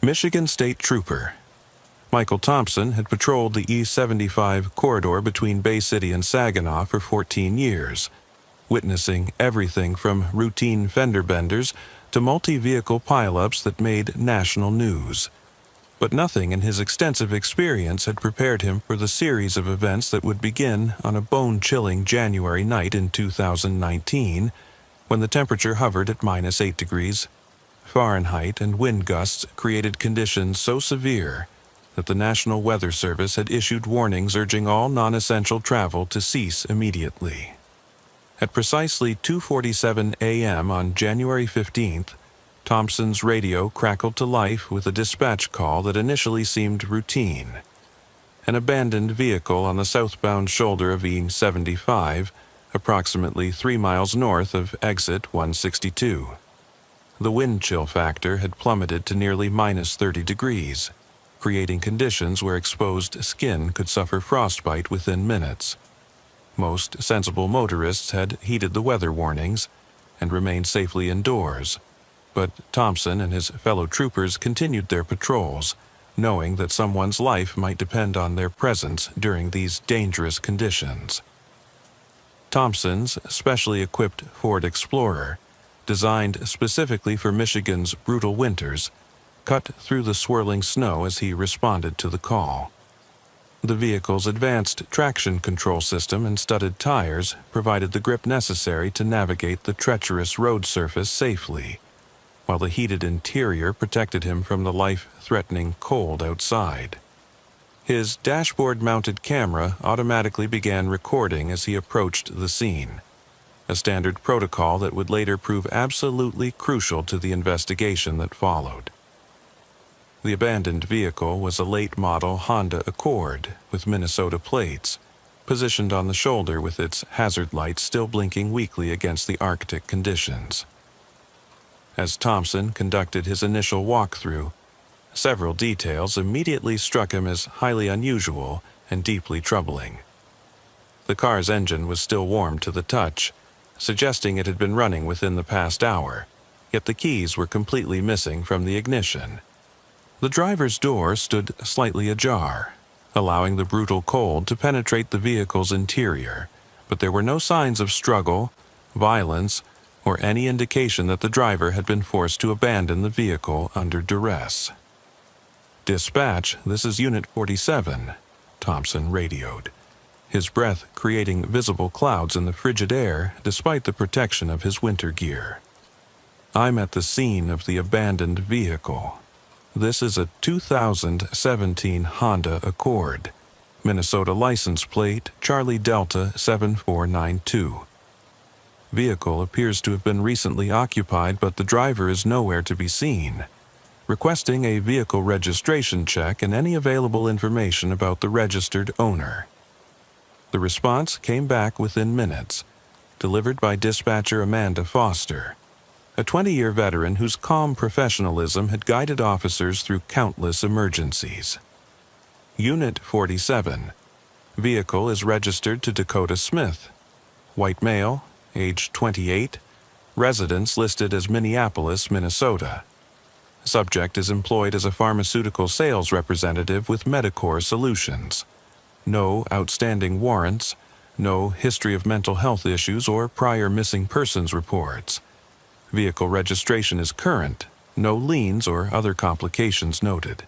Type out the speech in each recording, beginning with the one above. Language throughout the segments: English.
Michigan State Trooper. Michael Thompson had patrolled the E-75 corridor between Bay City and Saginaw for 14 years, witnessing everything from routine fender benders to multi-vehicle pileups that made national news. But nothing in his extensive experience had prepared him for the series of events that would begin on a bone-chilling January night in 2019, when the temperature hovered at -8 degrees Fahrenheit and wind gusts created conditions so severe that the National Weather Service had issued warnings urging all non-essential travel to cease immediately. At precisely 2:47 a.m. on January 15th, Thompson's radio crackled to life with a dispatch call that initially seemed routine. An abandoned vehicle on the southbound shoulder of E-75, approximately 3 miles north of exit 162. The wind chill factor had plummeted to nearly -30 degrees, creating conditions where exposed skin could suffer frostbite within minutes. Most sensible motorists had heeded the weather warnings and remained safely indoors, but Thompson and his fellow troopers continued their patrols, knowing that someone's life might depend on their presence during these dangerous conditions. Thompson's specially equipped Ford Explorer, designed specifically for Michigan's brutal winters, cut through the swirling snow as he responded to the call. The vehicle's advanced traction control system and studded tires provided the grip necessary to navigate the treacherous road surface safely, while the heated interior protected him from the life-threatening cold outside. His dashboard-mounted camera automatically began recording as he approached the scene, a standard protocol that would later prove absolutely crucial to the investigation that followed. The abandoned vehicle was a late-model Honda Accord with Minnesota plates, positioned on the shoulder with its hazard lights still blinking weakly against the Arctic conditions. As Thompson conducted his initial walkthrough, several details immediately struck him as highly unusual and deeply troubling. The car's engine was still warm to the touch, suggesting it had been running within the past hour, yet the keys were completely missing from the ignition. The driver's door stood slightly ajar, allowing the brutal cold to penetrate the vehicle's interior, but there were no signs of struggle, violence, or any indication that the driver had been forced to abandon the vehicle under duress. "Dispatch, this is Unit 47, Thompson radioed, his breath creating visible clouds in the frigid air despite the protection of his winter gear. "I'm at the scene of the abandoned vehicle. This is a 2017 Honda Accord, Minnesota license plate Charlie Delta 7492. Vehicle appears to have been recently occupied, but the driver is nowhere to be seen. Requesting a vehicle registration check and any available information about the registered owner." The response came back within minutes, delivered by dispatcher Amanda Foster, a 20-year veteran whose calm professionalism had guided officers through countless emergencies. "Unit 47. Vehicle is registered to Dakota Smith. White male, age 28, residence listed as Minneapolis, Minnesota. Subject is employed as a pharmaceutical sales representative with Medicor Solutions. No outstanding warrants, no history of mental health issues or prior missing persons reports. Vehicle registration is current, no liens or other complications noted."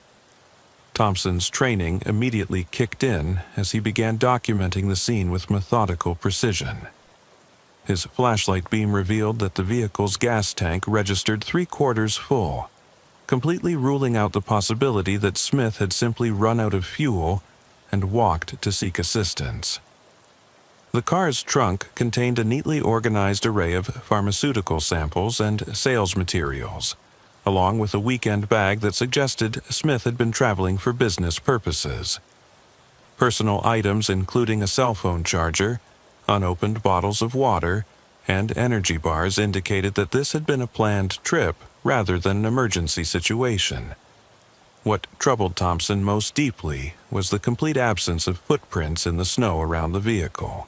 Thompson's training immediately kicked in as he began documenting the scene with methodical precision. His flashlight beam revealed that the vehicle's gas tank registered 3/4 full, completely ruling out the possibility that Smith had simply run out of fuel and walked to seek assistance. The car's trunk contained a neatly organized array of pharmaceutical samples and sales materials, along with a weekend bag that suggested Smith had been traveling for business purposes. Personal items including a cell phone charger, unopened bottles of water, and energy bars indicated that this had been a planned trip rather than an emergency situation. What troubled Thompson most deeply was the complete absence of footprints in the snow around the vehicle.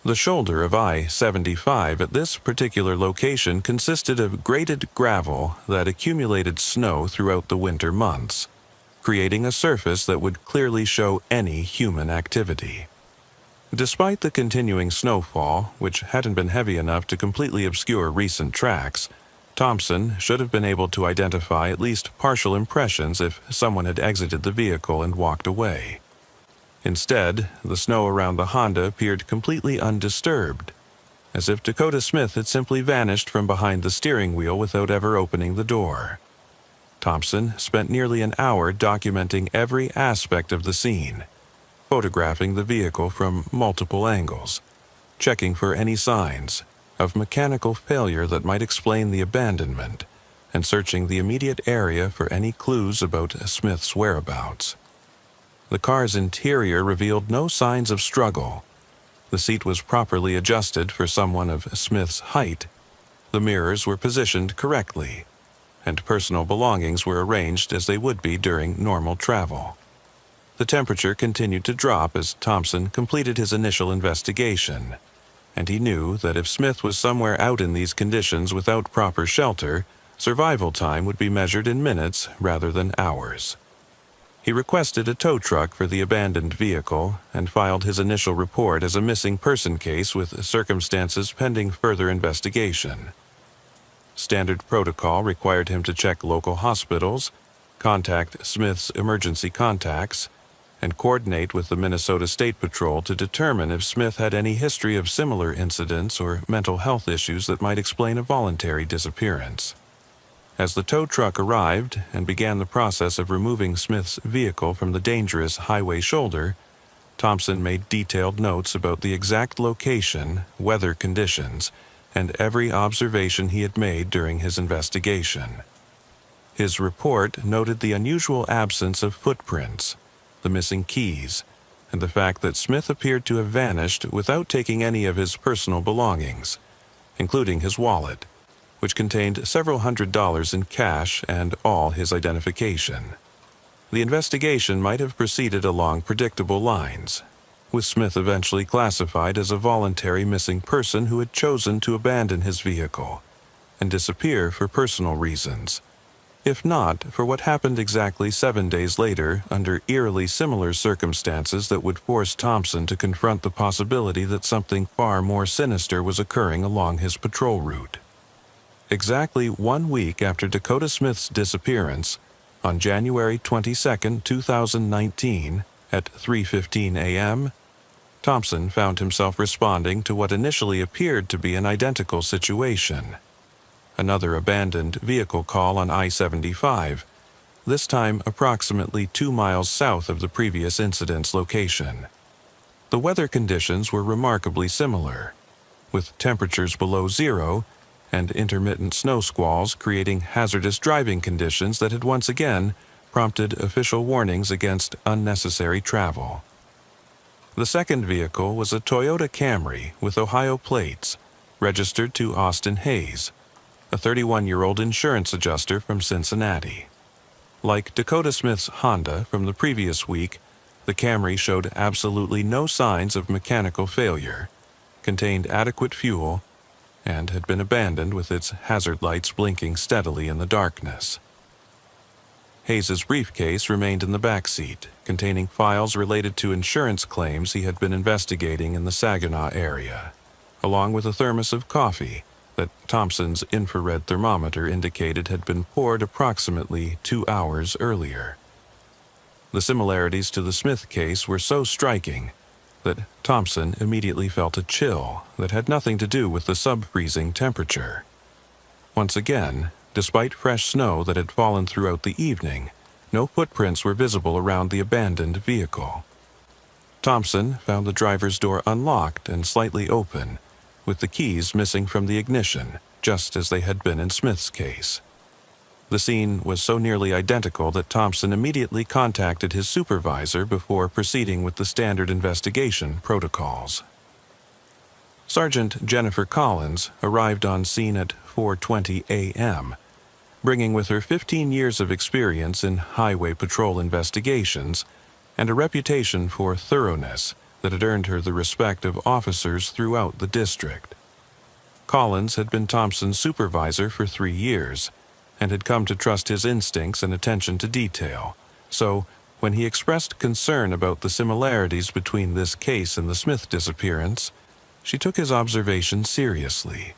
The shoulder of I-75 at this particular location consisted of graded gravel that accumulated snow throughout the winter months, creating a surface that would clearly show any human activity. Despite the continuing snowfall, which hadn't been heavy enough to completely obscure recent tracks, Thompson should have been able to identify at least partial impressions if someone had exited the vehicle and walked away. Instead, the snow around the Honda appeared completely undisturbed, as if Dakota Smith had simply vanished from behind the steering wheel without ever opening the door. Thompson spent nearly an hour documenting every aspect of the scene, photographing the vehicle from multiple angles, checking for any signs of mechanical failure that might explain the abandonment, and searching the immediate area for any clues about Smith's whereabouts. The car's interior revealed no signs of struggle. The seat was properly adjusted for someone of Smith's height. The mirrors were positioned correctly, and personal belongings were arranged as they would be during normal travel. The temperature continued to drop as Thompson completed his initial investigation, and he knew that if Smith was somewhere out in these conditions without proper shelter, survival time would be measured in minutes rather than hours. He requested a tow truck for the abandoned vehicle and filed his initial report as a missing person case with circumstances pending further investigation. Standard protocol required him to check local hospitals, contact Smith's emergency contacts, and coordinate with the Minnesota State Patrol to determine if Smith had any history of similar incidents or mental health issues that might explain a voluntary disappearance. As the tow truck arrived and began the process of removing Smith's vehicle from the dangerous highway shoulder, Thompson made detailed notes about the exact location, weather conditions, and every observation he had made during his investigation. His report noted the unusual absence of footprints, the missing keys, and the fact that Smith appeared to have vanished without taking any of his personal belongings, including his wallet, which contained several $100s in cash and all his identification. The investigation might have proceeded along predictable lines, with Smith eventually classified as a voluntary missing person who had chosen to abandon his vehicle and disappear for personal reasons, if not for what happened exactly 7 days later under eerily similar circumstances that would force Thompson to confront the possibility that something far more sinister was occurring along his patrol route. Exactly 1 week after Dakota Smith's disappearance, on January 22, 2019, at 3:15 a.m., Thompson found himself responding to what initially appeared to be an identical situation. Another abandoned vehicle call on I-75, this time approximately 2 miles south of the previous incident's location. The weather conditions were remarkably similar, with temperatures below zero and intermittent snow squalls creating hazardous driving conditions that had once again prompted official warnings against unnecessary travel. The second vehicle was a Toyota Camry with Ohio plates, registered to Austin Hayes, a 31-year-old insurance adjuster from Cincinnati. Like Dakota Smith's Honda from the previous week, the Camry showed absolutely no signs of mechanical failure, contained adequate fuel, and had been abandoned with its hazard lights blinking steadily in the darkness. Hayes's briefcase remained in the back seat, containing files related to insurance claims he had been investigating in the Saginaw area, along with a thermos of coffee that Thompson's infrared thermometer indicated had been poured approximately 2 hours earlier. The similarities to the Smith case were so striking that Thompson immediately felt a chill that had nothing to do with the sub-freezing temperature. Once again, despite fresh snow that had fallen throughout the evening, no footprints were visible around the abandoned vehicle. Thompson found the driver's door unlocked and slightly open, with the keys missing from the ignition, just as they had been in Smith's case. The scene was so nearly identical that Thompson immediately contacted his supervisor before proceeding with the standard investigation protocols. Sergeant Jennifer Collins arrived on scene at 4:20 a.m., bringing with her 15 years of experience in highway patrol investigations and a reputation for thoroughness that had earned her the respect of officers throughout the district. Collins had been Thompson's supervisor for 3 years and had come to trust his instincts and attention to detail, so when he expressed concern about the similarities between this case and the Smith disappearance, she took his observation seriously.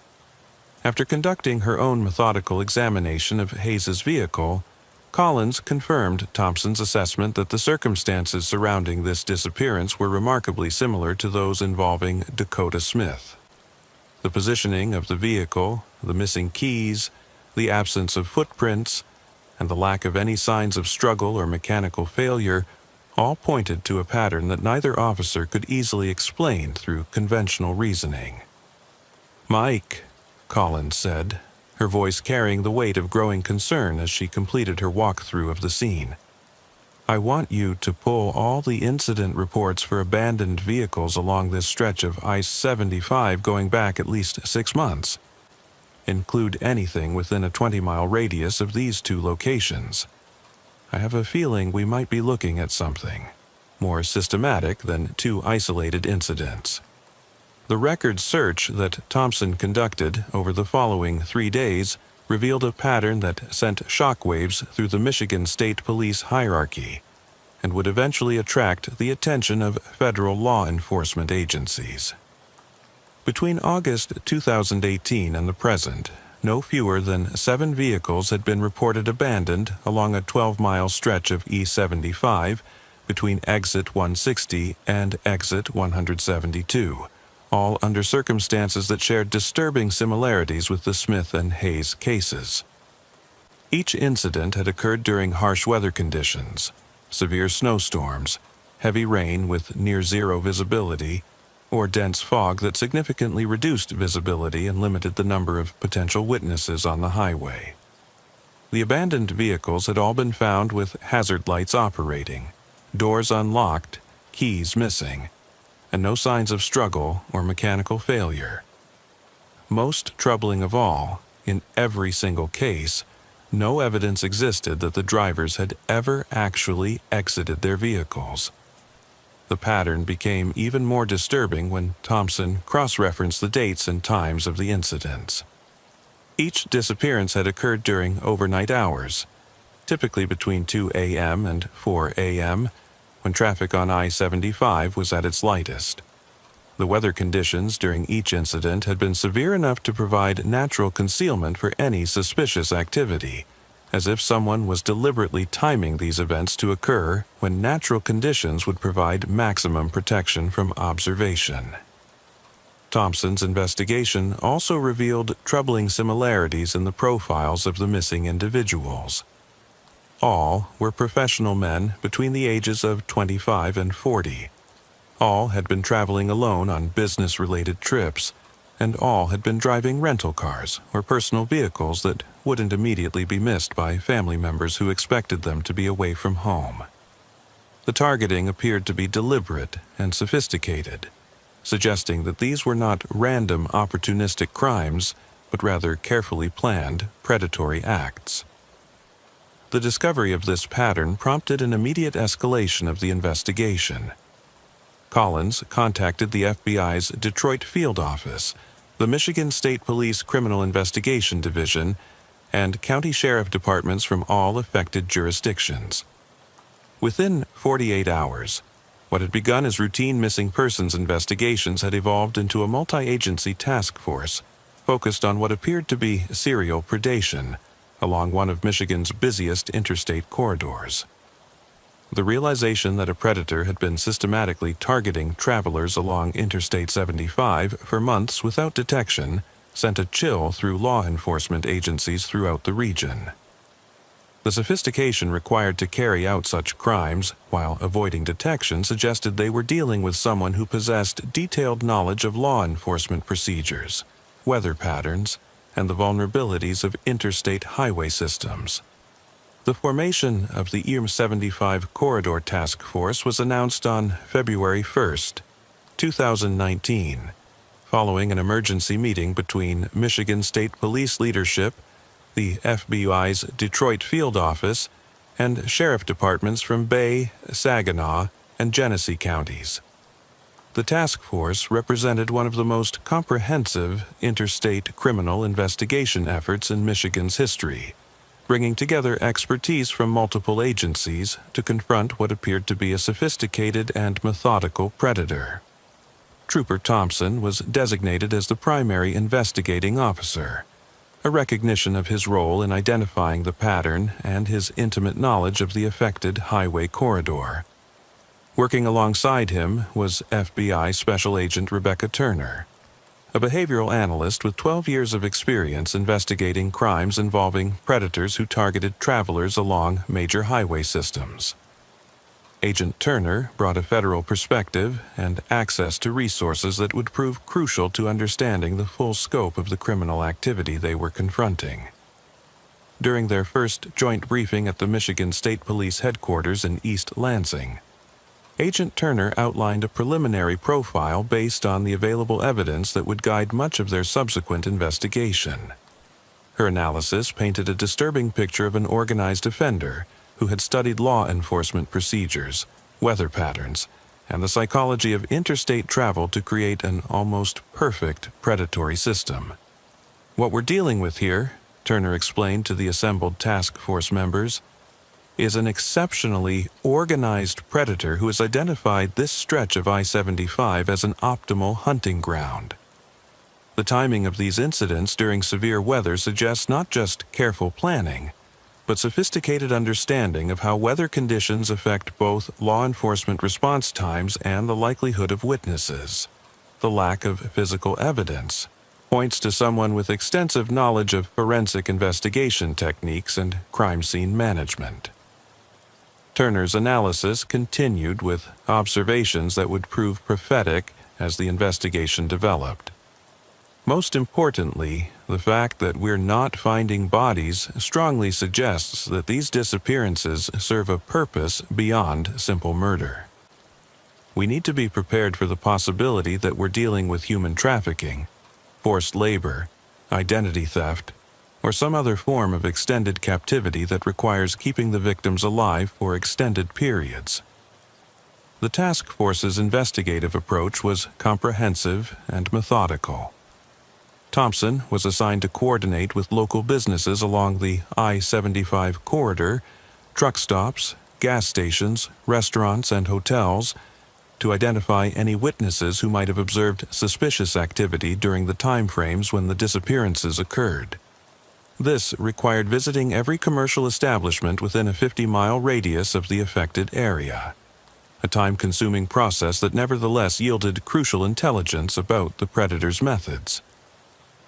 After conducting her own methodical examination of Hayes's vehicle, Collins confirmed Thompson's assessment that the circumstances surrounding this disappearance were remarkably similar to those involving Dakota Smith. The positioning of the vehicle, the missing keys, the absence of footprints, and the lack of any signs of struggle or mechanical failure all pointed to a pattern that neither officer could easily explain through conventional reasoning. "Mike," Collins said, her voice carrying the weight of growing concern as she completed her walkthrough of the scene, "I want you to pull all the incident reports for abandoned vehicles along this stretch of I-75 going back at least 6 months. Include anything within a 20-mile radius of these 2 locations. I have a feeling we might be looking at something more systematic than 2 isolated incidents." The record search that Thompson conducted over the following 3 days revealed a pattern that sent shockwaves through the Michigan State Police hierarchy and would eventually attract the attention of federal law enforcement agencies. Between August 2018 and the present, no fewer than 7 vehicles had been reported abandoned along a 12-mile stretch of E75 between exit 160 and exit 172, all under circumstances that shared disturbing similarities with the Smith and Hayes cases. Each incident had occurred during harsh weather conditions, severe snowstorms, heavy rain with near-zero visibility, or dense fog that significantly reduced visibility and limited the number of potential witnesses on the highway. The abandoned vehicles had all been found with hazard lights operating, doors unlocked, keys missing, and no signs of struggle or mechanical failure. Most troubling of all, in every single case, no evidence existed that the drivers had ever actually exited their vehicles. The pattern became even more disturbing when Thompson cross-referenced the dates and times of the incidents. Each disappearance had occurred during overnight hours, typically between 2 a.m. and 4 a.m., when traffic on I-75 was at its lightest. The weather conditions during each incident had been severe enough to provide natural concealment for any suspicious activity, as if someone was deliberately timing these events to occur when natural conditions would provide maximum protection from observation. Thompson's investigation also revealed troubling similarities in the profiles of the missing individuals. All were professional men between the ages of 25 and 40. All had been traveling alone on business-related trips, and all had been driving rental cars or personal vehicles that wouldn't immediately be missed by family members who expected them to be away from home. The targeting appeared to be deliberate and sophisticated, suggesting that these were not random opportunistic crimes, but rather carefully planned predatory acts. The discovery of this pattern prompted an immediate escalation of the investigation. Collins contacted the FBI's Detroit Field Office, the Michigan State Police Criminal Investigation Division, and county sheriff departments from all affected jurisdictions. Within 48 hours, what had begun as routine missing persons investigations had evolved into a multi-agency task force focused on what appeared to be serial predation along one of Michigan's busiest interstate corridors. The realization that a predator had been systematically targeting travelers along Interstate 75 for months without detection sent a chill through law enforcement agencies throughout the region. The sophistication required to carry out such crimes while avoiding detection suggested they were dealing with someone who possessed detailed knowledge of law enforcement procedures, weather patterns, and the vulnerabilities of interstate highway systems. The formation of the I-75 Corridor Task Force was announced on February 1, 2019, following an emergency meeting between Michigan State Police leadership, the FBI's Detroit Field Office, and sheriff departments from Bay, Saginaw, and Genesee counties. The task force represented one of the most comprehensive interstate criminal investigation efforts in Michigan's history, bringing together expertise from multiple agencies to confront what appeared to be a sophisticated and methodical predator. Trooper Thompson was designated as the primary investigating officer, a recognition of his role in identifying the pattern and his intimate knowledge of the affected highway corridor. Working alongside him was FBI Special Agent Rebecca Turner, a behavioral analyst with 12 years of experience investigating crimes involving predators who targeted travelers along major highway systems. Agent Turner brought a federal perspective and access to resources that would prove crucial to understanding the full scope of the criminal activity they were confronting. During their first joint briefing at the Michigan State Police headquarters in East Lansing, Agent Turner outlined a preliminary profile based on the available evidence that would guide much of their subsequent investigation. Her analysis painted a disturbing picture of an organized offender who had studied law enforcement procedures, weather patterns, and the psychology of interstate travel to create an almost perfect predatory system. "What we're dealing with here," Turner explained to the assembled task force members, "is an exceptionally organized predator who has identified this stretch of I-75 as an optimal hunting ground. The timing of these incidents during severe weather suggests not just careful planning, but sophisticated understanding of how weather conditions affect both law enforcement response times and the likelihood of witnesses. The lack of physical evidence points to someone with extensive knowledge of forensic investigation techniques and crime scene management." Turner's analysis continued with observations that would prove prophetic as the investigation developed. Most importantly, the fact that we're not finding bodies strongly suggests that these disappearances serve a purpose beyond simple murder. We need to be prepared for the possibility that we're dealing with human trafficking, forced labor, identity theft, or some other form of extended captivity that requires keeping the victims alive for extended periods. The task force's investigative approach was comprehensive and methodical. Thompson was assigned to coordinate with local businesses along the I-75 corridor, truck stops, gas stations, restaurants, and hotels to identify any witnesses who might have observed suspicious activity during the time frames when the disappearances occurred. This required visiting every commercial establishment within a 50-mile radius of the affected area, a time-consuming process that nevertheless yielded crucial intelligence about the predator's methods.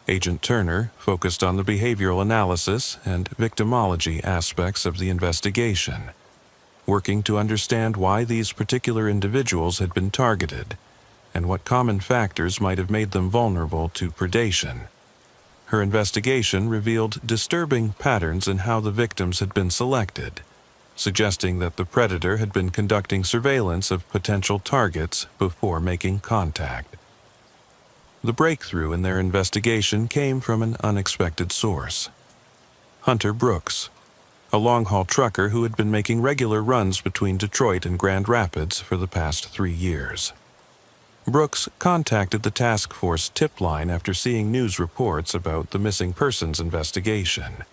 Agent Turner focused on the behavioral analysis and victimology aspects of the investigation, working to understand why these particular individuals had been targeted and what common factors might have made them vulnerable to predation. Her investigation revealed disturbing patterns in how the victims had been selected, suggesting that the predator had been conducting surveillance of potential targets before making contact. The breakthrough in their investigation came from an unexpected source. Hunter Brooks, a long-haul trucker who had been making regular runs between Detroit and Grand Rapids for the past 3 years. Brooks contacted the task force tip line after seeing news reports about the missing persons investigation,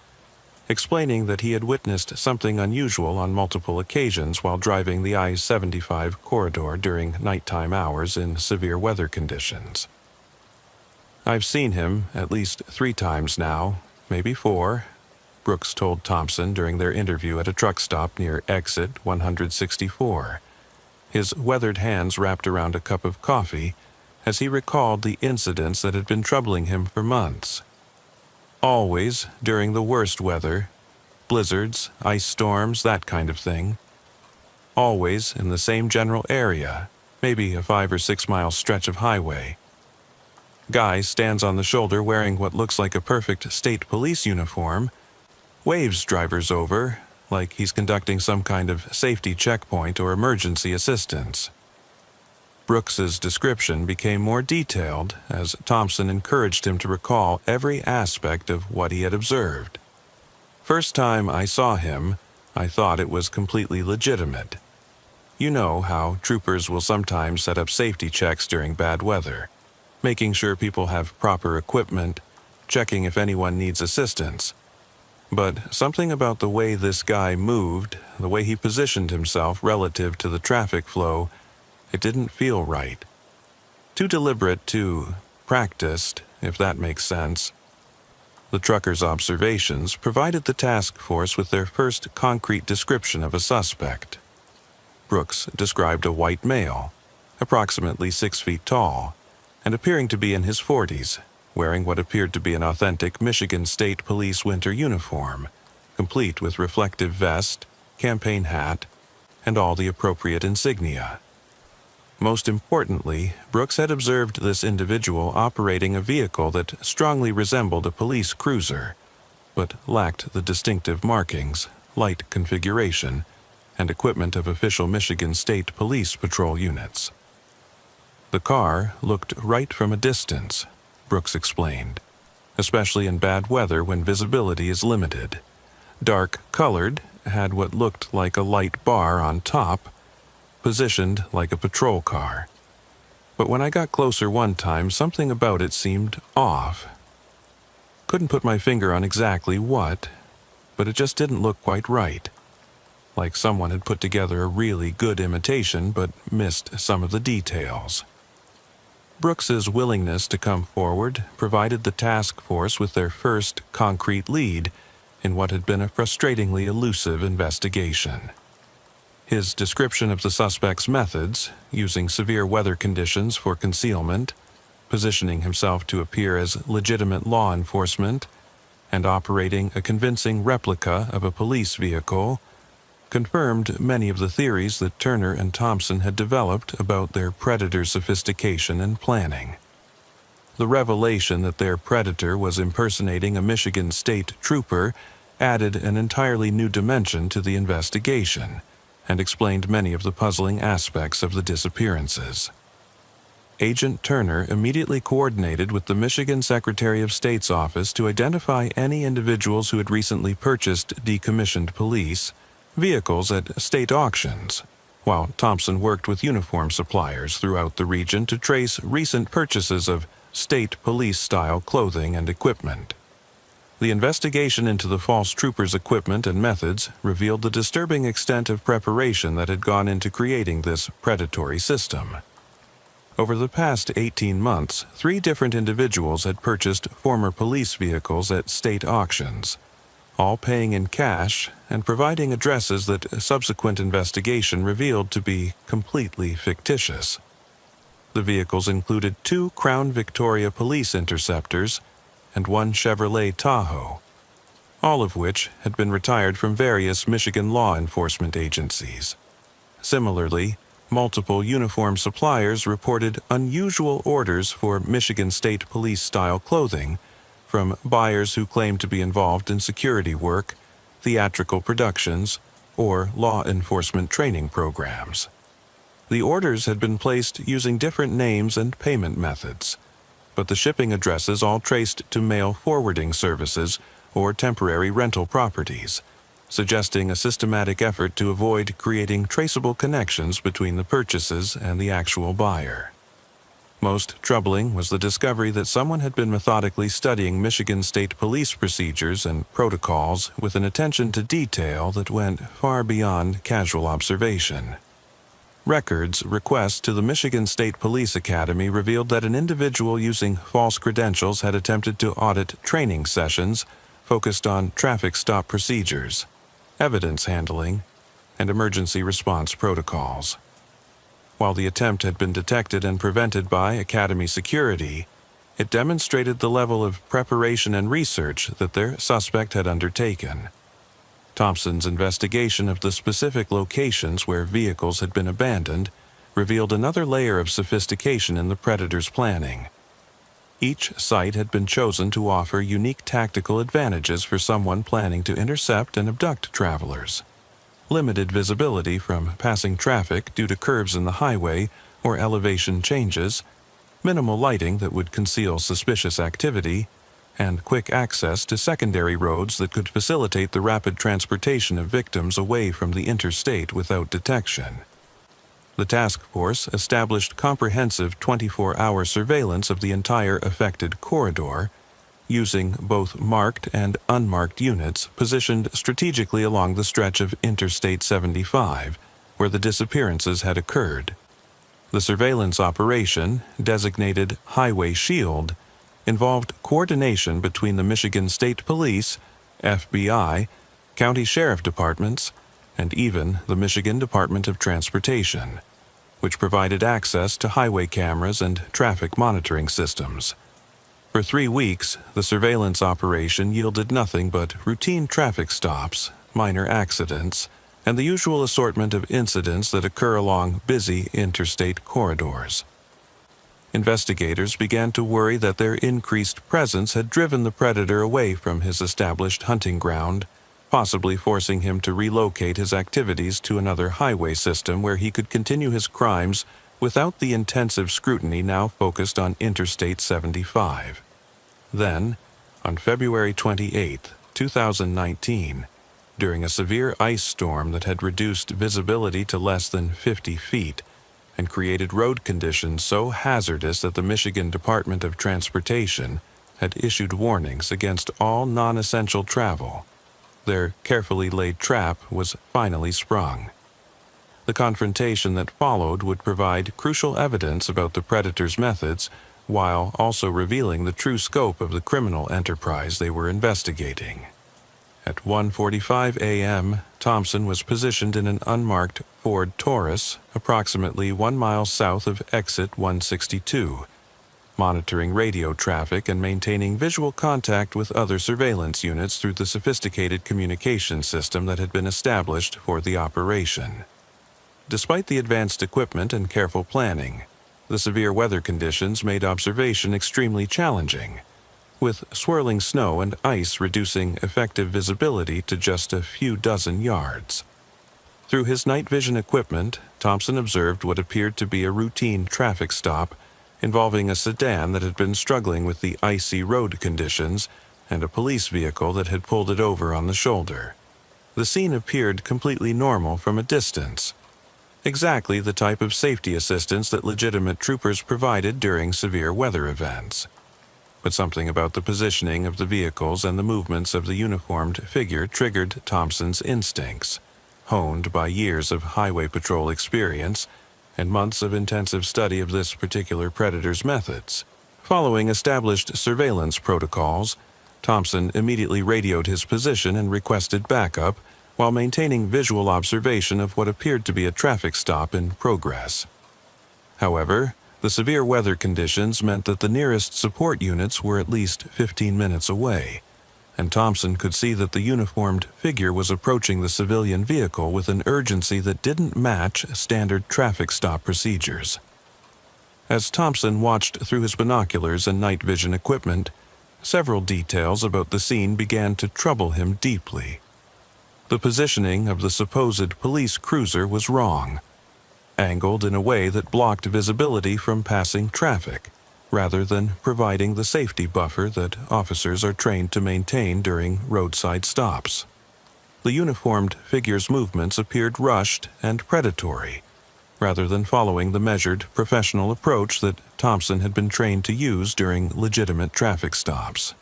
explaining that he had witnessed something unusual on multiple occasions while driving the I-75 corridor during nighttime hours in severe weather conditions. "I've seen him at least 3 times now, maybe 4, Brooks told Thompson during their interview at a truck stop near exit 164, his weathered hands wrapped around a cup of coffee as he recalled the incidents that had been troubling him for months. Always during the worst weather, blizzards, ice storms, that kind of thing. Always in the same general area, maybe a 5 or 6 mile stretch of highway. Guy stands on the shoulder wearing what looks like a perfect state police uniform, waves drivers over, like he's conducting some kind of safety checkpoint or emergency assistance." Brooks's description became more detailed as Thompson encouraged him to recall every aspect of what he had observed. "First time I saw him, I thought it was completely legitimate. You know how troopers will sometimes set up safety checks during bad weather, making sure people have proper equipment, checking if anyone needs assistance. But something about the way this guy moved, the way he positioned himself relative to the traffic flow, it didn't feel right. Too deliberate, too practiced, if that makes sense. The trucker's observations provided the task force with their first concrete description of a suspect. Brooks described a white male, approximately 6 feet tall, and appearing to be in his 40s, wearing what appeared to be an authentic Michigan State Police winter uniform, complete with reflective vest, campaign hat, and all the appropriate insignia. Most importantly, Brooks had observed this individual operating a vehicle that strongly resembled a police cruiser, but lacked the distinctive markings, light configuration, and equipment of official Michigan State Police patrol units. The car looked right from a distance, Brooks explained, especially in bad weather when visibility is limited. Dark-colored, had what looked like a light bar on top, positioned like a patrol car. But when I got closer one time, something about it seemed off. Couldn't put my finger on exactly what, but it just didn't look quite right. Like someone had put together a really good imitation but missed some of the details. Brooks's willingness to come forward provided the task force with their first concrete lead in what had been a frustratingly elusive investigation. His description of the suspect's methods, using severe weather conditions for concealment, positioning himself to appear as legitimate law enforcement, and operating a convincing replica of a police vehicle, confirmed many of the theories that Turner and Thompson had developed about their predator's sophistication and planning. The revelation that their predator was impersonating a Michigan State trooper added an entirely new dimension to the investigation, and explained many of the puzzling aspects of the disappearances. Agent Turner immediately coordinated with the Michigan Secretary of State's office to identify any individuals who had recently purchased decommissioned police vehicles at state auctions, while Thompson worked with uniform suppliers throughout the region to trace recent purchases of state police-style clothing and equipment. The investigation into the false troopers' equipment and methods revealed the disturbing extent of preparation that had gone into creating this predatory system. Over the past 18 months, 3 different individuals had purchased former police vehicles at state auctions, all paying in cash and providing addresses that subsequent investigation revealed to be completely fictitious. The vehicles included 2 Crown Victoria police interceptors and 1 Chevrolet Tahoe, all of which had been retired from various Michigan law enforcement agencies. Similarly, multiple uniform suppliers reported unusual orders for Michigan State Police-style clothing from buyers who claimed to be involved in security work, theatrical productions, or law enforcement training programs. The orders had been placed using different names and payment methods, but the shipping addresses all traced to mail forwarding services or temporary rental properties, suggesting a systematic effort to avoid creating traceable connections between the purchases and the actual buyer. Most troubling was the discovery that someone had been methodically studying Michigan State Police procedures and protocols with an attention to detail that went far beyond casual observation. Records requests to the Michigan State Police Academy revealed that an individual using false credentials had attempted to audit training sessions focused on traffic stop procedures, evidence handling, and emergency response protocols. While the attempt had been detected and prevented by Academy security, it demonstrated the level of preparation and research that their suspect had undertaken. Thompson's investigation of the specific locations where vehicles had been abandoned revealed another layer of sophistication in the predator's planning. Each site had been chosen to offer unique tactical advantages for someone planning to intercept and abduct travelers. Limited visibility from passing traffic due to curves in the highway or elevation changes, minimal lighting that would conceal suspicious activity, and quick access to secondary roads that could facilitate the rapid transportation of victims away from the interstate without detection. The task force established comprehensive 24-hour surveillance of the entire affected corridor, using both marked and unmarked units positioned strategically along the stretch of Interstate 75, where the disappearances had occurred. The surveillance operation, designated Highway Shield, involved coordination between the Michigan State Police, FBI, county sheriff departments, and even the Michigan Department of Transportation, which provided access to highway cameras and traffic monitoring systems. For 3 weeks, the surveillance operation yielded nothing but routine traffic stops, minor accidents, and the usual assortment of incidents that occur along busy interstate corridors. Investigators began to worry that their increased presence had driven the predator away from his established hunting ground, possibly forcing him to relocate his activities to another highway system where he could continue his crimes without the intensive scrutiny now focused on Interstate 75. Then, on February 28, 2019, during a severe ice storm that had reduced visibility to less than 50 feet and created road conditions so hazardous that the Michigan Department of Transportation had issued warnings against all non-essential travel, their carefully laid trap was finally sprung. The confrontation that followed would provide crucial evidence about the predator's methods, while also revealing the true scope of the criminal enterprise they were investigating. At 1:45 a.m., Thompson was positioned in an unmarked Ford Taurus, approximately 1 mile south of exit 162, monitoring radio traffic and maintaining visual contact with other surveillance units through the sophisticated communication system that had been established for the operation. Despite the advanced equipment and careful planning, the severe weather conditions made observation extremely challenging, with swirling snow and ice reducing effective visibility to just a few dozen yards. Through his night vision equipment, Thompson observed what appeared to be a routine traffic stop involving a sedan that had been struggling with the icy road conditions and a police vehicle that had pulled it over on the shoulder. The scene appeared completely normal from a distance, exactly the type of safety assistance that legitimate troopers provided during severe weather events. But something about the positioning of the vehicles and the movements of the uniformed figure triggered Thompson's instincts, honed by years of highway patrol experience and months of intensive study of this particular predator's methods. Following established surveillance protocols, Thompson immediately radioed his position and requested backup while maintaining visual observation of what appeared to be a traffic stop in progress. However, the severe weather conditions meant that the nearest support units were at least 15 minutes away, and Thompson could see that the uniformed figure was approaching the civilian vehicle with an urgency that didn't match standard traffic stop procedures. As Thompson watched through his binoculars and night vision equipment, several details about the scene began to trouble him deeply. The positioning of the supposed police cruiser was wrong, angled in a way that blocked visibility from passing traffic, rather than providing the safety buffer that officers are trained to maintain during roadside stops. The uniformed figure's movements appeared rushed and predatory, rather than following the measured, professional approach that Thompson had been trained to use during legitimate traffic stops.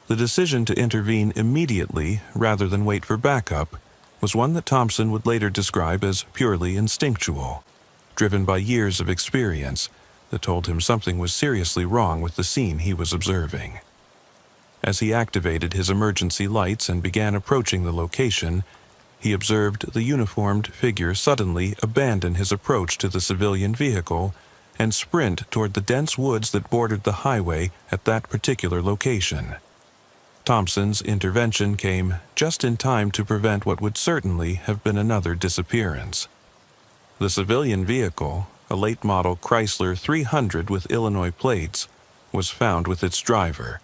The decision to intervene immediately rather than wait for backup was one that Thompson would later describe as purely instinctual, driven by years of experience that told him something was seriously wrong with the scene he was observing. As he activated his emergency lights and began approaching the location, he observed the uniformed figure suddenly abandon his approach to the civilian vehicle and sprint toward the dense woods that bordered the highway at that particular location. Thompson's intervention came just in time to prevent what would certainly have been another disappearance. The civilian vehicle, a late-model Chrysler 300 with Illinois plates, was found with its driver,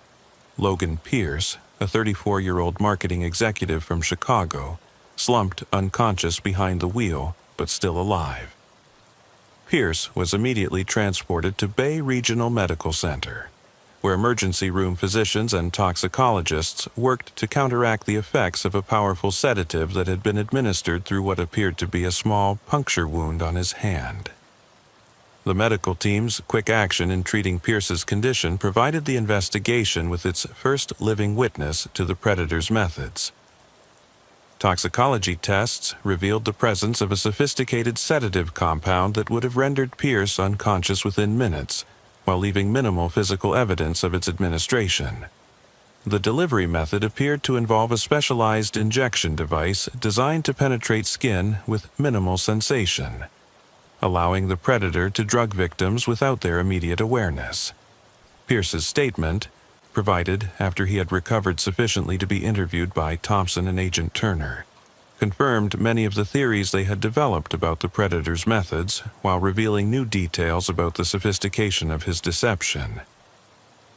Logan Pierce, a 34-year-old marketing executive from Chicago, slumped unconscious behind the wheel, but still alive. Pierce was immediately transported to Bay Regional Medical Center, where emergency room physicians and toxicologists worked to counteract the effects of a powerful sedative that had been administered through what appeared to be a small puncture wound on his hand. The medical team's quick action in treating Pierce's condition provided the investigation with its first living witness to the predator's methods. Toxicology tests revealed the presence of a sophisticated sedative compound that would have rendered Pierce unconscious within minutes, while leaving minimal physical evidence of its administration. The delivery method appeared to involve a specialized injection device designed to penetrate skin with minimal sensation, allowing the predator to drug victims without their immediate awareness. Pierce's statement, provided after he had recovered sufficiently to be interviewed by Thompson and Agent Turner, confirmed many of the theories they had developed about the predator's methods while revealing new details about the sophistication of his deception.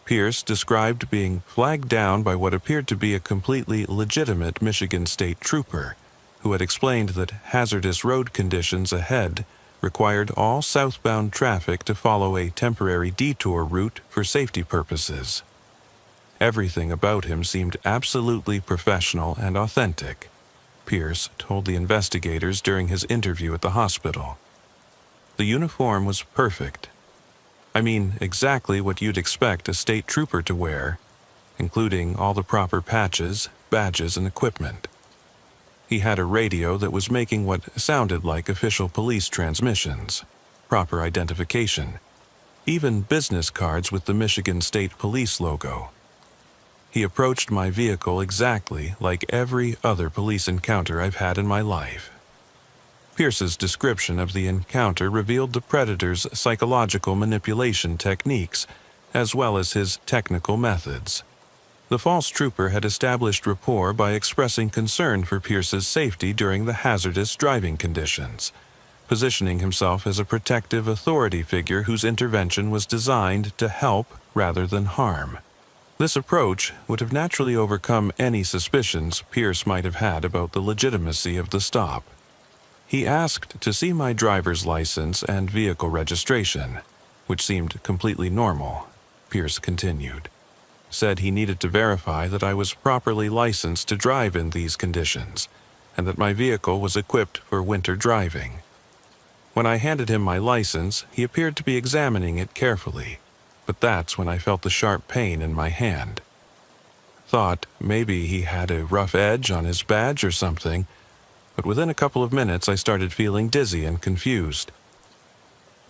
Pierce described being flagged down by what appeared to be a completely legitimate Michigan State trooper, who had explained that hazardous road conditions ahead required all southbound traffic to follow a temporary detour route for safety purposes. Everything about him seemed absolutely professional and authentic, Pierce told the investigators during his interview at the hospital. The uniform was perfect. I mean, exactly what you'd expect a state trooper to wear, including all the proper patches, badges, and equipment. He had a radio that was making what sounded like official police transmissions, proper identification, even business cards with the Michigan State Police logo. He approached my vehicle exactly like every other police encounter I've had in my life. Pierce's description of the encounter revealed the predator's psychological manipulation techniques, as well as his technical methods. The false trooper had established rapport by expressing concern for Pierce's safety during the hazardous driving conditions, positioning himself as a protective authority figure whose intervention was designed to help rather than harm. This approach would have naturally overcome any suspicions Pierce might have had about the legitimacy of the stop. He asked to see my driver's license and vehicle registration, which seemed completely normal, Pierce continued. Said he needed to verify that I was properly licensed to drive in these conditions, and that my vehicle was equipped for winter driving. When I handed him my license, he appeared to be examining it carefully, but that's when I felt the sharp pain in my hand. Thought maybe he had a rough edge on his badge or something, but within a couple of minutes I started feeling dizzy and confused.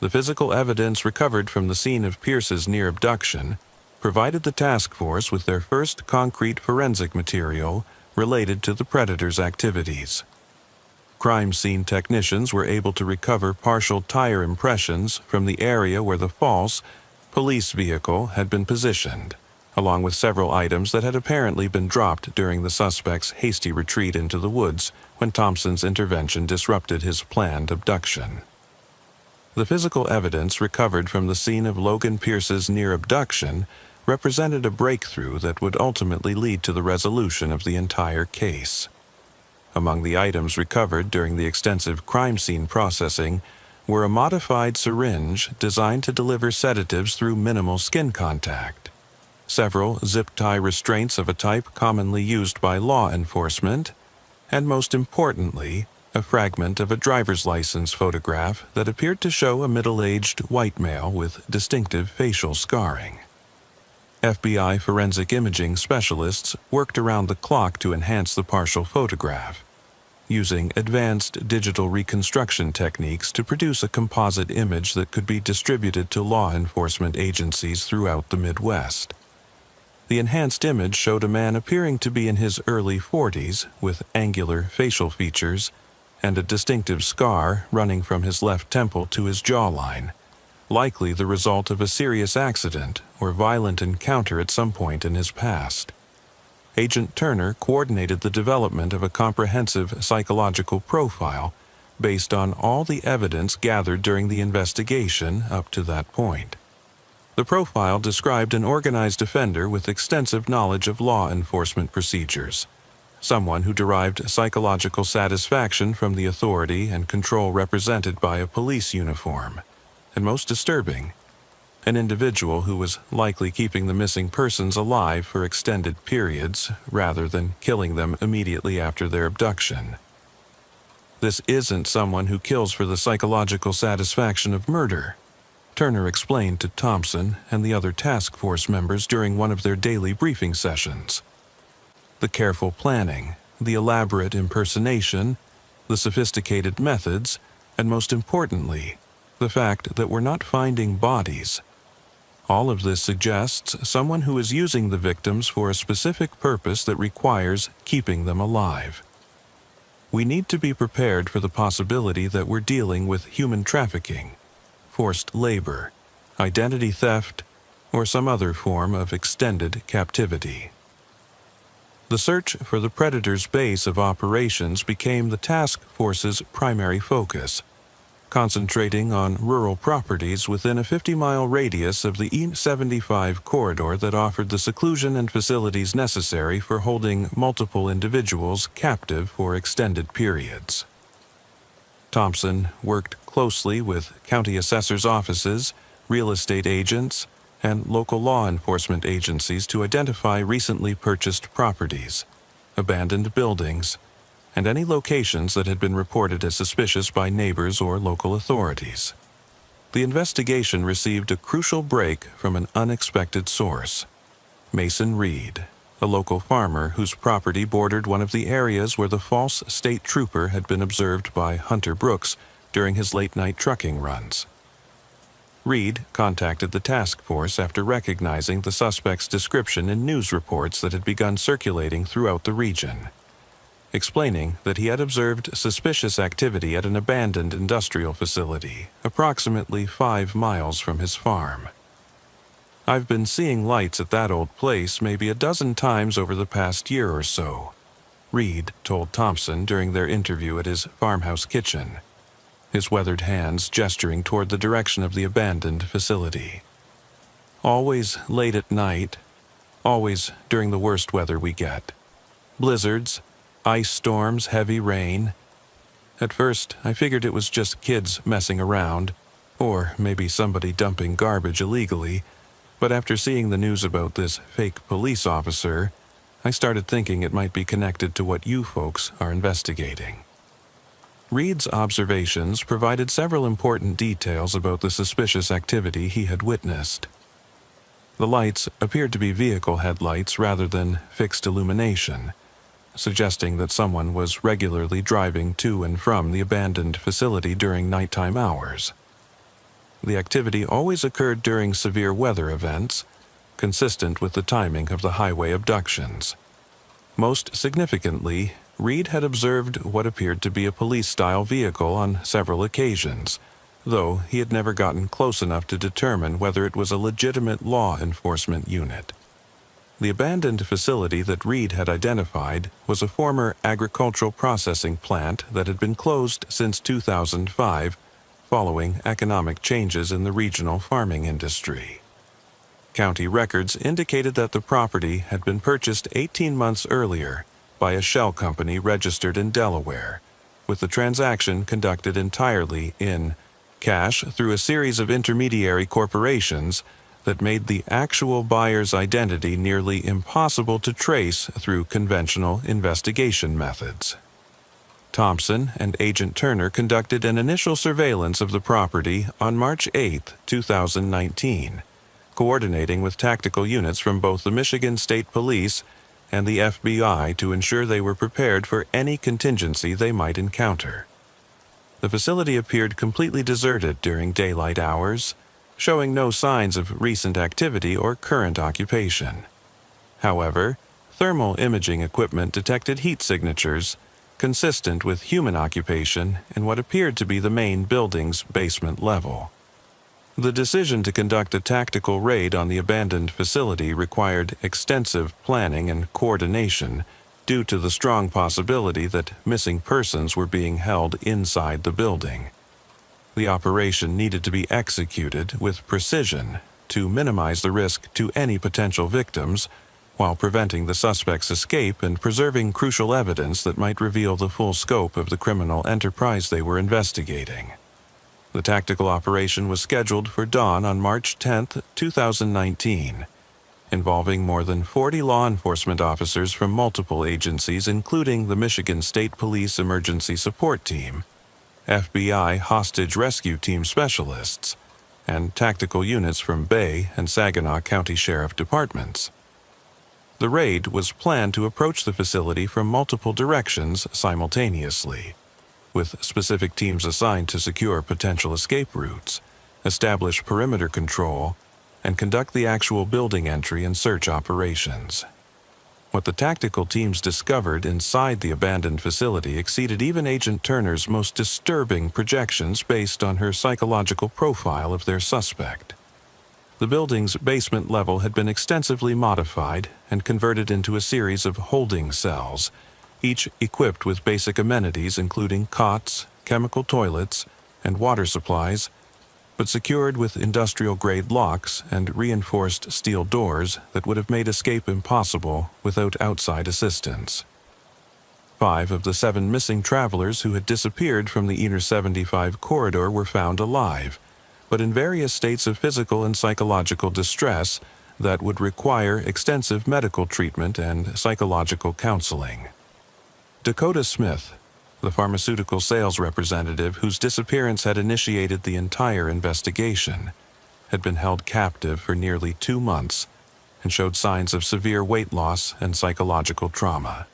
The physical evidence recovered from the scene of Pierce's near abduction provided the task force with their first concrete forensic material related to the predator's activities. Crime scene technicians were able to recover partial tire impressions from the area where the false police vehicle had been positioned, along with several items that had apparently been dropped during the suspect's hasty retreat into the woods when Thompson's intervention disrupted his planned abduction. The physical evidence recovered from the scene of Logan Pierce's near abduction represented a breakthrough that would ultimately lead to the resolution of the entire case. Among the items recovered during the extensive crime scene processing were a modified syringe designed to deliver sedatives through minimal skin contact, several zip tie restraints of a type commonly used by law enforcement, and most importantly, a fragment of a driver's license photograph that appeared to show a middle-aged white male with distinctive facial scarring. FBI forensic imaging specialists worked around the clock to enhance the partial photograph, using advanced digital reconstruction techniques to produce a composite image that could be distributed to law enforcement agencies throughout the Midwest. The enhanced image showed a man appearing to be in his early 40s with angular facial features and a distinctive scar running from his left temple to his jawline, likely the result of a serious accident or violent encounter at some point in his past. Agent Turner coordinated the development of a comprehensive psychological profile based on all the evidence gathered during the investigation up to that point. The profile described an organized offender with extensive knowledge of law enforcement procedures, someone who derived psychological satisfaction from the authority and control represented by a police uniform, and most disturbing, an individual who was likely keeping the missing persons alive for extended periods rather than killing them immediately after their abduction. This isn't someone who kills for the psychological satisfaction of murder, Turner explained to Thompson and the other task force members during one of their daily briefing sessions. The careful planning, the elaborate impersonation, the sophisticated methods, and most importantly, the fact that we're not finding bodies. All of this suggests someone who is using the victims for a specific purpose that requires keeping them alive. We need to be prepared for the possibility that we're dealing with human trafficking, forced labor, identity theft, or some other form of extended captivity. The search for the predator's base of operations became the task force's primary focus, concentrating on rural properties within a 50-mile radius of the E75 corridor that offered the seclusion and facilities necessary for holding multiple individuals captive for extended periods. Thompson worked closely with county assessors' offices, real estate agents, and local law enforcement agencies to identify recently purchased properties, abandoned buildings, and any locations that had been reported as suspicious by neighbors or local authorities. The investigation received a crucial break from an unexpected source. Mason Reed, a local farmer whose property bordered one of the areas where the false state trooper had been observed by Hunter Brooks during his late-night trucking runs. Reed contacted the task force after recognizing the suspect's description in news reports that had begun circulating throughout the region, explaining that he had observed suspicious activity at an abandoned industrial facility approximately 5 miles from his farm. "I've been seeing lights at that old place maybe a dozen times over the past year or so," Reed told Thompson during their interview at his farmhouse kitchen, his weathered hands gesturing toward the direction of the abandoned facility. "Always late at night, always during the worst weather we get. Blizzards, ice storms, heavy rain. At first, I figured it was just kids messing around, or maybe somebody dumping garbage illegally, but after seeing the news about this fake police officer, I started thinking it might be connected to what you folks are investigating." Reed's observations provided several important details about the suspicious activity he had witnessed. The lights appeared to be vehicle headlights rather than fixed illumination, suggesting that someone was regularly driving to and from the abandoned facility during nighttime hours. The activity always occurred during severe weather events, consistent with the timing of the highway abductions. Most significantly, Reed had observed what appeared to be a police-style vehicle on several occasions, though he had never gotten close enough to determine whether it was a legitimate law enforcement unit. The abandoned facility that Reed had identified was a former agricultural processing plant that had been closed since 2005, following economic changes in the regional farming industry. County records indicated that the property had been purchased 18 months earlier by a shell company registered in Delaware, with the transaction conducted entirely in cash through a series of intermediary corporations that made the actual buyer's identity nearly impossible to trace through conventional investigation methods. Thompson and Agent Turner conducted an initial surveillance of the property on March 8, 2019, coordinating with tactical units from both the Michigan State Police and the FBI to ensure they were prepared for any contingency they might encounter. The facility appeared completely deserted during daylight hours, showing no signs of recent activity or current occupation. However, thermal imaging equipment detected heat signatures consistent with human occupation in what appeared to be the main building's basement level. The decision to conduct a tactical raid on the abandoned facility required extensive planning and coordination due to the strong possibility that missing persons were being held inside the building. The operation needed to be executed with precision to minimize the risk to any potential victims while preventing the suspect's escape and preserving crucial evidence that might reveal the full scope of the criminal enterprise they were investigating. The tactical operation was scheduled for dawn on March 10, 2019, involving more than 40 law enforcement officers from multiple agencies, including the Michigan State Police Emergency Support Team, FBI Hostage Rescue Team specialists, and tactical units from Bay and Saginaw County Sheriff Departments. The raid was planned to approach the facility from multiple directions simultaneously, with specific teams assigned to secure potential escape routes, establish perimeter control, and conduct the actual building entry and search operations. What the tactical teams discovered inside the abandoned facility exceeded even Agent Turner's most disturbing projections based on her psychological profile of their suspect. The building's basement level had been extensively modified and converted into a series of holding cells, each equipped with basic amenities including cots, chemical toilets, and water supplies, but secured with industrial-grade locks and reinforced steel doors that would have made escape impossible without outside assistance. 5 of the 7 missing travelers who had disappeared from the Inner 75 corridor were found alive, but in various states of physical and psychological distress that would require extensive medical treatment and psychological counseling. Dakota Smith, the pharmaceutical sales representative whose disappearance had initiated the entire investigation, had been held captive for nearly 2 months and showed signs of severe weight loss and psychological trauma.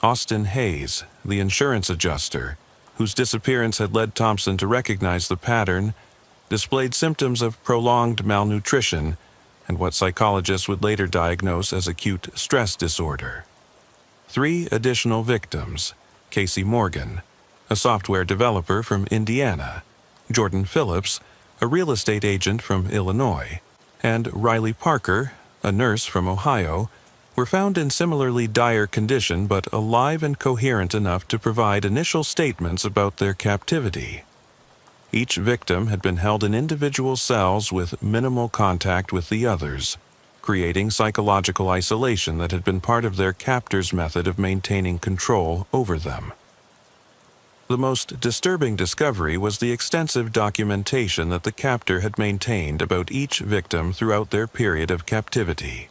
Austin Hayes, the insurance adjuster, whose disappearance had led Thompson to recognize the pattern, displayed symptoms of prolonged malnutrition and what psychologists would later diagnose as acute stress disorder. 3 additional victims, Casey Morgan, a software developer from Indiana, Jordan Phillips, a real estate agent from Illinois, and Riley Parker, a nurse from Ohio, were found in similarly dire condition but alive and coherent enough to provide initial statements about their captivity. Each victim had been held in individual cells with minimal contact with the others, creating psychological isolation that had been part of their captor's method of maintaining control over them. The most disturbing discovery was the extensive documentation that the captor had maintained about each victim throughout their period of captivity.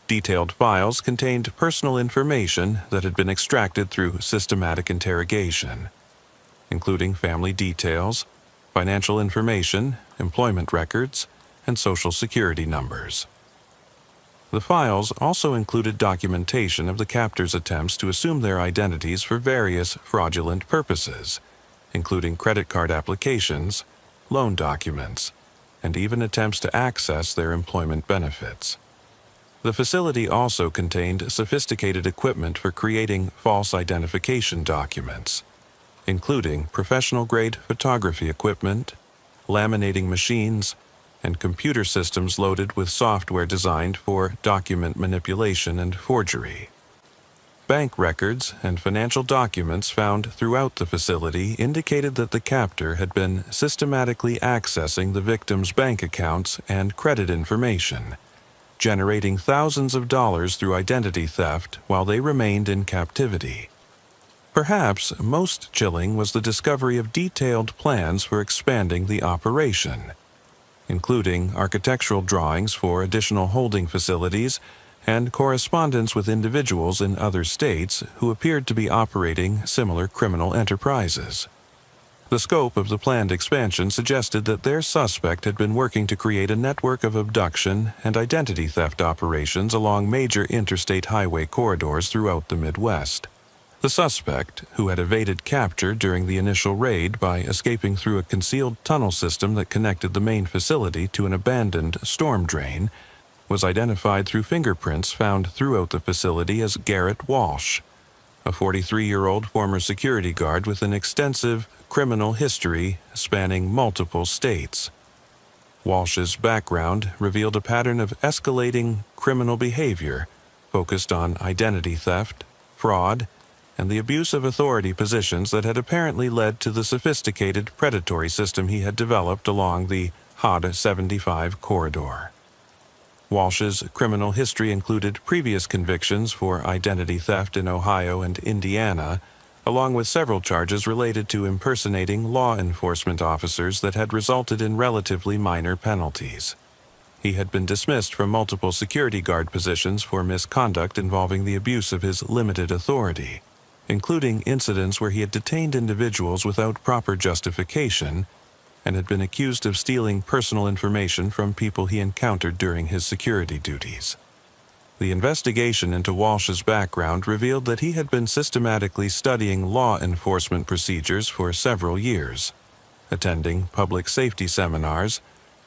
Detailed files contained personal information that had been extracted through systematic interrogation, including family details, financial information, employment records, and social security numbers. The files also included documentation of the captor's attempts to assume their identities for various fraudulent purposes, including credit card applications, loan documents, and even attempts to access their employment benefits. The facility also contained sophisticated equipment for creating false identification documents, including professional-grade photography equipment, laminating machines, and computer systems loaded with software designed for document manipulation and forgery. Bank records and financial documents found throughout the facility indicated that the captor had been systematically accessing the victims' bank accounts and credit information, generating thousands of dollars through identity theft while they remained in captivity. Perhaps most chilling was the discovery of detailed plans for expanding the operation, including architectural drawings for additional holding facilities and correspondence with individuals in other states who appeared to be operating similar criminal enterprises. The scope of the planned expansion suggested that their suspect had been working to create a network of abduction and identity theft operations along major interstate highway corridors throughout the Midwest. The suspect, who had evaded capture during the initial raid by escaping through a concealed tunnel system that connected the main facility to an abandoned storm drain, was identified through fingerprints found throughout the facility as Garrett Walsh, a 43-year-old former security guard with an extensive criminal history spanning multiple states. Walsh's background revealed a pattern of escalating criminal behavior focused on identity theft, fraud, and the abuse of authority positions that had apparently led to the sophisticated predatory system he had developed along the HOD 75 corridor. Walsh's criminal history included previous convictions for identity theft in Ohio and Indiana, along with several charges related to impersonating law enforcement officers that had resulted in relatively minor penalties. He had been dismissed from multiple security guard positions for misconduct involving the abuse of his limited authority, including incidents where he had detained individuals without proper justification and had been accused of stealing personal information from people he encountered during his security duties. The investigation into Walsh's background revealed that he had been systematically studying law enforcement procedures for several years, attending public safety seminars,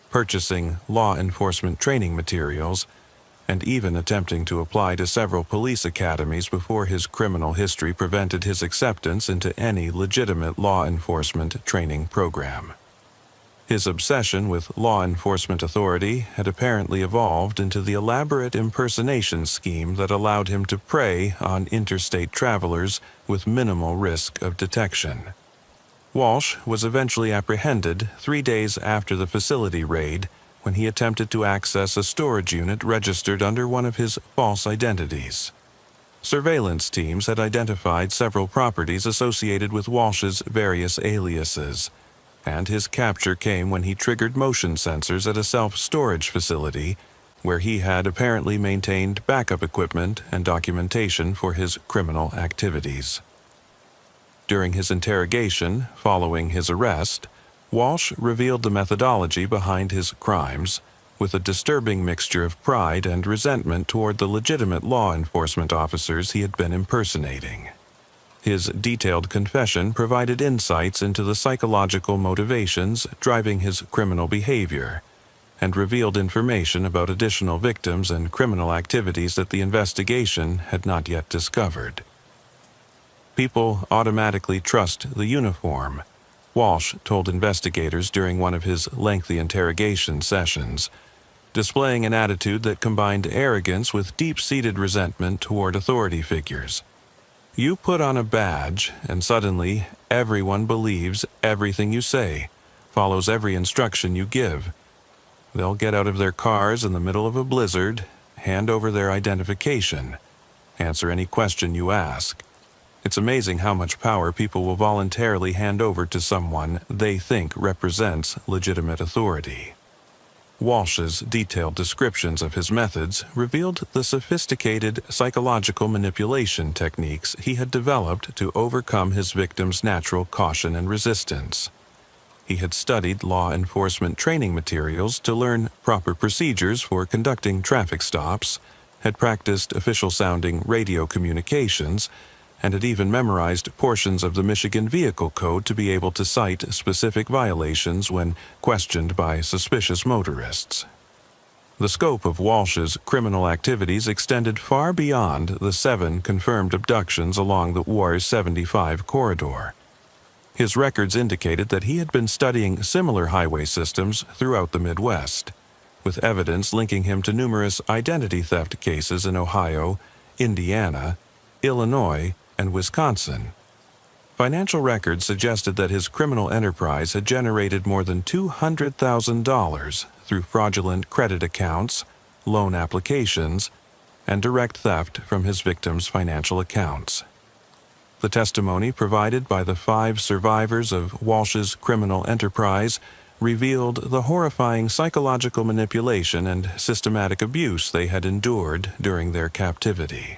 purchasing law enforcement training materials, and even attempting to apply to several police academies before his criminal history prevented his acceptance into any legitimate law enforcement training program. His obsession with law enforcement authority had apparently evolved into the elaborate impersonation scheme that allowed him to prey on interstate travelers with minimal risk of detection. Walsh was eventually apprehended 3 days after the facility raid when he attempted to access a storage unit registered under one of his false identities. Surveillance teams had identified several properties associated with Walsh's various aliases, and his capture came when he triggered motion sensors at a self-storage facility where he had apparently maintained backup equipment and documentation for his criminal activities. During his interrogation, following his arrest, Walsh revealed the methodology behind his crimes, with a disturbing mixture of pride and resentment toward the legitimate law enforcement officers he had been impersonating. His detailed confession provided insights into the psychological motivations driving his criminal behavior, and revealed information about additional victims and criminal activities that the investigation had not yet discovered. People automatically trust the uniform, Walsh told investigators during one of his lengthy interrogation sessions, displaying an attitude that combined arrogance with deep-seated resentment toward authority figures. You put on a badge, and suddenly everyone believes everything you say, follows every instruction you give. They'll get out of their cars in the middle of a blizzard, hand over their identification, answer any question you ask. It's amazing how much power people will voluntarily hand over to someone they think represents legitimate authority. Walsh's detailed descriptions of his methods revealed the sophisticated psychological manipulation techniques he had developed to overcome his victims' natural caution and resistance. He had studied law enforcement training materials to learn proper procedures for conducting traffic stops, had practiced official-sounding radio communications, and had even memorized portions of the Michigan Vehicle Code to be able to cite specific violations when questioned by suspicious motorists. The scope of Walsh's criminal activities extended far beyond the 7 confirmed abductions along the I-75 corridor. His records indicated that he had been studying similar highway systems throughout the Midwest, with evidence linking him to numerous identity theft cases in Ohio, Indiana, Illinois, and Wisconsin. Financial records suggested that his criminal enterprise had generated more than $200,000 through fraudulent credit accounts, loan applications, and direct theft from his victims' financial accounts. The testimony provided by the 5 survivors of Walsh's criminal enterprise revealed the horrifying psychological manipulation and systematic abuse they had endured during their captivity.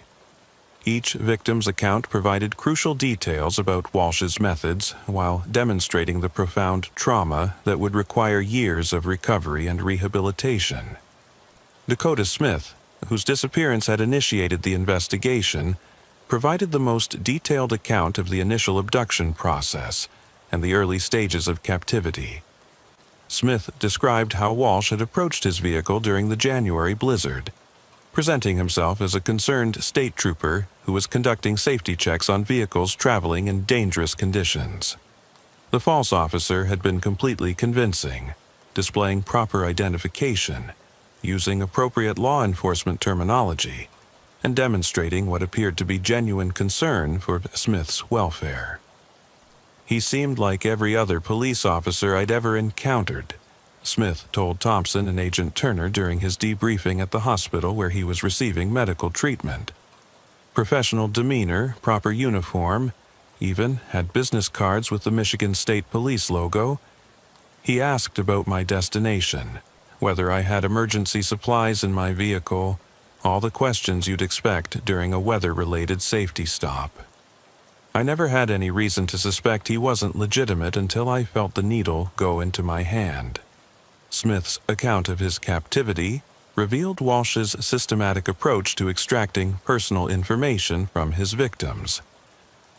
Each victim's account provided crucial details about Walsh's methods while demonstrating the profound trauma that would require years of recovery and rehabilitation. Dakota Smith, whose disappearance had initiated the investigation, provided the most detailed account of the initial abduction process and the early stages of captivity. Smith described how Walsh had approached his vehicle during the January blizzard, presenting himself as a concerned state trooper who was conducting safety checks on vehicles traveling in dangerous conditions. The false officer had been completely convincing, displaying proper identification, using appropriate law enforcement terminology, and demonstrating what appeared to be genuine concern for Smith's welfare. He seemed like every other police officer I'd ever encountered, Smith told Thompson and Agent Turner during his debriefing at the hospital where he was receiving medical treatment. Professional demeanor, proper uniform, even had business cards with the Michigan State Police logo. He asked about my destination, whether I had emergency supplies in my vehicle, all the questions you'd expect during a weather-related safety stop. I never had any reason to suspect he wasn't legitimate until I felt the needle go into my hand. Smith's account of his captivity revealed Walsh's systematic approach to extracting personal information from his victims.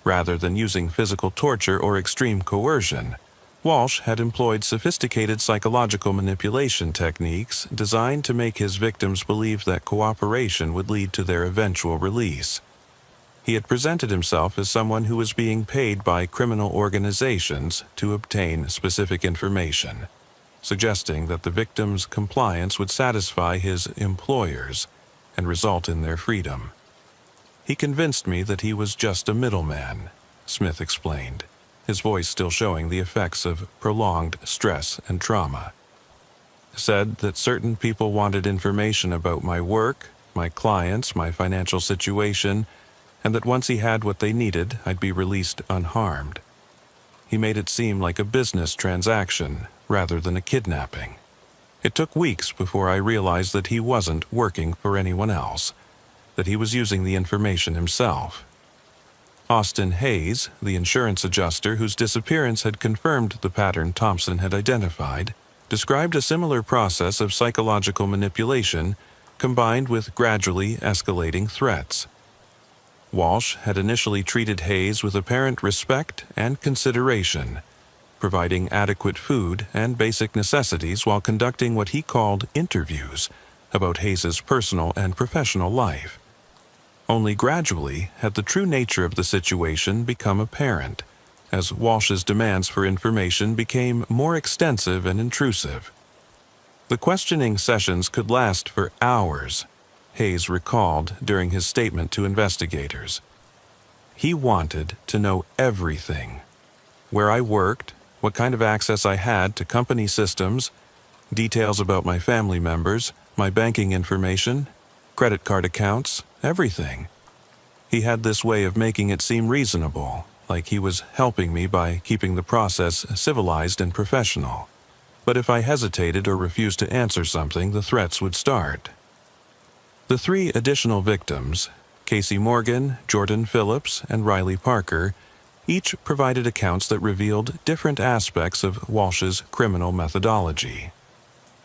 Rather than using physical torture or extreme coercion, Walsh had employed sophisticated psychological manipulation techniques designed to make his victims believe that cooperation would lead to their eventual release. He had presented himself as someone who was being paid by criminal organizations to obtain specific information, suggesting that the victim's compliance would satisfy his employers and result in their freedom. He convinced me that he was just a middleman, Smith explained, his voice still showing the effects of prolonged stress and trauma. Said that certain people wanted information about my work, my clients, my financial situation, and that once he had what they needed, I'd be released unharmed. He made it seem like a business transaction rather than a kidnapping. It took weeks before I realized that he wasn't working for anyone else, that he was using the information himself. Austin Hayes, the insurance adjuster whose disappearance had confirmed the pattern Thompson had identified, described a similar process of psychological manipulation combined with gradually escalating threats. Walsh had initially treated Hayes with apparent respect and consideration, providing adequate food and basic necessities while conducting what he called interviews about Hayes's personal and professional life. Only gradually had the true nature of the situation become apparent, as Walsh's demands for information became more extensive and intrusive. The questioning sessions could last for hours, Hayes recalled during his statement to investigators. He wanted to know everything: where I worked, what kind of access I had to company systems, details about my family members, my banking information, credit card accounts, everything. He had this way of making it seem reasonable, like he was helping me by keeping the process civilized and professional. But if I hesitated or refused to answer something, the threats would start. The three additional victims, Casey Morgan, Jordan Phillips, and Riley Parker, each provided accounts that revealed different aspects of Walsh's criminal methodology.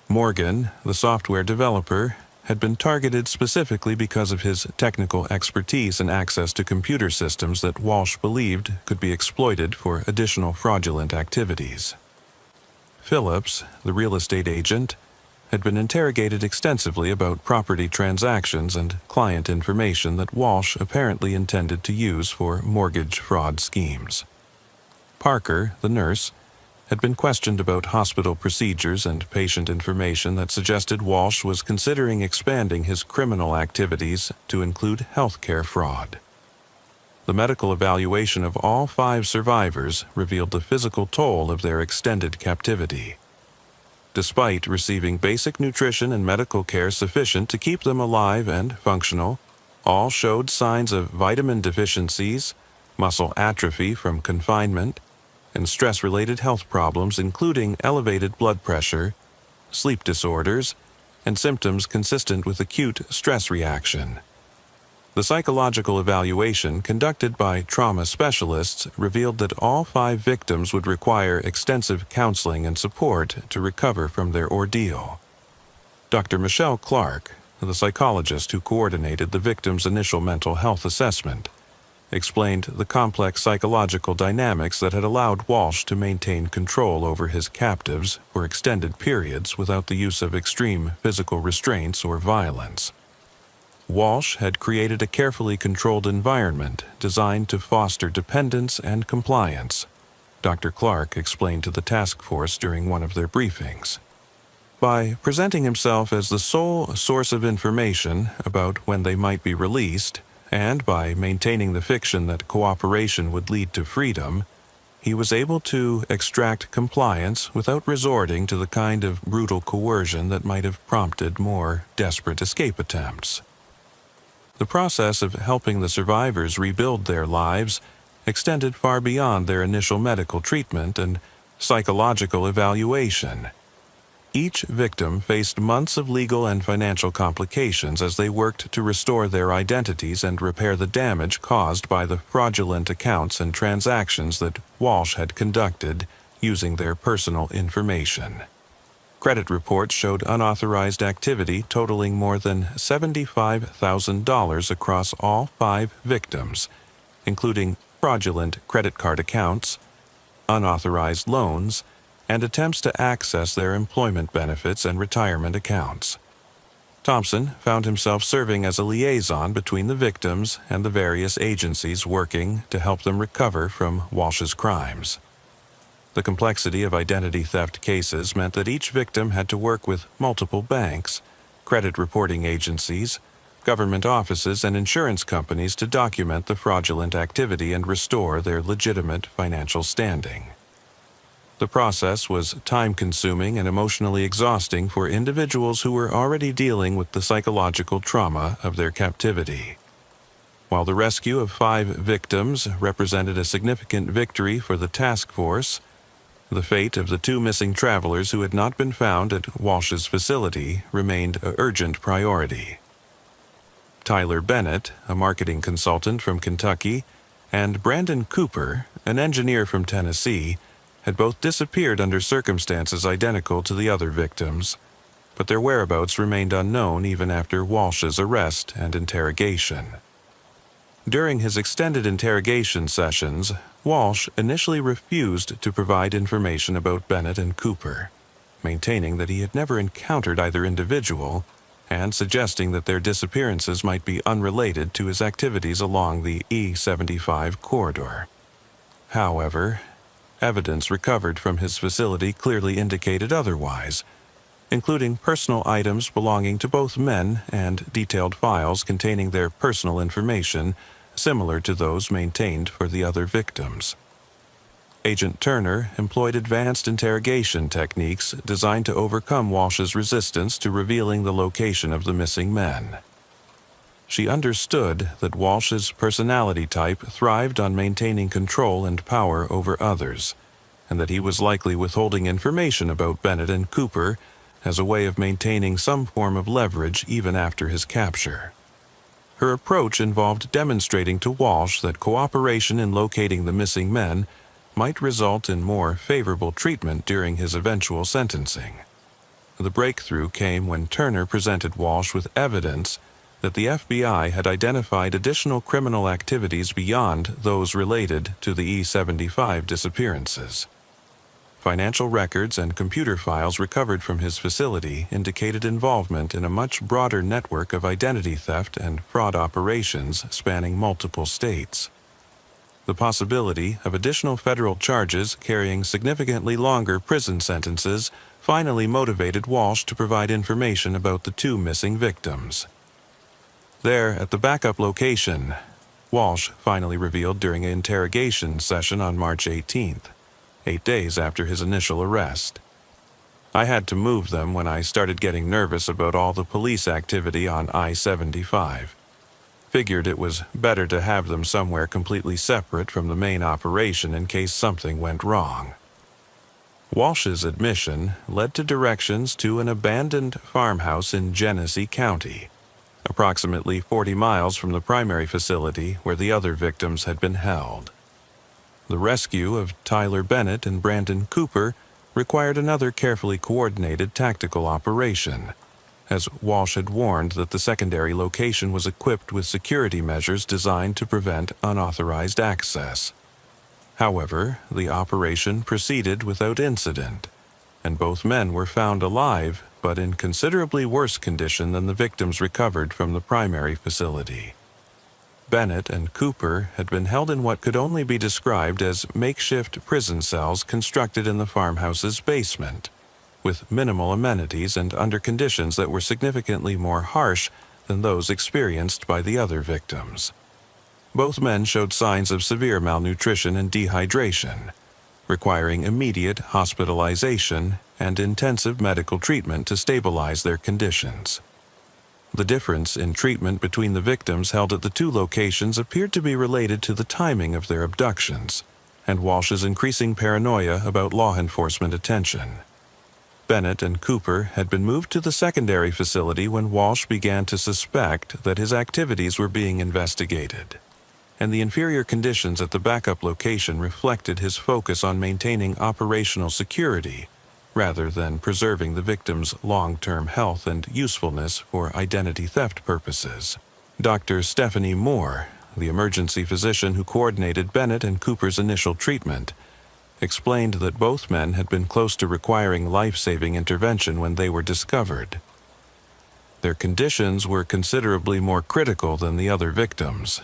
Morgan, the software developer, had been targeted specifically because of his technical expertise and access to computer systems that Walsh believed could be exploited for additional fraudulent activities. Phillips, the real estate agent, had been interrogated extensively about property transactions and client information that Walsh apparently intended to use for mortgage fraud schemes. Parker, the nurse, had been questioned about hospital procedures and patient information that suggested Walsh was considering expanding his criminal activities to include healthcare fraud. The medical evaluation of all 5 survivors revealed the physical toll of their extended captivity. Despite receiving basic nutrition and medical care sufficient to keep them alive and functional, all showed signs of vitamin deficiencies, muscle atrophy from confinement, and stress-related health problems including elevated blood pressure, sleep disorders, and symptoms consistent with acute stress reaction. The psychological evaluation conducted by trauma specialists revealed that all 5 victims would require extensive counseling and support to recover from their ordeal. Dr. Michelle Clark, the psychologist who coordinated the victims' initial mental health assessment, explained the complex psychological dynamics that had allowed Walsh to maintain control over his captives for extended periods without the use of extreme physical restraints or violence. Walsh had created a carefully controlled environment designed to foster dependence and compliance, Dr. Clark explained to the task force during one of their briefings. By presenting himself as the sole source of information about when they might be released, and by maintaining the fiction that cooperation would lead to freedom, he was able to extract compliance without resorting to the kind of brutal coercion that might have prompted more desperate escape attempts. The process of helping the survivors rebuild their lives extended far beyond their initial medical treatment and psychological evaluation. Each victim faced months of legal and financial complications as they worked to restore their identities and repair the damage caused by the fraudulent accounts and transactions that Walsh had conducted using their personal information. Credit reports showed unauthorized activity totaling more than $75,000 across all 5 victims, including fraudulent credit card accounts, unauthorized loans, and attempts to access their employment benefits and retirement accounts. Thompson found himself serving as a liaison between the victims and the various agencies working to help them recover from Walsh's crimes. The complexity of identity theft cases meant that each victim had to work with multiple banks, credit reporting agencies, government offices, and insurance companies to document the fraudulent activity and restore their legitimate financial standing. The process was time-consuming and emotionally exhausting for individuals who were already dealing with the psychological trauma of their captivity. While the rescue of 5 victims represented a significant victory for the task force, the fate of the 2 missing travelers who had not been found at Walsh's facility remained an urgent priority. Tyler Bennett, a marketing consultant from Kentucky, and Brandon Cooper, an engineer from Tennessee, had both disappeared under circumstances identical to the other victims, but their whereabouts remained unknown even after Walsh's arrest and interrogation. During his extended interrogation sessions, Walsh initially refused to provide information about Bennett and Cooper, maintaining that he had never encountered either individual and suggesting that their disappearances might be unrelated to his activities along the E75 corridor. However, evidence recovered from his facility clearly indicated otherwise, including personal items belonging to both men and detailed files containing their personal information similar to those maintained for the other victims. Agent Turner employed advanced interrogation techniques designed to overcome Walsh's resistance to revealing the location of the missing men. She understood that Walsh's personality type thrived on maintaining control and power over others, and that he was likely withholding information about Bennett and Cooper as a way of maintaining some form of leverage even after his capture. Her approach involved demonstrating to Walsh that cooperation in locating the missing men might result in more favorable treatment during his eventual sentencing. The breakthrough came when Turner presented Walsh with evidence that the FBI had identified additional criminal activities beyond those related to the E75 disappearances. Financial records and computer files recovered from his facility indicated involvement in a much broader network of identity theft and fraud operations spanning multiple states. The possibility of additional federal charges carrying significantly longer prison sentences finally motivated Walsh to provide information about the 2 missing victims. There, at the backup location, Walsh finally revealed during an interrogation session on March 18th, 8 days after his initial arrest. I had to move them when I started getting nervous about all the police activity on I-75. Figured it was better to have them somewhere completely separate from the main operation in case something went wrong. Walsh's admission led to directions to an abandoned farmhouse in Genesee County, approximately 40 miles from the primary facility where the other victims had been held. The rescue of Tyler Bennett and Brandon Cooper required another carefully coordinated tactical operation, as Walsh had warned that the secondary location was equipped with security measures designed to prevent unauthorized access. However, the operation proceeded without incident, and both men were found alive but in considerably worse condition than the victims recovered from the primary facility. Bennett and Cooper had been held in what could only be described as makeshift prison cells constructed in the farmhouse's basement, with minimal amenities and under conditions that were significantly more harsh than those experienced by the other victims. Both men showed signs of severe malnutrition and dehydration, requiring immediate hospitalization and intensive medical treatment to stabilize their conditions. The difference in treatment between the victims held at the two locations appeared to be related to the timing of their abductions, and Walsh's increasing paranoia about law enforcement attention. Bennett and Cooper had been moved to the secondary facility when Walsh began to suspect that his activities were being investigated, and the inferior conditions at the backup location reflected his focus on maintaining operational security rather than preserving the victim's long-term health and usefulness for identity theft purposes. Dr. Stephanie Moore, the emergency physician who coordinated Bennett and Cooper's initial treatment, explained that both men had been close to requiring life-saving intervention when they were discovered. Their conditions were considerably more critical than the other victims,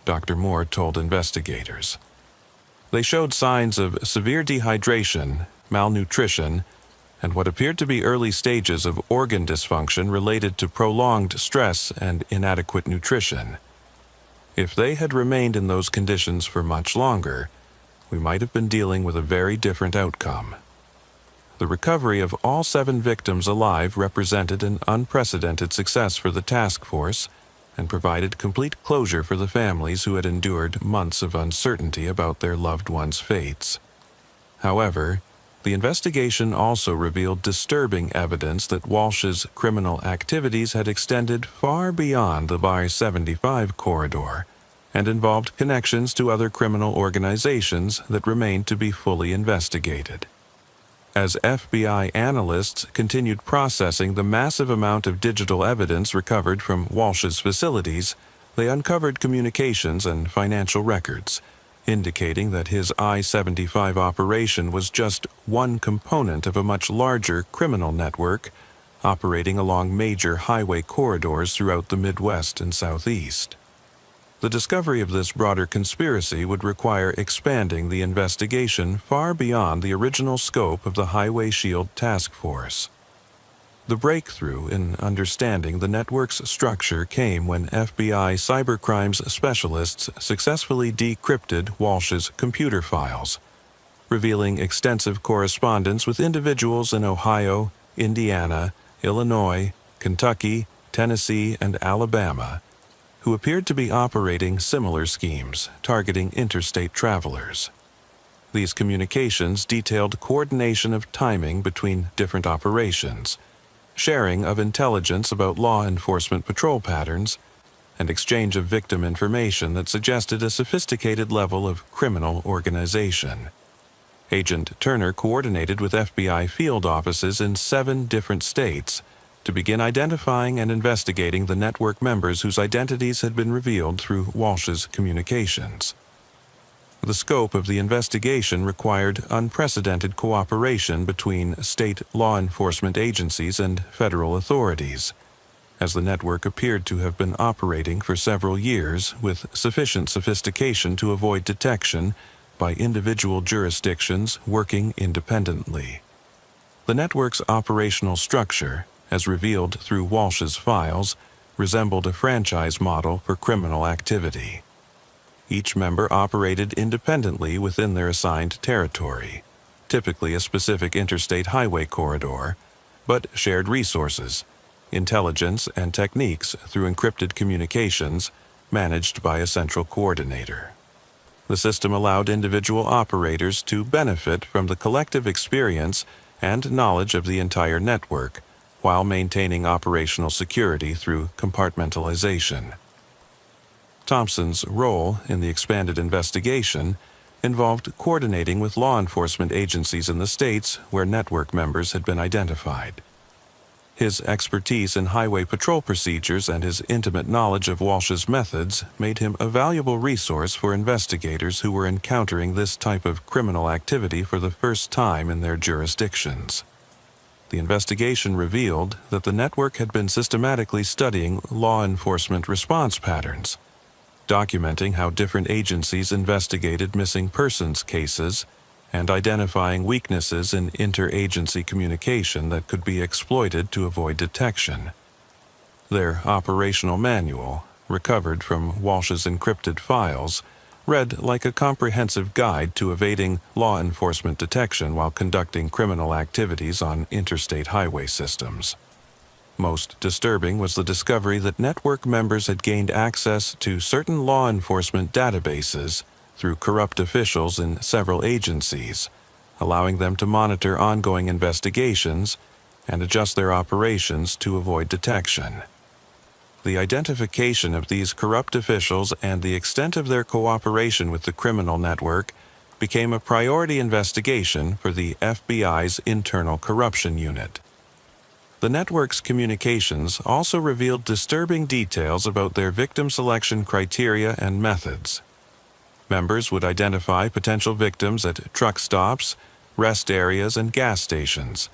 Dr. Moore told investigators. They showed signs of severe dehydration, malnutrition, and what appeared to be early stages of organ dysfunction related to prolonged stress and inadequate nutrition. If they had remained in those conditions for much longer, we might have been dealing with a very different outcome. The recovery of all 7 victims alive represented an unprecedented success for the task force and provided complete closure for the families who had endured months of uncertainty about their loved ones' fates. However, the investigation also revealed disturbing evidence that Walsh's criminal activities had extended far beyond the I-75 corridor and involved connections to other criminal organizations that remained to be fully investigated. As FBI analysts continued processing the massive amount of digital evidence recovered from Walsh's facilities, they uncovered communications and financial records, indicating that his I-75 operation was just one component of a much larger criminal network operating along major highway corridors throughout the Midwest and Southeast. The discovery of this broader conspiracy would require expanding the investigation far beyond the original scope of the Highway Shield Task Force. The breakthrough in understanding the network's structure came when FBI cybercrimes specialists successfully decrypted Walsh's computer files, revealing extensive correspondence with individuals in Ohio, Indiana, Illinois, Kentucky, Tennessee, and Alabama, who appeared to be operating similar schemes targeting interstate travelers. These communications detailed coordination of timing between different operations, sharing of intelligence about law enforcement patrol patterns, and exchange of victim information that suggested a sophisticated level of criminal organization. Agent Turner coordinated with FBI field offices in 7 different states to begin identifying and investigating the network members whose identities had been revealed through Walsh's communications. The scope of the investigation required unprecedented cooperation between state law enforcement agencies and federal authorities, as the network appeared to have been operating for several years with sufficient sophistication to avoid detection by individual jurisdictions working independently. The network's operational structure, as revealed through Walsh's files, resembled a franchise model for criminal activity. Each member operated independently within their assigned territory, typically a specific interstate highway corridor, but shared resources, intelligence, and techniques through encrypted communications managed by a central coordinator. The system allowed individual operators to benefit from the collective experience and knowledge of the entire network, while maintaining operational security through compartmentalization. Thompson's role in the expanded investigation involved coordinating with law enforcement agencies in the states where network members had been identified. His expertise in highway patrol procedures and his intimate knowledge of Walsh's methods made him a valuable resource for investigators who were encountering this type of criminal activity for the first time in their jurisdictions. The investigation revealed that the network had been systematically studying law enforcement response patterns, documenting how different agencies investigated missing persons cases, and identifying weaknesses in interagency communication that could be exploited to avoid detection. Their operational manual, recovered from Walsh's encrypted files, read like a comprehensive guide to evading law enforcement detection while conducting criminal activities on interstate highway systems. Most disturbing was the discovery that network members had gained access to certain law enforcement databases through corrupt officials in several agencies, allowing them to monitor ongoing investigations and adjust their operations to avoid detection. The identification of these corrupt officials and the extent of their cooperation with the criminal network became a priority investigation for the FBI's Internal Corruption Unit. The network's communications also revealed disturbing details about their victim selection criteria and methods. Members would identify potential victims at truck stops, rest areas, and gas stations,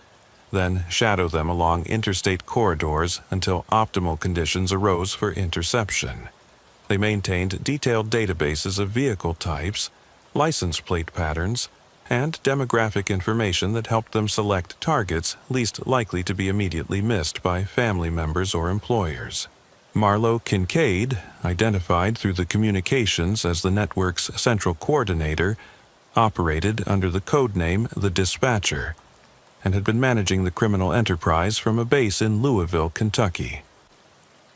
then shadow them along interstate corridors until optimal conditions arose for interception. They maintained detailed databases of vehicle types, license plate patterns, and demographic information that helped them select targets least likely to be immediately missed by family members or employers. Marlo Kincaid, identified through the communications as the network's central coordinator, operated under the code name The Dispatcher, and had been managing the criminal enterprise from a base in Louisville, Kentucky.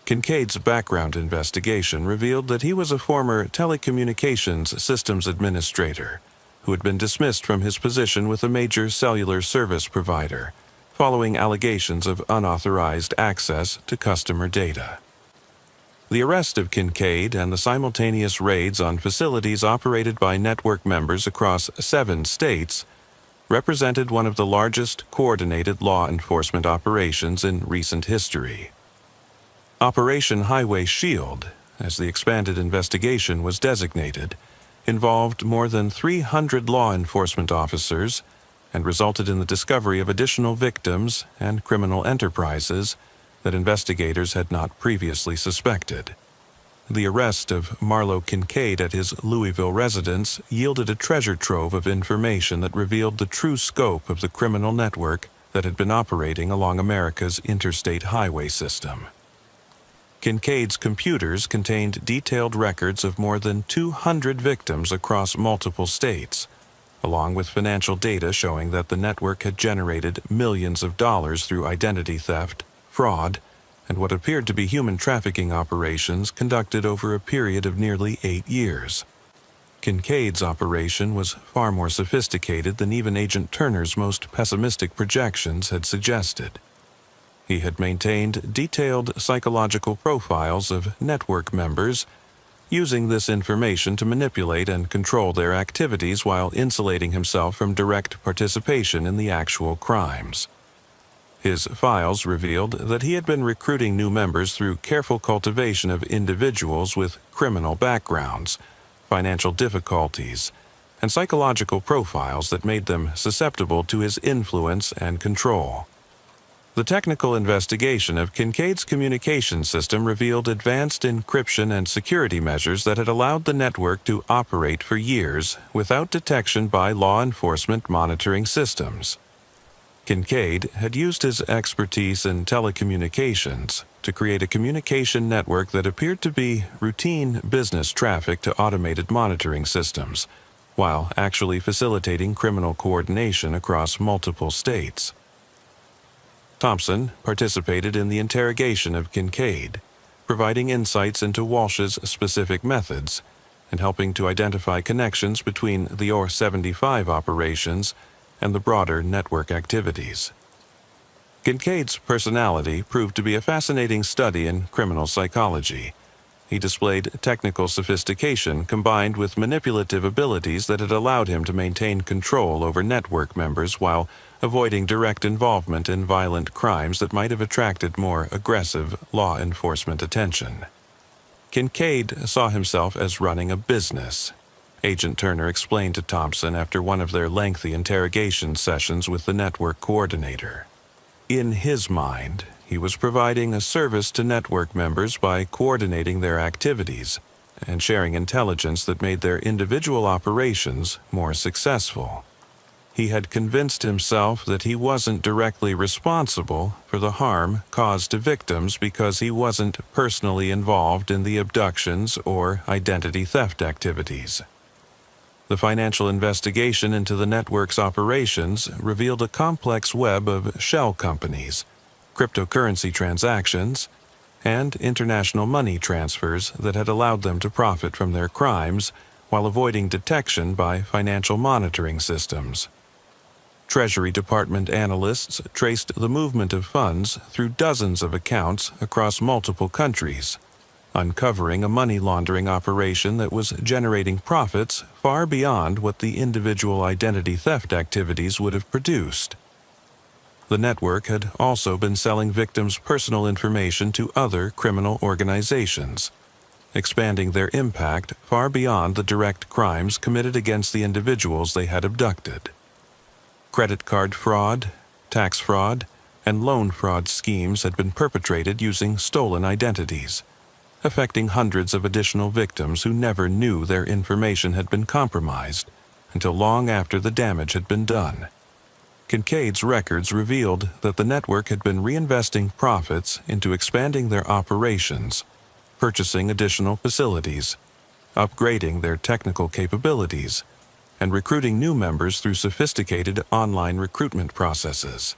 Kincaid's background investigation revealed that he was a former telecommunications systems administrator who had been dismissed from his position with a major cellular service provider, following allegations of unauthorized access to customer data. The arrest of Kincaid and the simultaneous raids on facilities operated by network members across 7 states represented one of the largest coordinated law enforcement operations in recent history. Operation Highway Shield, as the expanded investigation was designated, involved more than 300 law enforcement officers and resulted in the discovery of additional victims and criminal enterprises that investigators had not previously suspected. The arrest of Marlo Kincaid at his Louisville residence yielded a treasure trove of information that revealed the true scope of the criminal network that had been operating along America's interstate highway system. Kincaid's computers contained detailed records of more than 200 victims across multiple states, along with financial data showing that the network had generated millions of dollars through identity theft, fraud, and what appeared to be human trafficking operations conducted over a period of nearly 8 years. Kincaid's operation was far more sophisticated than even Agent Turner's most pessimistic projections had suggested. He had maintained detailed psychological profiles of network members, using this information to manipulate and control their activities while insulating himself from direct participation in the actual crimes. His files revealed that he had been recruiting new members through careful cultivation of individuals with criminal backgrounds, financial difficulties, and psychological profiles that made them susceptible to his influence and control. The technical investigation of Kincaid's communication system revealed advanced encryption and security measures that had allowed the network to operate for years without detection by law enforcement monitoring systems. Kincaid had used his expertise in telecommunications to create a communication network that appeared to be routine business traffic to automated monitoring systems, while actually facilitating criminal coordination across multiple states. Thompson participated in the interrogation of Kincaid, providing insights into Walsh's specific methods and helping to identify connections between the OR-75 operations and the broader network activities. Kincaid's personality proved to be a fascinating study in criminal psychology. He displayed technical sophistication combined with manipulative abilities that had allowed him to maintain control over network members while avoiding direct involvement in violent crimes that might have attracted more aggressive law enforcement attention. Kincaid saw himself as running a business. Agent Turner explained to Thompson after one of their lengthy interrogation sessions with the network coordinator. In his mind, he was providing a service to network members by coordinating their activities and sharing intelligence that made their individual operations more successful. He had convinced himself that he wasn't directly responsible for the harm caused to victims because he wasn't personally involved in the abductions or identity theft activities. The financial investigation into the network's operations revealed a complex web of shell companies, cryptocurrency transactions, and international money transfers that had allowed them to profit from their crimes while avoiding detection by financial monitoring systems. Treasury Department analysts traced the movement of funds through dozens of accounts across multiple countries, uncovering a money laundering operation that was generating profits far beyond what the individual identity theft activities would have produced. The network had also been selling victims' personal information to other criminal organizations, expanding their impact far beyond the direct crimes committed against the individuals they had abducted. Credit card fraud, tax fraud, and loan fraud schemes had been perpetrated using stolen identities, affecting hundreds of additional victims who never knew their information had been compromised until long after the damage had been done. Kincaid's records revealed that the network had been reinvesting profits into expanding their operations, purchasing additional facilities, upgrading their technical capabilities, and recruiting new members through sophisticated online recruitment processes.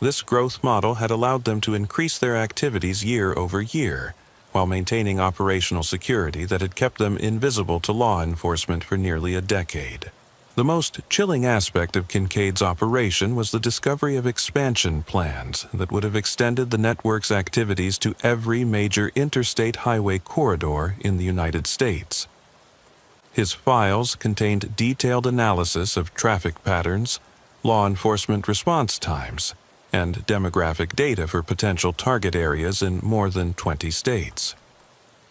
This growth model had allowed them to increase their activities year over year, while maintaining operational security that had kept them invisible to law enforcement for nearly a decade. The most chilling aspect of Kincaid's operation was the discovery of expansion plans that would have extended the network's activities to every major interstate highway corridor in the United States. His files contained detailed analysis of traffic patterns, law enforcement response times, and demographic data for potential target areas in more than 20 states.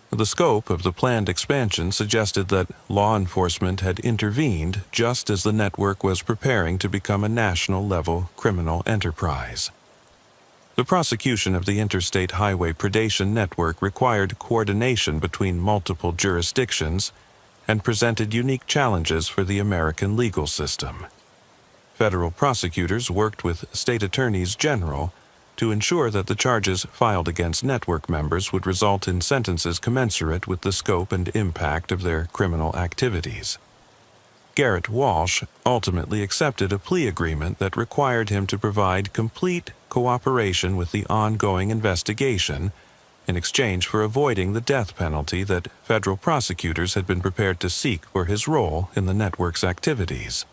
The scope of the planned expansion suggested that law enforcement had intervened just as the network was preparing to become a national-level criminal enterprise. The prosecution of the interstate highway predation network required coordination between multiple jurisdictions and presented unique challenges for the American legal system. Federal prosecutors worked with state attorneys general to ensure that the charges filed against network members would result in sentences commensurate with the scope and impact of their criminal activities. Garrett Walsh ultimately accepted a plea agreement that required him to provide complete cooperation with the ongoing investigation in exchange for avoiding the death penalty that federal prosecutors had been prepared to seek for his role in the network's activities.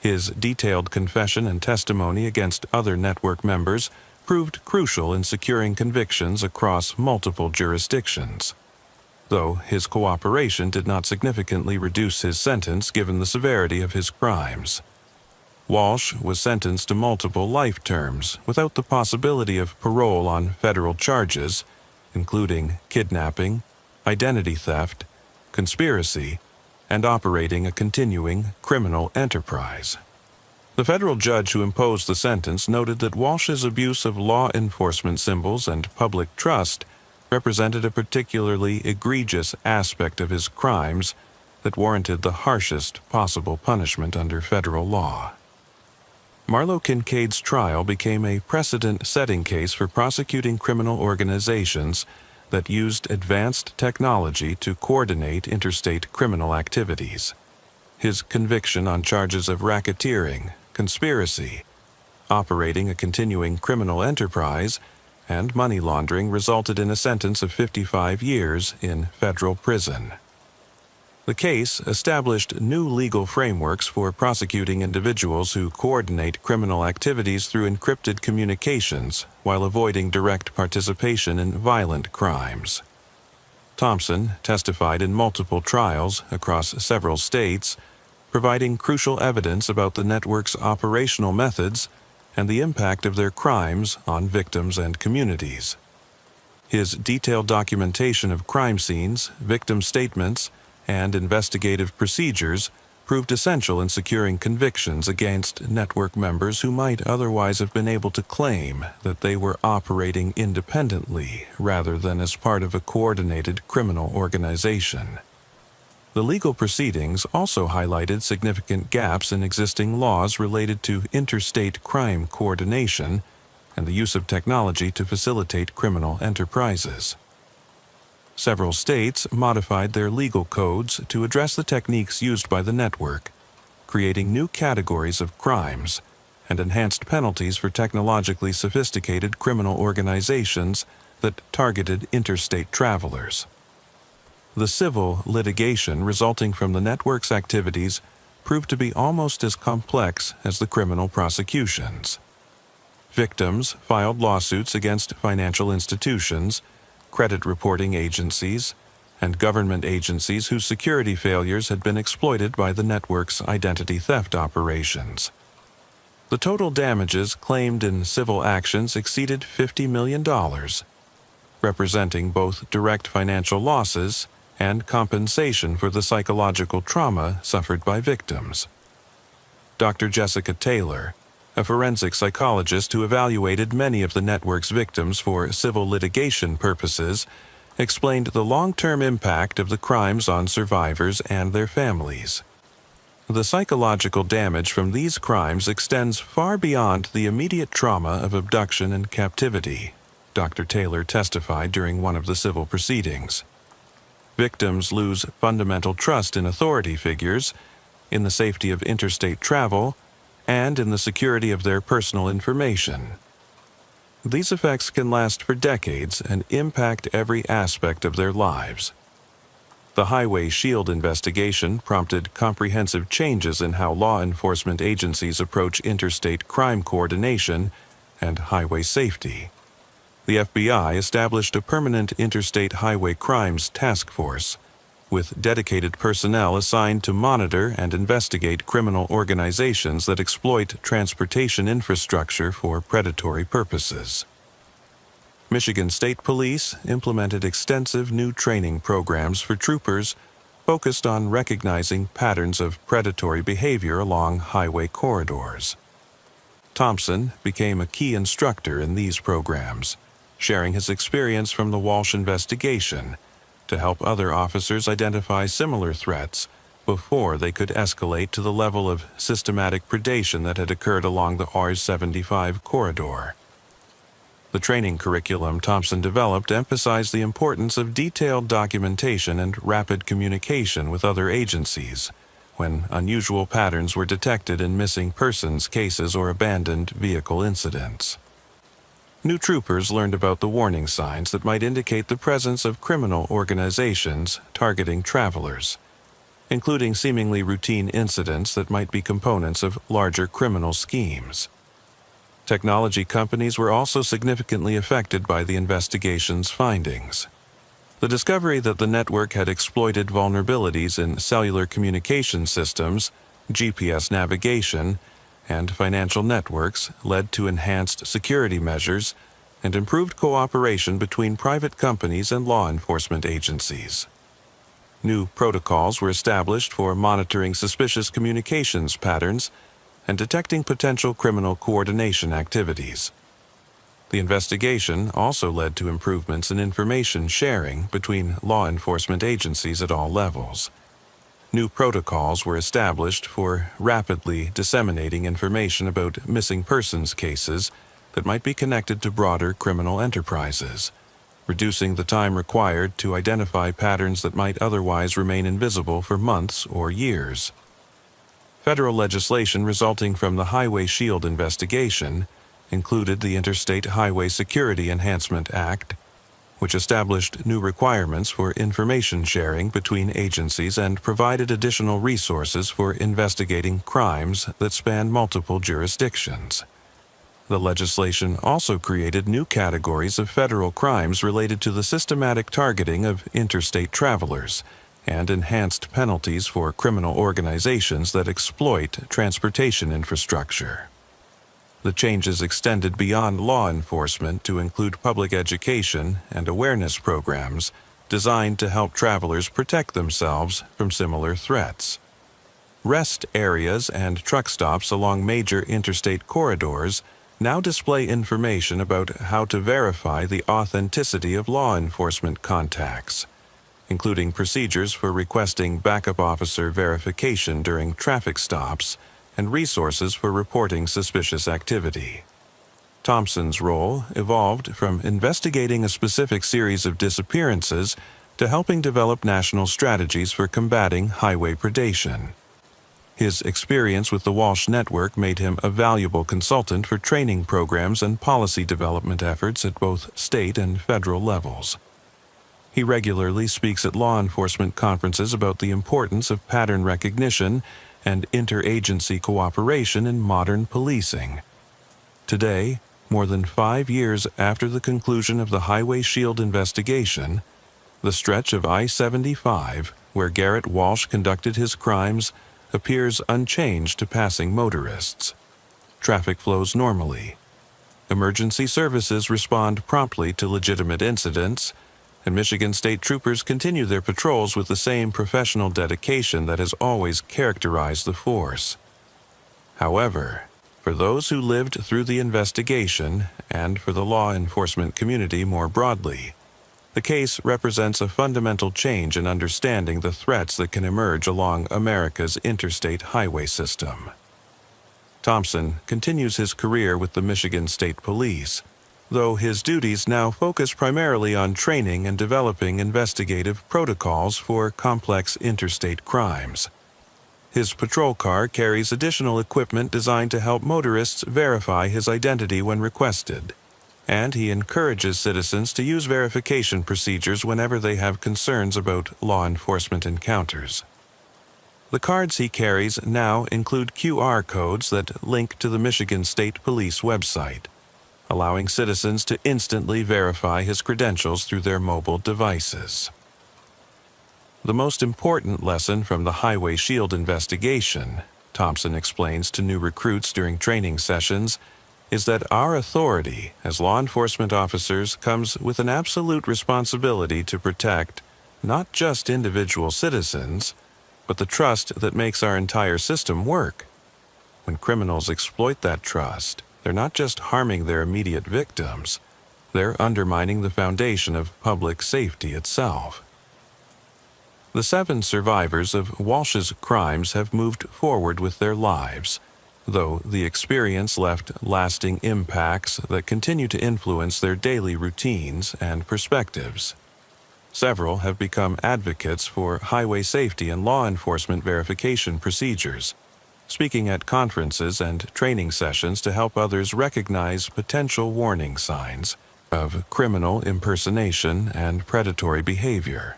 His detailed confession and testimony against other network members proved crucial in securing convictions across multiple jurisdictions, though his cooperation did not significantly reduce his sentence given the severity of his crimes. Walsh was sentenced to multiple life terms without the possibility of parole on federal charges, including kidnapping, identity theft, conspiracy, and operating a continuing criminal enterprise. The federal judge who imposed the sentence noted that Walsh's abuse of law enforcement symbols and public trust represented a particularly egregious aspect of his crimes that warranted the harshest possible punishment under federal law. Marlowe Kincaid's trial became a precedent-setting case for prosecuting criminal organizations that used advanced technology to coordinate interstate criminal activities. His conviction on charges of racketeering, conspiracy, operating a continuing criminal enterprise, and money laundering resulted in a sentence of 55 years in federal prison. The case established new legal frameworks for prosecuting individuals who coordinate criminal activities through encrypted communications while avoiding direct participation in violent crimes. Thompson testified in multiple trials across several states, providing crucial evidence about the network's operational methods and the impact of their crimes on victims and communities. His detailed documentation of crime scenes, victim statements, and investigative procedures proved essential in securing convictions against network members who might otherwise have been able to claim that they were operating independently rather than as part of a coordinated criminal organization. The legal proceedings also highlighted significant gaps in existing laws related to interstate crime coordination and the use of technology to facilitate criminal enterprises. Several states modified their legal codes to address the techniques used by the network, creating new categories of crimes and enhanced penalties for technologically sophisticated criminal organizations that targeted interstate travelers. The civil litigation resulting from the network's activities proved to be almost as complex as the criminal prosecutions. Victims filed lawsuits against financial institutions, credit reporting agencies, and government agencies whose security failures had been exploited by the network's identity theft operations. The total damages claimed in civil actions exceeded $50 million, representing both direct financial losses and compensation for the psychological trauma suffered by victims. Dr. Jessica Taylor, a forensic psychologist who evaluated many of the network's victims for civil litigation purposes, explained the long-term impact of the crimes on survivors and their families. The psychological damage from these crimes extends far beyond the immediate trauma of abduction and captivity, Dr. Taylor testified during one of the civil proceedings. Victims lose fundamental trust in authority figures, in the safety of interstate travel, and in the security of their personal information. These effects can last for decades and impact every aspect of their lives. The Highway Shield investigation prompted comprehensive changes in how law enforcement agencies approach interstate crime coordination and highway safety. The FBI established a permanent interstate highway crimes task force, with dedicated personnel assigned to monitor and investigate criminal organizations that exploit transportation infrastructure for predatory purposes. Michigan State Police implemented extensive new training programs for troopers focused on recognizing patterns of predatory behavior along highway corridors. Thompson became a key instructor in these programs, sharing his experience from the Walsh investigation to help other officers identify similar threats before they could escalate to the level of systematic predation that had occurred along the R-75 corridor. The training curriculum Thompson developed emphasized the importance of detailed documentation and rapid communication with other agencies when unusual patterns were detected in missing persons cases or abandoned vehicle incidents. New troopers learned about the warning signs that might indicate the presence of criminal organizations targeting travelers, including seemingly routine incidents that might be components of larger criminal schemes. Technology companies were also significantly affected by the investigation's findings. The discovery that the network had exploited vulnerabilities in cellular communication systems, GPS navigation, and financial networks led to enhanced security measures and improved cooperation between private companies and law enforcement agencies. New protocols were established for monitoring suspicious communications patterns and detecting potential criminal coordination activities. The investigation also led to improvements in information sharing between law enforcement agencies at all levels. New protocols were established for rapidly disseminating information about missing persons cases that might be connected to broader criminal enterprises, reducing the time required to identify patterns that might otherwise remain invisible for months or years. Federal legislation resulting from the Highway Shield investigation included the Interstate Highway Security Enhancement Act, which established new requirements for information sharing between agencies and provided additional resources for investigating crimes that span multiple jurisdictions. The legislation also created new categories of federal crimes related to the systematic targeting of interstate travelers and enhanced penalties for criminal organizations that exploit transportation infrastructure. The changes extended beyond law enforcement to include public education and awareness programs designed to help travelers protect themselves from similar threats. Rest areas and truck stops along major interstate corridors now display information about how to verify the authenticity of law enforcement contacts, including procedures for requesting backup officer verification during traffic stops and resources for reporting suspicious activity. Thompson's role evolved from investigating a specific series of disappearances to helping develop national strategies for combating highway predation. His experience with the Walsh Network made him a valuable consultant for training programs and policy development efforts at both state and federal levels. He regularly speaks at law enforcement conferences about the importance of pattern recognition and interagency cooperation in modern policing. Today, more than 5 years after the conclusion of the Highway Shield investigation, the stretch of I-75, where Garrett Walsh conducted his crimes, appears unchanged to passing motorists. Traffic flows normally. Emergency services respond promptly to legitimate incidents, and Michigan State Troopers continue their patrols with the same professional dedication that has always characterized the force. However, for those who lived through the investigation, and for the law enforcement community more broadly, the case represents a fundamental change in understanding the threats that can emerge along America's interstate highway system. Thompson continues his career with the Michigan State Police, though his duties now focus primarily on training and developing investigative protocols for complex interstate crimes. His patrol car carries additional equipment designed to help motorists verify his identity when requested, and he encourages citizens to use verification procedures whenever they have concerns about law enforcement encounters. The cards he carries now include QR codes that link to the Michigan State Police website, allowing citizens to instantly verify his credentials through their mobile devices. The most important lesson from the Highway Shield investigation, Thompson explains to new recruits during training sessions, is that our authority as law enforcement officers comes with an absolute responsibility to protect not just individual citizens, but the trust that makes our entire system work. When criminals exploit that trust, they're not just harming their immediate victims, they're undermining the foundation of public safety itself. The 7 survivors of Walsh's crimes have moved forward with their lives, though the experience left lasting impacts that continue to influence their daily routines and perspectives. Several have become advocates for highway safety and law enforcement verification procedures, speaking at conferences and training sessions to help others recognize potential warning signs of criminal impersonation and predatory behavior.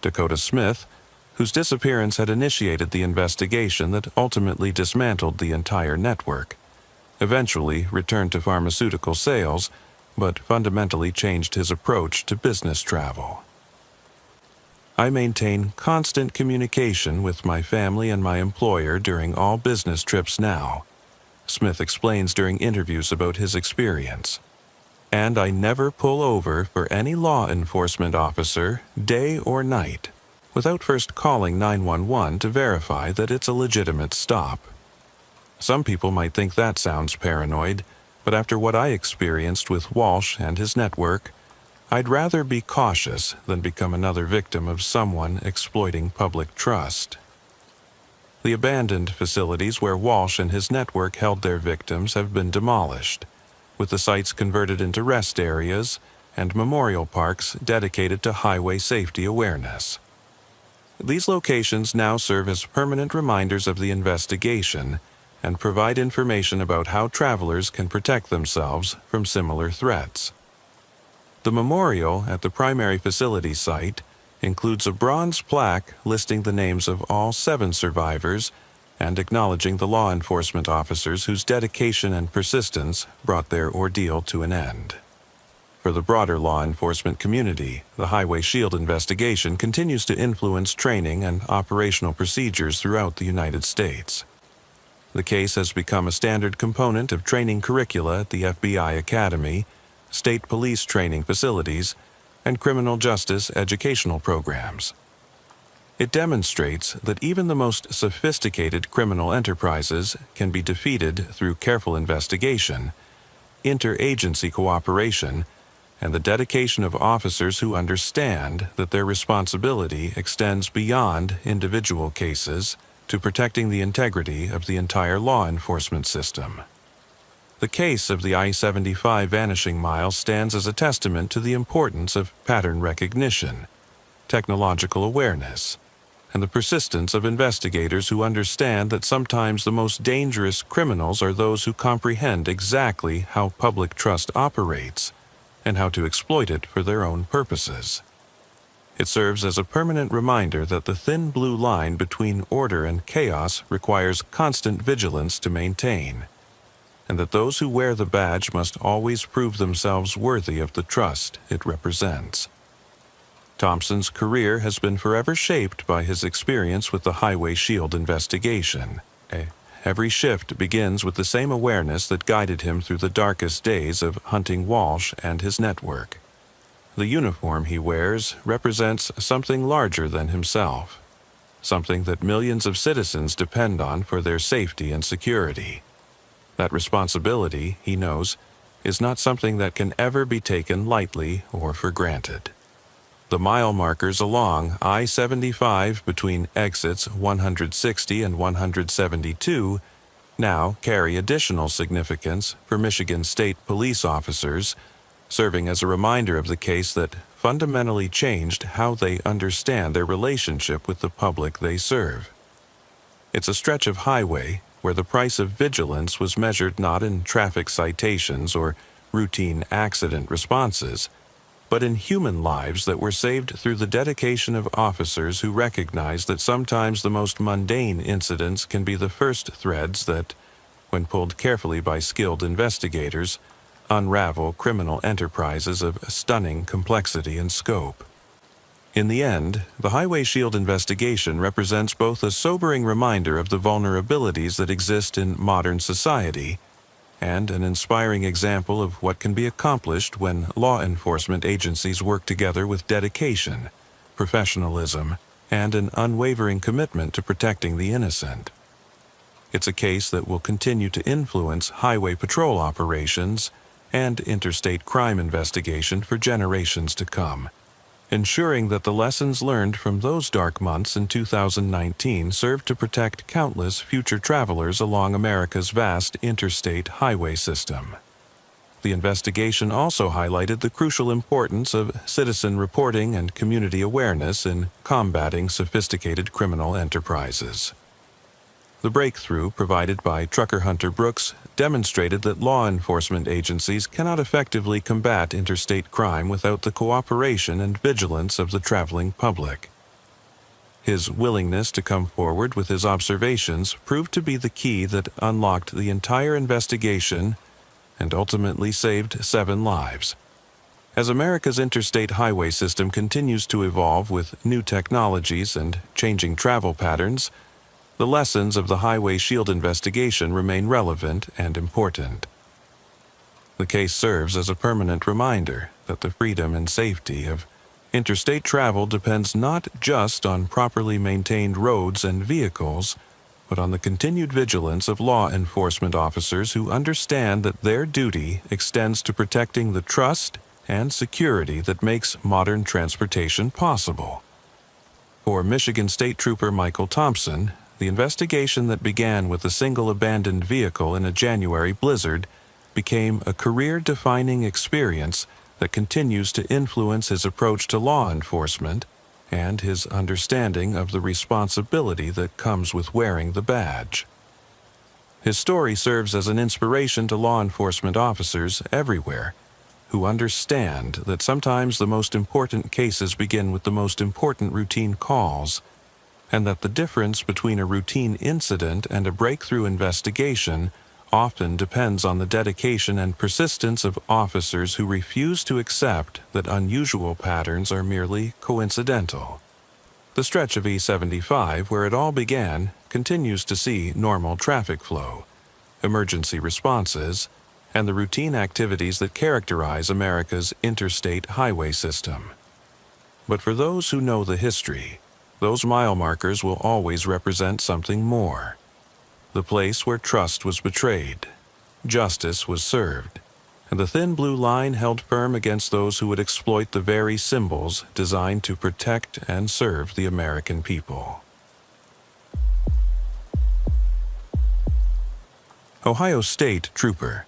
Dakota Smith, whose disappearance had initiated the investigation that ultimately dismantled the entire network, eventually returned to pharmaceutical sales, but fundamentally changed his approach to business travel. I maintain constant communication with my family and my employer during all business trips now, Smith explains during interviews about his experience. And I never pull over for any law enforcement officer, day or night, without first calling 911 to verify that it's a legitimate stop. Some people might think that sounds paranoid, but after what I experienced with Walsh and his network, I'd rather be cautious than become another victim of someone exploiting public trust. The abandoned facilities where Walsh and his network held their victims have been demolished, with the sites converted into rest areas and memorial parks dedicated to highway safety awareness. These locations now serve as permanent reminders of the investigation and provide information about how travelers can protect themselves from similar threats. The memorial at the primary facility site includes a bronze plaque listing the names of all 7 survivors and acknowledging the law enforcement officers whose dedication and persistence brought their ordeal to an end. For the broader law enforcement community, the Highway Shield investigation continues to influence training and operational procedures throughout the United States. The case has become a standard component of training curricula at the FBI Academy, state police training facilities, and criminal justice educational programs. It demonstrates that even the most sophisticated criminal enterprises can be defeated through careful investigation, interagency cooperation, and the dedication of officers who understand that their responsibility extends beyond individual cases to protecting the integrity of the entire law enforcement system. The case of the I-75 vanishing mile stands as a testament to the importance of pattern recognition, technological awareness, and the persistence of investigators who understand that sometimes the most dangerous criminals are those who comprehend exactly how public trust operates and how to exploit it for their own purposes. It serves as a permanent reminder that the thin blue line between order and chaos requires constant vigilance to maintain, and that those who wear the badge must always prove themselves worthy of the trust it represents. Thompson's career has been forever shaped by his experience with the Highway Shield investigation. Every shift begins with the same awareness that guided him through the darkest days of hunting Walsh and his network. The uniform he wears represents something larger than himself, something that millions of citizens depend on for their safety and security. That responsibility, he knows, is not something that can ever be taken lightly or for granted. The mile markers along I-75 between exits 160 and 172 now carry additional significance for Michigan State police officers, serving as a reminder of the case that fundamentally changed how they understand their relationship with the public they serve. It's a stretch of highway where the price of vigilance was measured not in traffic citations or routine accident responses, but in human lives that were saved through the dedication of officers who recognize that sometimes the most mundane incidents can be the first threads that, when pulled carefully by skilled investigators, unravel criminal enterprises of stunning complexity and scope. In the end, the Highway Shield investigation represents both a sobering reminder of the vulnerabilities that exist in modern society and an inspiring example of what can be accomplished when law enforcement agencies work together with dedication, professionalism, and an unwavering commitment to protecting the innocent. It's a case that will continue to influence highway patrol operations and interstate crime investigation for generations to come, ensuring that the lessons learned from those dark months in 2019 serve to protect countless future travelers along America's vast interstate highway system. The investigation also highlighted the crucial importance of citizen reporting and community awareness in combating sophisticated criminal enterprises. The breakthrough provided by trucker Hunter Brooks demonstrated that law enforcement agencies cannot effectively combat interstate crime without the cooperation and vigilance of the traveling public. His willingness to come forward with his observations proved to be the key that unlocked the entire investigation and ultimately saved 7 lives. As America's interstate highway system continues to evolve with new technologies and changing travel patterns, the lessons of the Highway Shield investigation remain relevant and important. The case serves as a permanent reminder that the freedom and safety of interstate travel depends not just on properly maintained roads and vehicles, but on the continued vigilance of law enforcement officers who understand that their duty extends to protecting the trust and security that makes modern transportation possible. For Michigan State Trooper Michael Thompson, the investigation that began with a single abandoned vehicle in a January blizzard became a career-defining experience that continues to influence his approach to law enforcement and his understanding of the responsibility that comes with wearing the badge. His story serves as an inspiration to law enforcement officers everywhere who understand that sometimes the most important cases begin with the most important routine calls, and that the difference between a routine incident and a breakthrough investigation often depends on the dedication and persistence of officers who refuse to accept that unusual patterns are merely coincidental. The stretch of E75 where it all began continues to see normal traffic flow, emergency responses, and the routine activities that characterize America's interstate highway system. But for those who know the history, those mile markers will always represent something more. The place where trust was betrayed, justice was served, and the thin blue line held firm against those who would exploit the very symbols designed to protect and serve the American people. Ohio State Trooper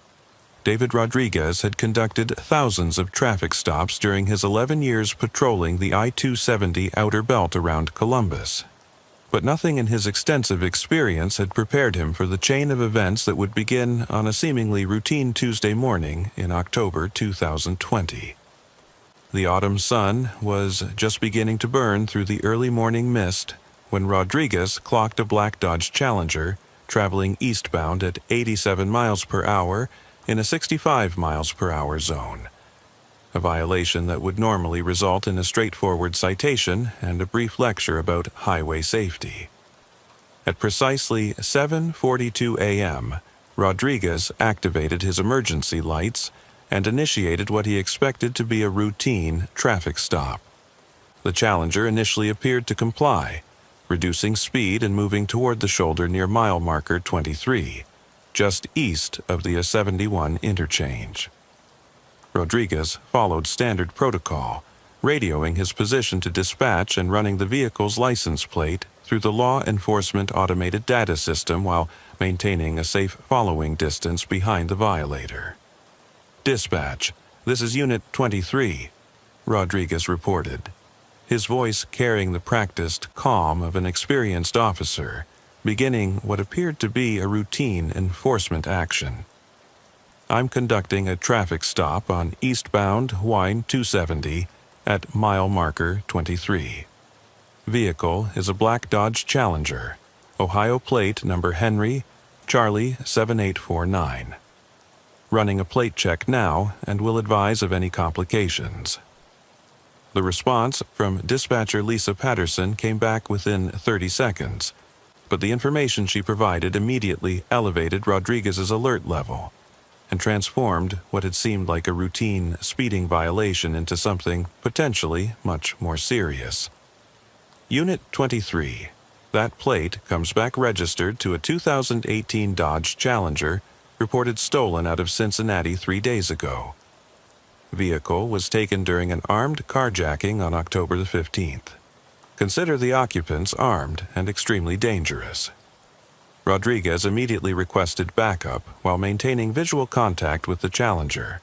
David Rodriguez had conducted thousands of traffic stops during his 11 years patrolling the I-270 outer belt around Columbus. but nothing in his extensive experience had prepared him for the chain of events that would begin on a seemingly routine Tuesday morning in October 2020. The autumn sun was just beginning to burn through the early morning mist when Rodriguez clocked a black Dodge Challenger traveling eastbound at 87 miles per hour in a 65 miles per hour zone, a violation that would normally result in a straightforward citation and a brief lecture about highway safety. At precisely 7:42 a.m., Rodriguez activated his emergency lights and initiated what he expected to be a routine traffic stop. The Challenger initially appeared to comply, reducing speed and moving toward the shoulder near mile marker 23, just east of the A71 interchange. Rodriguez followed standard protocol, radioing his position to dispatch and running the vehicle's license plate through the law enforcement automated data system while maintaining a safe following distance behind the violator. "Dispatch, this is Unit 23, Rodriguez reported, his voice carrying the practiced calm of an experienced officer, beginning what appeared to be a routine enforcement action. "I'm conducting a traffic stop on eastbound Wine 270 at mile marker 23. Vehicle is a black Dodge Challenger, Ohio plate number Henry, Charlie 7849. Running a plate check now and will advise of any complications." The response from dispatcher Lisa Patterson came back within 30 seconds, but the information she provided immediately elevated Rodriguez's alert level and transformed what had seemed like a routine speeding violation into something potentially much more serious. "Unit 23. That plate comes back registered to a 2018 Dodge Challenger reported stolen out of Cincinnati 3 days ago. Vehicle was taken during an armed carjacking on October the 15th. Consider the occupants armed and extremely dangerous." Rodriguez immediately requested backup while maintaining visual contact with the Challenger,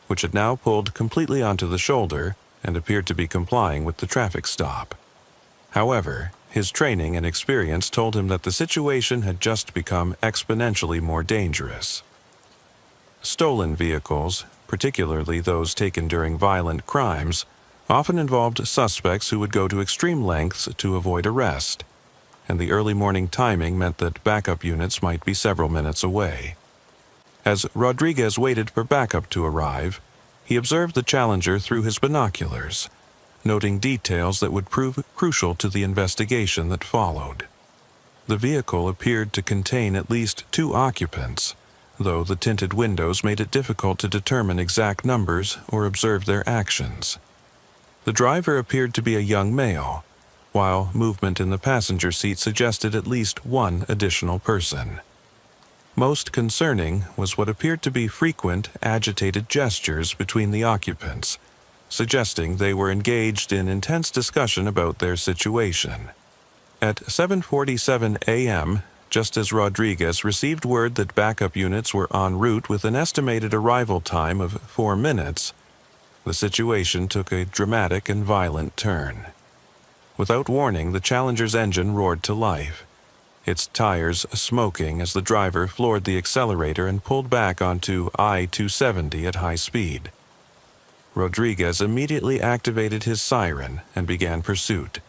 which had now pulled completely onto the shoulder and appeared to be complying with the traffic stop. However, his training and experience told him that the situation had just become exponentially more dangerous. Stolen vehicles, particularly those taken during violent crimes, often involved suspects who would go to extreme lengths to avoid arrest, and the early morning timing meant that backup units might be several minutes away. As Rodriguez waited for backup to arrive, he observed the Challenger through his binoculars, noting details that would prove crucial to the investigation that followed. The vehicle appeared to contain at least 2 occupants, though the tinted windows made it difficult to determine exact numbers or observe their actions. The driver appeared to be a young male, while movement in the passenger seat suggested at least one additional person. Most concerning was what appeared to be frequent, agitated gestures between the occupants, suggesting they were engaged in intense discussion about their situation. At 7:47 a.m., just as Rodriguez received word that backup units were en route with an estimated arrival time of 4 minutes, the situation took a dramatic and violent turn. Without warning, the Challenger's engine roared to life, its tires smoking as the driver floored the accelerator and pulled back onto I-270 at high speed. Rodriguez immediately activated his siren and began pursuit,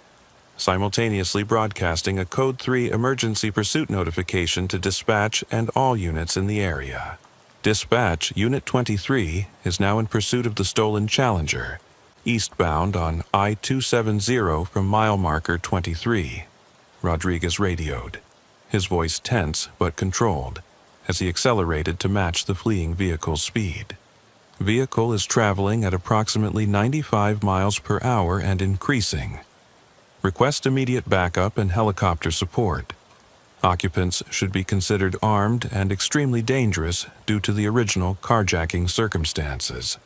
simultaneously broadcasting a Code 3 emergency pursuit notification to dispatch and all units in the area. "Dispatch, Unit 23 is now in pursuit of the stolen Challenger, eastbound on I-270 from mile marker 23, Rodriguez radioed, his voice tense but controlled, as he accelerated to match the fleeing vehicle's speed. "Vehicle is traveling at approximately 95 miles per hour and increasing. Request immediate backup and helicopter support. Occupants should be considered armed and extremely dangerous due to the original carjacking circumstances."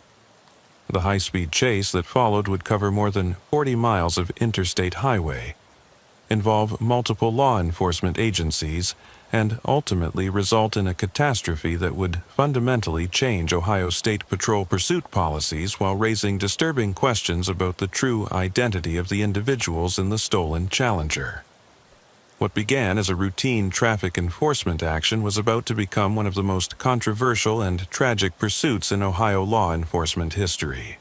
The high-speed chase that followed would cover more than 40 miles of interstate highway, involve multiple law enforcement agencies, and ultimately result in a catastrophe that would fundamentally change Ohio State Patrol pursuit policies while raising disturbing questions about the true identity of the individuals in the stolen Challenger. What began as a routine traffic enforcement action was about to become one of the most controversial and tragic pursuits in Ohio law enforcement history.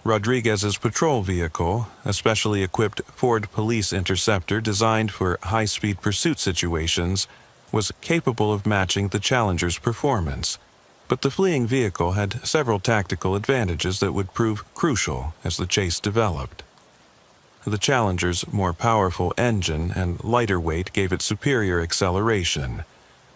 Rodriguez's patrol vehicle, a specially equipped Ford Police Interceptor designed for high-speed pursuit situations, was capable of matching the Challenger's performance, but the fleeing vehicle had several tactical advantages that would prove crucial as the chase developed. The Challenger's more powerful engine and lighter weight gave it superior acceleration,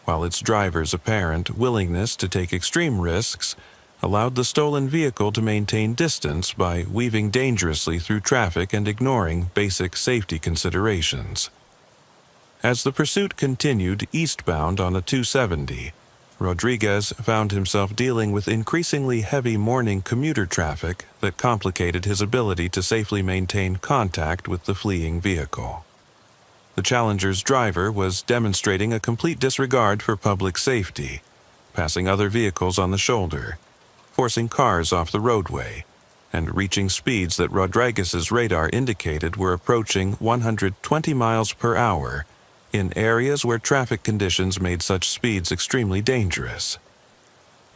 while its driver's apparent willingness to take extreme risks allowed the stolen vehicle to maintain distance by weaving dangerously through traffic and ignoring basic safety considerations. As the pursuit continued eastbound on a 270, Rodriguez found himself dealing with increasingly heavy morning commuter traffic that complicated his ability to safely maintain contact with the fleeing vehicle. The Challenger's driver was demonstrating a complete disregard for public safety, passing other vehicles on the shoulder, forcing cars off the roadway, and reaching speeds that Rodriguez's radar indicated were approaching 120 miles per hour in areas where traffic conditions made such speeds extremely dangerous.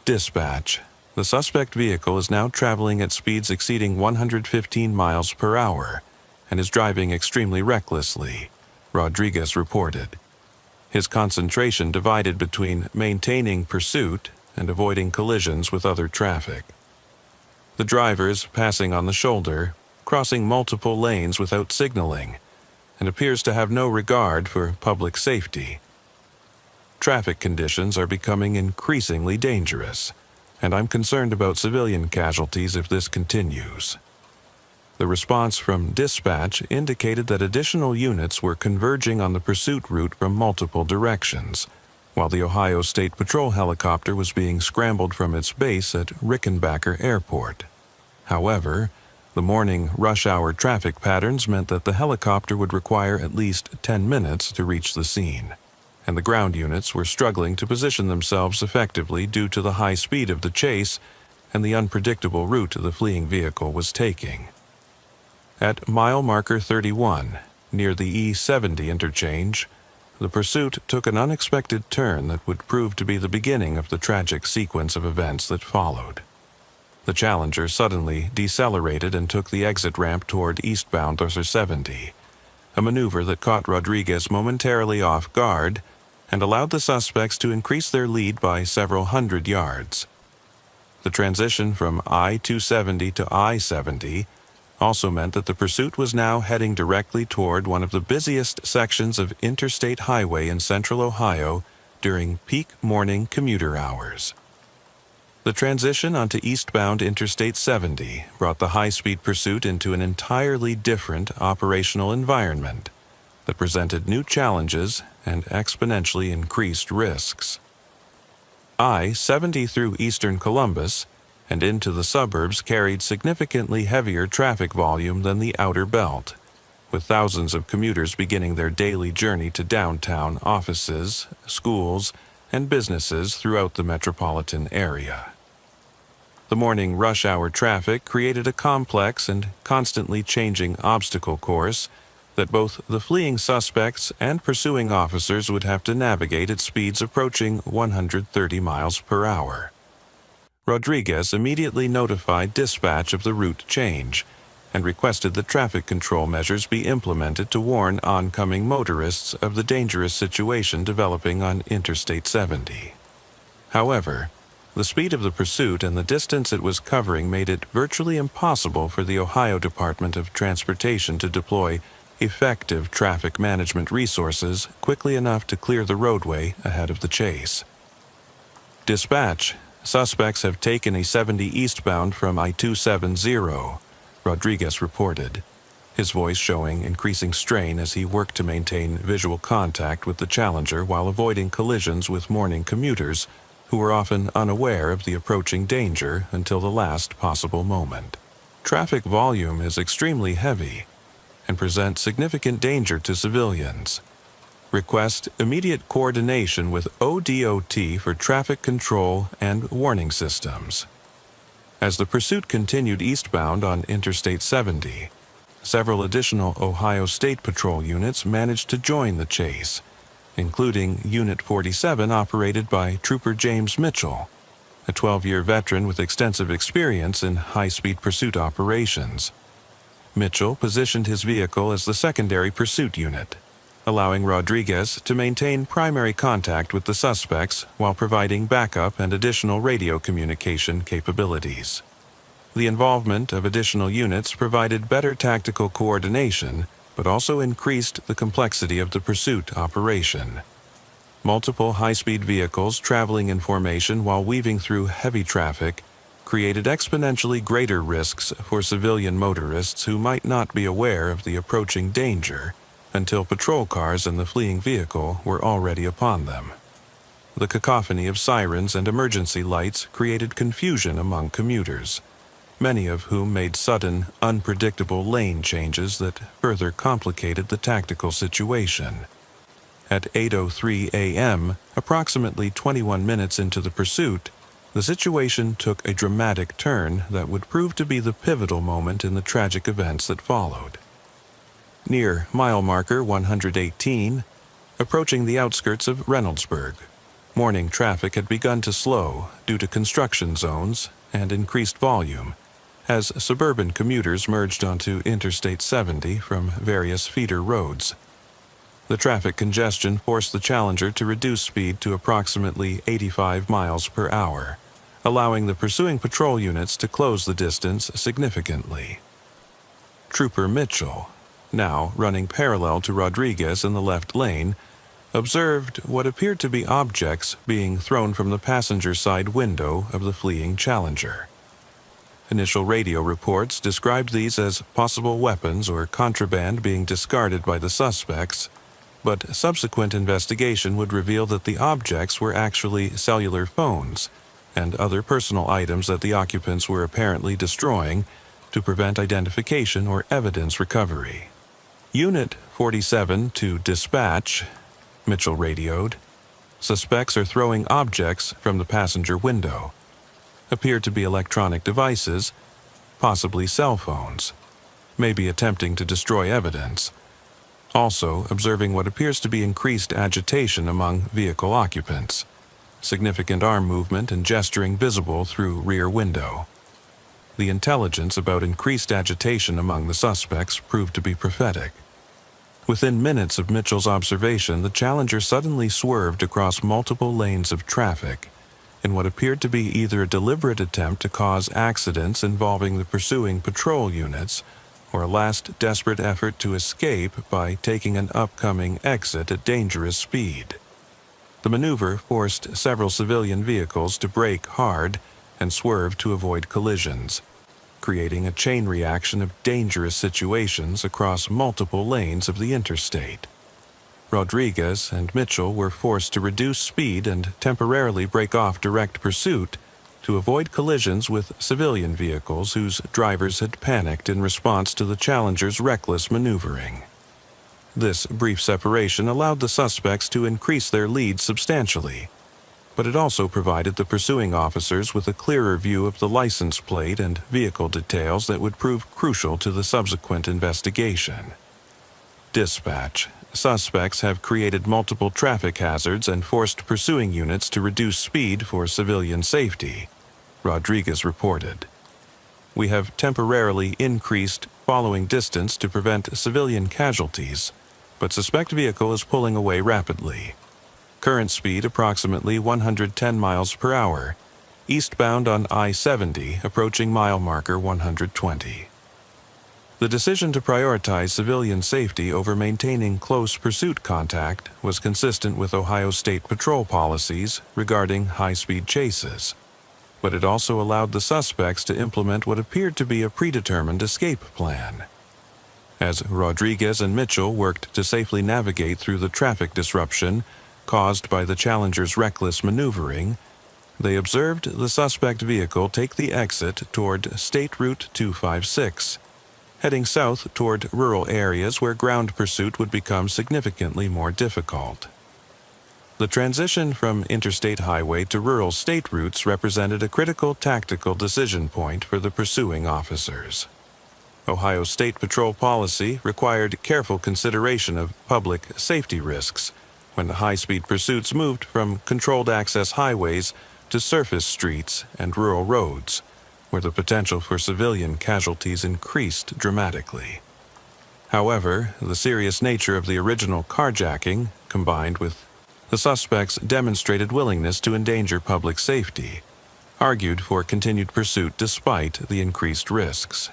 Dispatch: the suspect vehicle is now traveling at speeds exceeding 115 miles per hour and is driving extremely recklessly, Rodriguez reported. His concentration divided between maintaining pursuit and avoiding collisions with other traffic. The driver is passing on the shoulder, crossing multiple lanes without signaling, and appears to have no regard for public safety. Traffic conditions are becoming increasingly dangerous, and I'm concerned about civilian casualties if this continues. The response from dispatch indicated that additional units were converging on the pursuit route from multiple directions, while the Ohio State Patrol helicopter was being scrambled from its base at Rickenbacker Airport. However, the morning rush-hour traffic patterns meant that the helicopter would require at least 10 minutes to reach the scene, and the ground units were struggling to position themselves effectively due to the high speed of the chase and the unpredictable route the fleeing vehicle was taking. At mile marker 31, near the E70 interchange, the pursuit took an unexpected turn that would prove to be the beginning of the tragic sequence of events that followed. The Challenger suddenly decelerated and took the exit ramp toward eastbound 70, a maneuver that caught Rodriguez momentarily off guard and allowed the suspects to increase their lead by several hundred yards. The transition from I-270 to I-70 also meant that the pursuit was now heading directly toward one of the busiest sections of interstate highway in central Ohio during peak morning commuter hours. The transition onto eastbound Interstate 70 brought the high-speed pursuit into an entirely different operational environment that presented new challenges and exponentially increased risks. I-70 through eastern Columbus and into the suburbs carried significantly heavier traffic volume than the outer belt, with thousands of commuters beginning their daily journey to downtown offices, schools, and businesses throughout the metropolitan area. The morning rush-hour traffic created a complex and constantly changing obstacle course that both the fleeing suspects and pursuing officers would have to navigate at speeds approaching 130 miles per hour. Rodriguez immediately notified dispatch of the route change and requested that traffic control measures be implemented to warn oncoming motorists of the dangerous situation developing on Interstate 70. However, the speed of the pursuit and the distance it was covering made it virtually impossible for the Ohio Department of Transportation to deploy effective traffic management resources quickly enough to clear the roadway ahead of the chase. Dispatch: suspects have taken a 70 eastbound from I-270, Rodriguez reported, his voice showing increasing strain as he worked to maintain visual contact with the Challenger while avoiding collisions with morning commuters who were often unaware of the approaching danger until the last possible moment. Traffic volume is extremely heavy and presents significant danger to civilians. Request immediate coordination with ODOT for traffic control and warning systems. As the pursuit continued eastbound on Interstate 70, several additional Ohio State Patrol units managed to join the chase, including Unit 47 operated by Trooper James Mitchell, a 12-year veteran with extensive experience in high-speed pursuit operations. Mitchell positioned his vehicle as the secondary pursuit unit, allowing Rodriguez to maintain primary contact with the suspects while providing backup and additional radio communication capabilities. The involvement of additional units provided better tactical coordination, but also increased the complexity of the pursuit operation. Multiple high-speed vehicles traveling in formation while weaving through heavy traffic created exponentially greater risks for civilian motorists who might not be aware of the approaching danger until patrol cars and the fleeing vehicle were already upon them. The cacophony of sirens and emergency lights created confusion among commuters, many of whom made sudden, unpredictable lane changes that further complicated the tactical situation. At 8:03 a.m., approximately 21 minutes into the pursuit, the situation took a dramatic turn that would prove to be the pivotal moment in the tragic events that followed. Near mile marker 118, approaching the outskirts of Reynoldsburg, morning traffic had begun to slow due to construction zones and increased volume, as suburban commuters merged onto Interstate 70 from various feeder roads. The traffic congestion forced the Challenger to reduce speed to approximately 85 miles per hour, allowing the pursuing patrol units to close the distance significantly. Trooper Mitchell, now running parallel to Rodriguez in the left lane, observed what appeared to be objects being thrown from the passenger side window of the fleeing Challenger. Initial radio reports described these as possible weapons or contraband being discarded by the suspects, but subsequent investigation would reveal that the objects were actually cellular phones and other personal items that the occupants were apparently destroying to prevent identification or evidence recovery. Unit 47 to dispatch, Mitchell radioed. Suspects are throwing objects from the passenger window. Appear to be electronic devices, possibly cell phones, maybe attempting to destroy evidence. Also observing what appears to be increased agitation among vehicle occupants, significant arm movement and gesturing visible through rear window. The intelligence about increased agitation among the suspects proved to be prophetic. Within minutes of Mitchell's observation, the Challenger suddenly swerved across multiple lanes of traffic in what appeared to be either a deliberate attempt to cause accidents involving the pursuing patrol units or a last desperate effort to escape by taking an upcoming exit at dangerous speed. The maneuver forced several civilian vehicles to brake hard and swerve to avoid collisions, creating a chain reaction of dangerous situations across multiple lanes of the interstate. Rodriguez and Mitchell were forced to reduce speed and temporarily break off direct pursuit to avoid collisions with civilian vehicles whose drivers had panicked in response to the Challenger's reckless maneuvering. This brief separation allowed the suspects to increase their lead substantially, but it also provided the pursuing officers with a clearer view of the license plate and vehicle details that would prove crucial to the subsequent investigation. Dispatch: suspects have created multiple traffic hazards and forced pursuing units to reduce speed for civilian safety, Rodriguez reported. We have temporarily increased following distance to prevent civilian casualties, but suspect vehicle is pulling away rapidly. Current speed approximately 110 miles per hour, eastbound on I-70, approaching mile marker 120. The decision to prioritize civilian safety over maintaining close pursuit contact was consistent with Ohio State Patrol policies regarding high-speed chases, but it also allowed the suspects to implement what appeared to be a predetermined escape plan. As Rodriguez and Mitchell worked to safely navigate through the traffic disruption caused by the Challenger's reckless maneuvering, they observed the suspect vehicle take the exit toward State Route 256, heading south toward rural areas where ground pursuit would become significantly more difficult. The transition from interstate highway to rural state routes represented a critical tactical decision point for the pursuing officers. Ohio State Patrol policy required careful consideration of public safety risks when the high-speed pursuits moved from controlled access highways to surface streets and rural roads, where the potential for civilian casualties increased dramatically. However, the serious nature of the original carjacking, combined with the suspect's demonstrated willingness to endanger public safety, argued for continued pursuit despite the increased risks.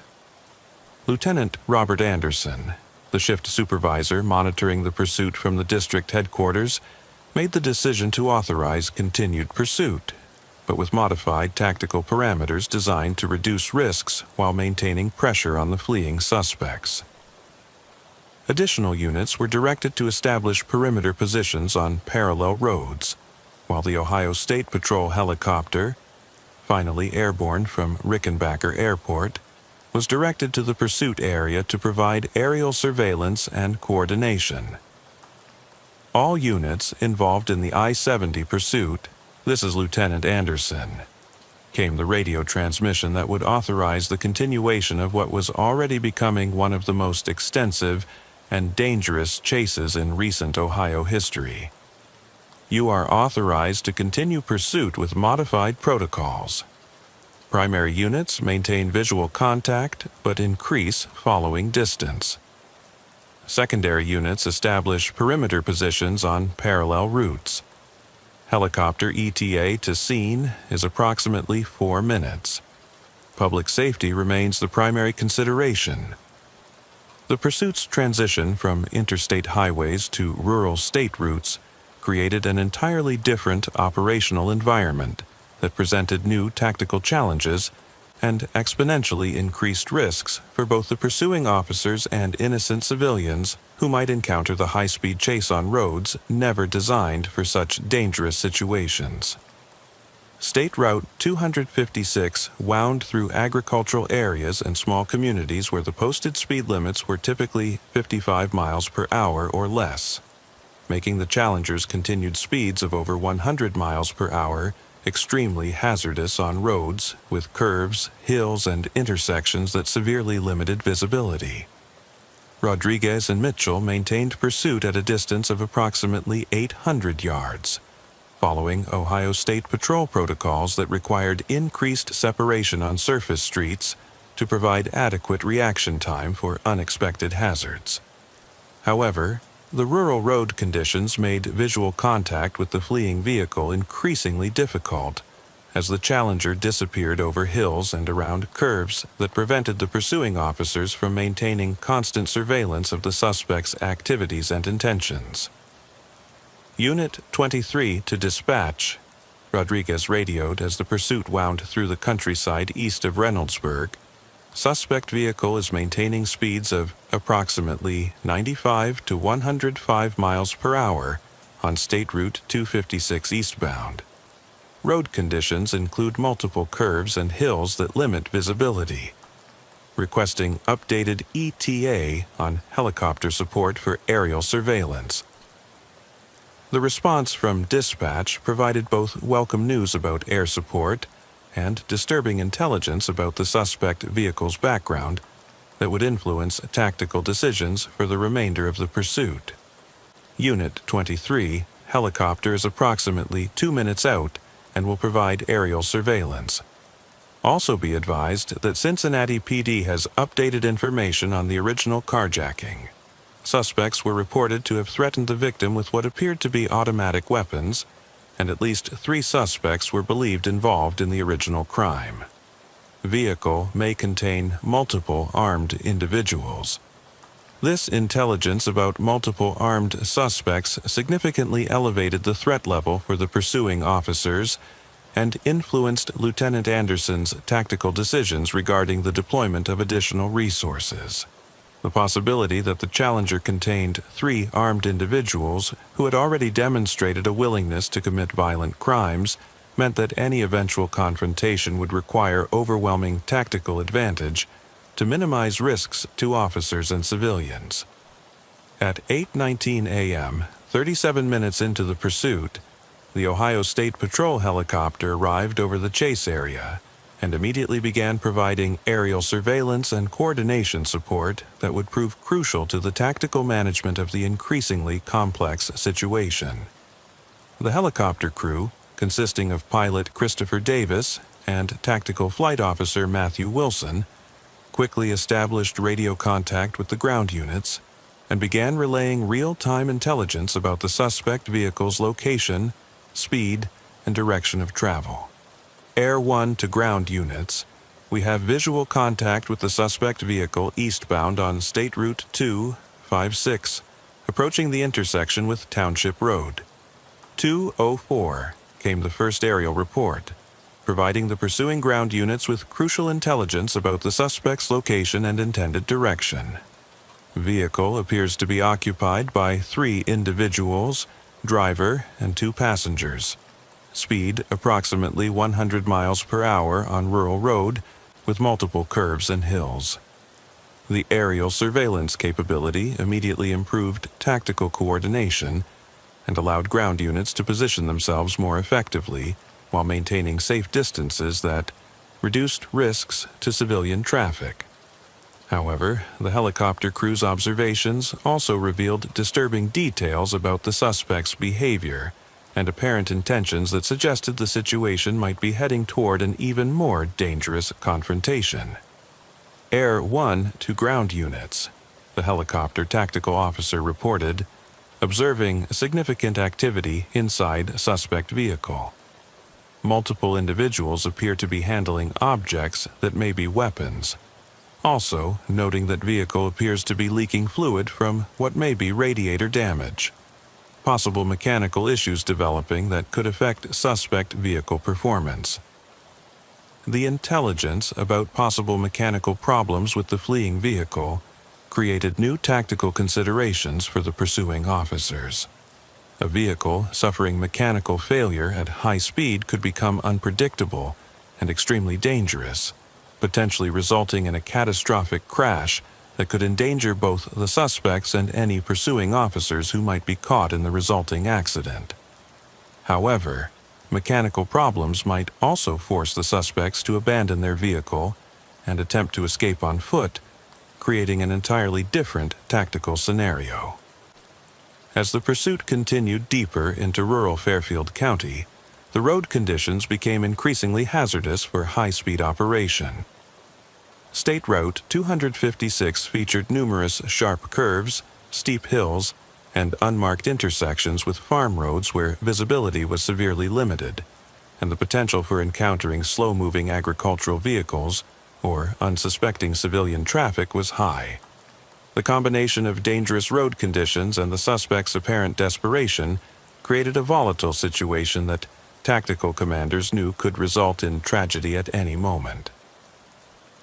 Lieutenant Robert Anderson, the shift supervisor monitoring the pursuit from the district headquarters, made the decision to authorize continued pursuit, but with modified tactical parameters designed to reduce risks while maintaining pressure on the fleeing suspects. Additional units were directed to establish perimeter positions on parallel roads, while the Ohio State Patrol helicopter, finally airborne from Rickenbacker Airport, was directed to the pursuit area to provide aerial surveillance and coordination. All units involved in the I-70 pursuit, this is Lieutenant Anderson, came the radio transmission that would authorize the continuation of what was already becoming one of the most extensive and dangerous chases in recent Ohio history. You are authorized to continue pursuit with modified protocols. Primary units maintain visual contact but increase following distance. Secondary units establish perimeter positions on parallel routes. Helicopter ETA to scene is approximately 4 minutes. Public safety remains the primary consideration. The pursuit's transition from interstate highways to rural state routes created an entirely different operational environment that presented new tactical challenges and exponentially increased risks for both the pursuing officers and innocent civilians who might encounter the high-speed chase on roads never designed for such dangerous situations. State Route 256 wound through agricultural areas and small communities where the posted speed limits were typically 55 miles per hour or less, making the Challenger's continued speeds of over 100 miles per hour extremely hazardous on roads with curves, hills, and intersections that severely limited visibility. Rodriguez and Mitchell maintained pursuit at a distance of approximately 800 yards, following Ohio State Patrol protocols that required increased separation on surface streets to provide adequate reaction time for unexpected hazards. However, the rural road conditions made visual contact with the fleeing vehicle increasingly difficult, as the Challenger disappeared over hills and around curves that prevented the pursuing officers from maintaining constant surveillance of the suspect's activities and intentions. Unit 23 to dispatch, Rodriguez radioed as the pursuit wound through the countryside east of Reynoldsburg. Suspect vehicle is maintaining speeds of approximately 95 to 105 miles per hour on State Route 256 eastbound. Road conditions include multiple curves and hills that limit visibility. Requesting updated ETA on helicopter support for aerial surveillance. The response from dispatch provided both welcome news about air support and disturbing intelligence about the suspect vehicle's background that would influence tactical decisions for the remainder of the pursuit. Unit 23, helicopter is approximately 2 minutes out and will provide aerial surveillance. Also be advised that Cincinnati PD has updated information on the original carjacking. Suspects were reported to have threatened the victim with what appeared to be automatic weapons, and at least 3 suspects were believed involved in the original crime. Vehicle may contain multiple armed individuals. This intelligence about multiple armed suspects significantly elevated the threat level for the pursuing officers and influenced Lieutenant Anderson's tactical decisions regarding the deployment of additional resources. The possibility that the Challenger contained 3 armed individuals who had already demonstrated a willingness to commit violent crimes meant that any eventual confrontation would require overwhelming tactical advantage to minimize risks to officers and civilians. At 8:19 a.m., 37 minutes into the pursuit, the Ohio State Patrol helicopter arrived over the chase area and immediately began providing aerial surveillance and coordination support that would prove crucial to the tactical management of the increasingly complex situation. The helicopter crew, consisting of pilot Christopher Davis and tactical flight officer Matthew Wilson, quickly established radio contact with the ground units and began relaying real-time intelligence about the suspect vehicle's location, speed, and direction of travel. Air 1 to ground units, we have visual contact with the suspect vehicle eastbound on State Route 256, approaching the intersection with Township Road. 204 came the first aerial report, providing the pursuing ground units with crucial intelligence about the suspect's location and intended direction. Vehicle appears to be occupied by 3 individuals, driver, and 2 passengers. Speed approximately 100 miles per hour on rural road with multiple curves and hills. The aerial surveillance capability immediately improved tactical coordination and allowed ground units to position themselves more effectively while maintaining safe distances that reduced risks to civilian traffic. However, the helicopter crew's observations also revealed disturbing details about the suspect's behavior and apparent intentions that suggested the situation might be heading toward an even more dangerous confrontation. Air 1 to ground units, the helicopter tactical officer reported, observing significant activity inside suspect vehicle. Multiple individuals appear to be handling objects that may be weapons. Also, noting that vehicle appears to be leaking fluid from what may be radiator damage. Possible mechanical issues developing that could affect suspect vehicle performance. The intelligence about possible mechanical problems with the fleeing vehicle created new tactical considerations for the pursuing officers. A vehicle suffering mechanical failure at high speed could become unpredictable and extremely dangerous, potentially resulting in a catastrophic crash that could endanger both the suspects and any pursuing officers who might be caught in the resulting accident. However, mechanical problems might also force the suspects to abandon their vehicle and attempt to escape on foot, creating an entirely different tactical scenario. As the pursuit continued deeper into rural Fairfield County, the road conditions became increasingly hazardous for high-speed operation. State Route 256 featured numerous sharp curves, steep hills, and unmarked intersections with farm roads where visibility was severely limited, and the potential for encountering slow-moving agricultural vehicles or unsuspecting civilian traffic was high. The combination of dangerous road conditions and the suspect's apparent desperation created a volatile situation that tactical commanders knew could result in tragedy at any moment.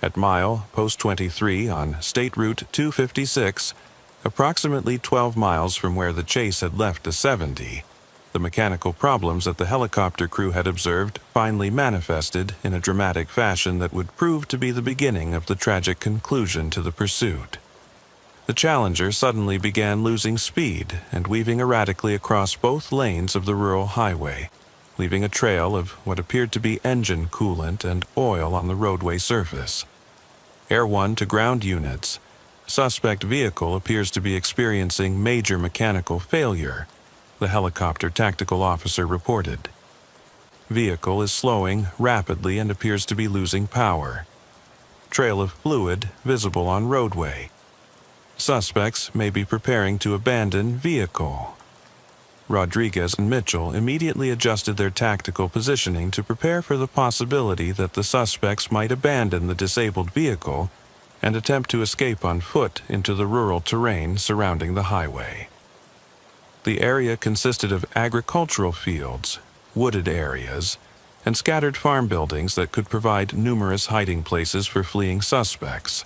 At mile post 23 on State Route 256, approximately 12 miles from where the chase had left the 70, the mechanical problems that the helicopter crew had observed finally manifested in a dramatic fashion that would prove to be the beginning of the tragic conclusion to the pursuit. The Challenger suddenly began losing speed and weaving erratically across both lanes of the rural highway, leaving a trail of what appeared to be engine coolant and oil on the roadway surface. Air 1 to ground units. Suspect vehicle appears to be experiencing major mechanical failure, the helicopter tactical officer reported. Vehicle is slowing rapidly and appears to be losing power. Trail of fluid visible on roadway. Suspects may be preparing to abandon vehicle. Rodriguez and Mitchell immediately adjusted their tactical positioning to prepare for the possibility that the suspects might abandon the disabled vehicle and attempt to escape on foot into the rural terrain surrounding the highway. The area consisted of agricultural fields, wooded areas, and scattered farm buildings that could provide numerous hiding places for fleeing suspects,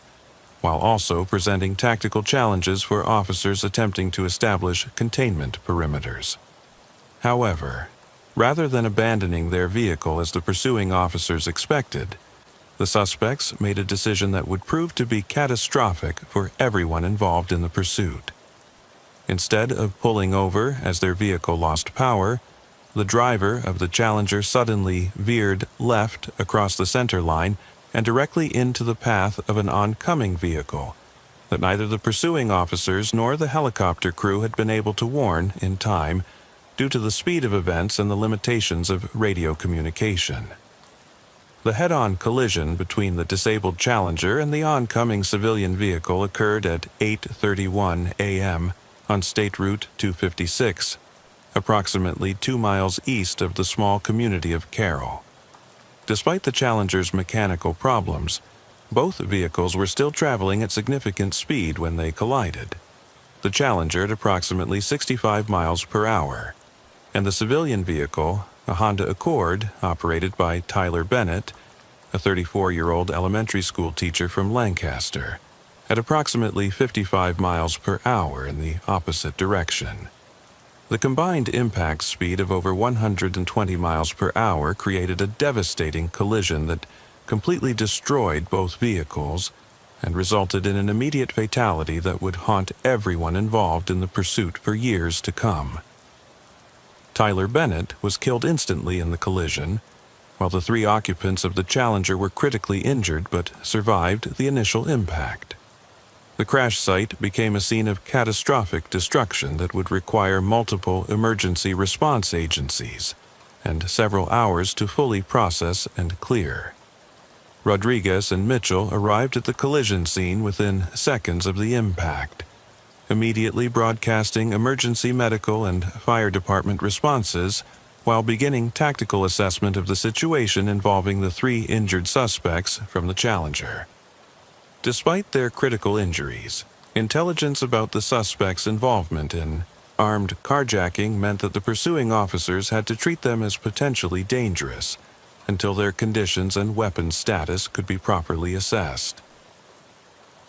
while also presenting tactical challenges for officers attempting to establish containment perimeters. However, rather than abandoning their vehicle as the pursuing officers expected, the suspects made a decision that would prove to be catastrophic for everyone involved in the pursuit. Instead of pulling over as their vehicle lost power, the driver of the Challenger suddenly veered left across the center line and directly into the path of an oncoming vehicle that neither the pursuing officers nor the helicopter crew had been able to warn in time due to the speed of events and the limitations of radio communication. The head-on collision between the disabled Challenger and the oncoming civilian vehicle occurred at 8:31 a.m. on State Route 256, approximately 2 miles east of the small community of Carroll. Despite the Challenger's mechanical problems, both vehicles were still traveling at significant speed when they collided. The Challenger at approximately 65 miles per hour, and the civilian vehicle, a Honda Accord operated by Tyler Bennett, a 34-year-old elementary school teacher from Lancaster, at approximately 55 miles per hour in the opposite direction. The combined impact speed of over 120 miles per hour created a devastating collision that completely destroyed both vehicles and resulted in an immediate fatality that would haunt everyone involved in the pursuit for years to come. Tyler Bennett was killed instantly in the collision, while the 3 occupants of the Challenger were critically injured but survived the initial impact. The crash site became a scene of catastrophic destruction that would require multiple emergency response agencies and several hours to fully process and clear. Rodriguez and Mitchell arrived at the collision scene within seconds of the impact, immediately broadcasting emergency medical and fire department responses while beginning tactical assessment of the situation involving the 3 injured suspects from the Challenger. Despite their critical injuries, intelligence about the suspects' involvement in armed carjacking meant that the pursuing officers had to treat them as potentially dangerous until their conditions and weapons status could be properly assessed.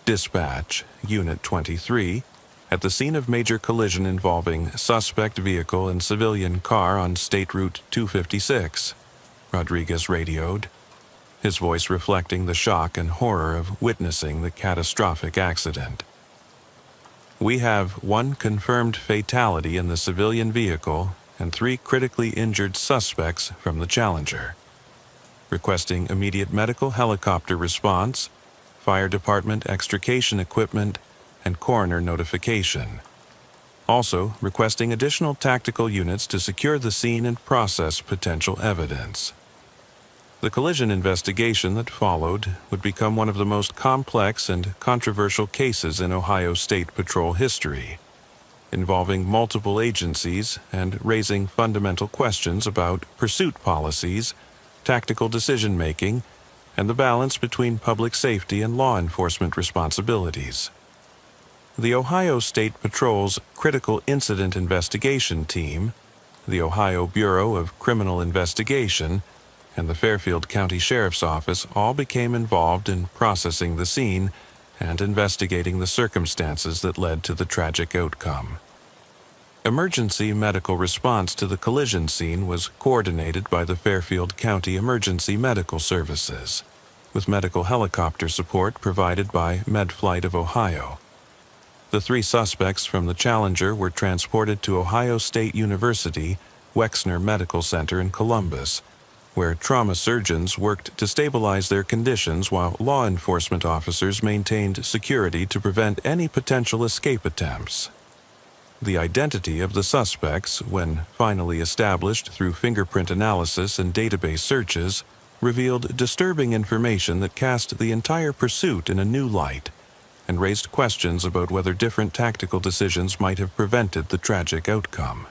Dispatch, Unit 23, at the scene of major collision involving suspect vehicle and civilian car on State Route 256, Rodriguez radioed, his voice reflecting the shock and horror of witnessing the catastrophic accident. We have 1 confirmed fatality in the civilian vehicle and 3 critically injured suspects from the Challenger. Requesting immediate medical helicopter response, fire department extrication equipment, and coroner notification. Also, requesting additional tactical units to secure the scene and process potential evidence. The collision investigation that followed would become one of the most complex and controversial cases in Ohio State Patrol history, involving multiple agencies and raising fundamental questions about pursuit policies, tactical decision-making, and the balance between public safety and law enforcement responsibilities. The Ohio State Patrol's Critical Incident Investigation Team, the Ohio Bureau of Criminal Investigation, and the Fairfield County Sheriff's Office all became involved in processing the scene and investigating the circumstances that led to the tragic outcome. Emergency medical response to the collision scene was coordinated by the Fairfield County Emergency Medical Services, with medical helicopter support provided by MedFlight of Ohio. The 3 suspects from the Challenger were transported to Ohio State University Wexner Medical Center in Columbus, where trauma surgeons worked to stabilize their conditions while law enforcement officers maintained security to prevent any potential escape attempts. The identity of the suspects, when finally established through fingerprint analysis and database searches, revealed disturbing information that cast the entire pursuit in a new light and raised questions about whether different tactical decisions might have prevented the tragic outcome.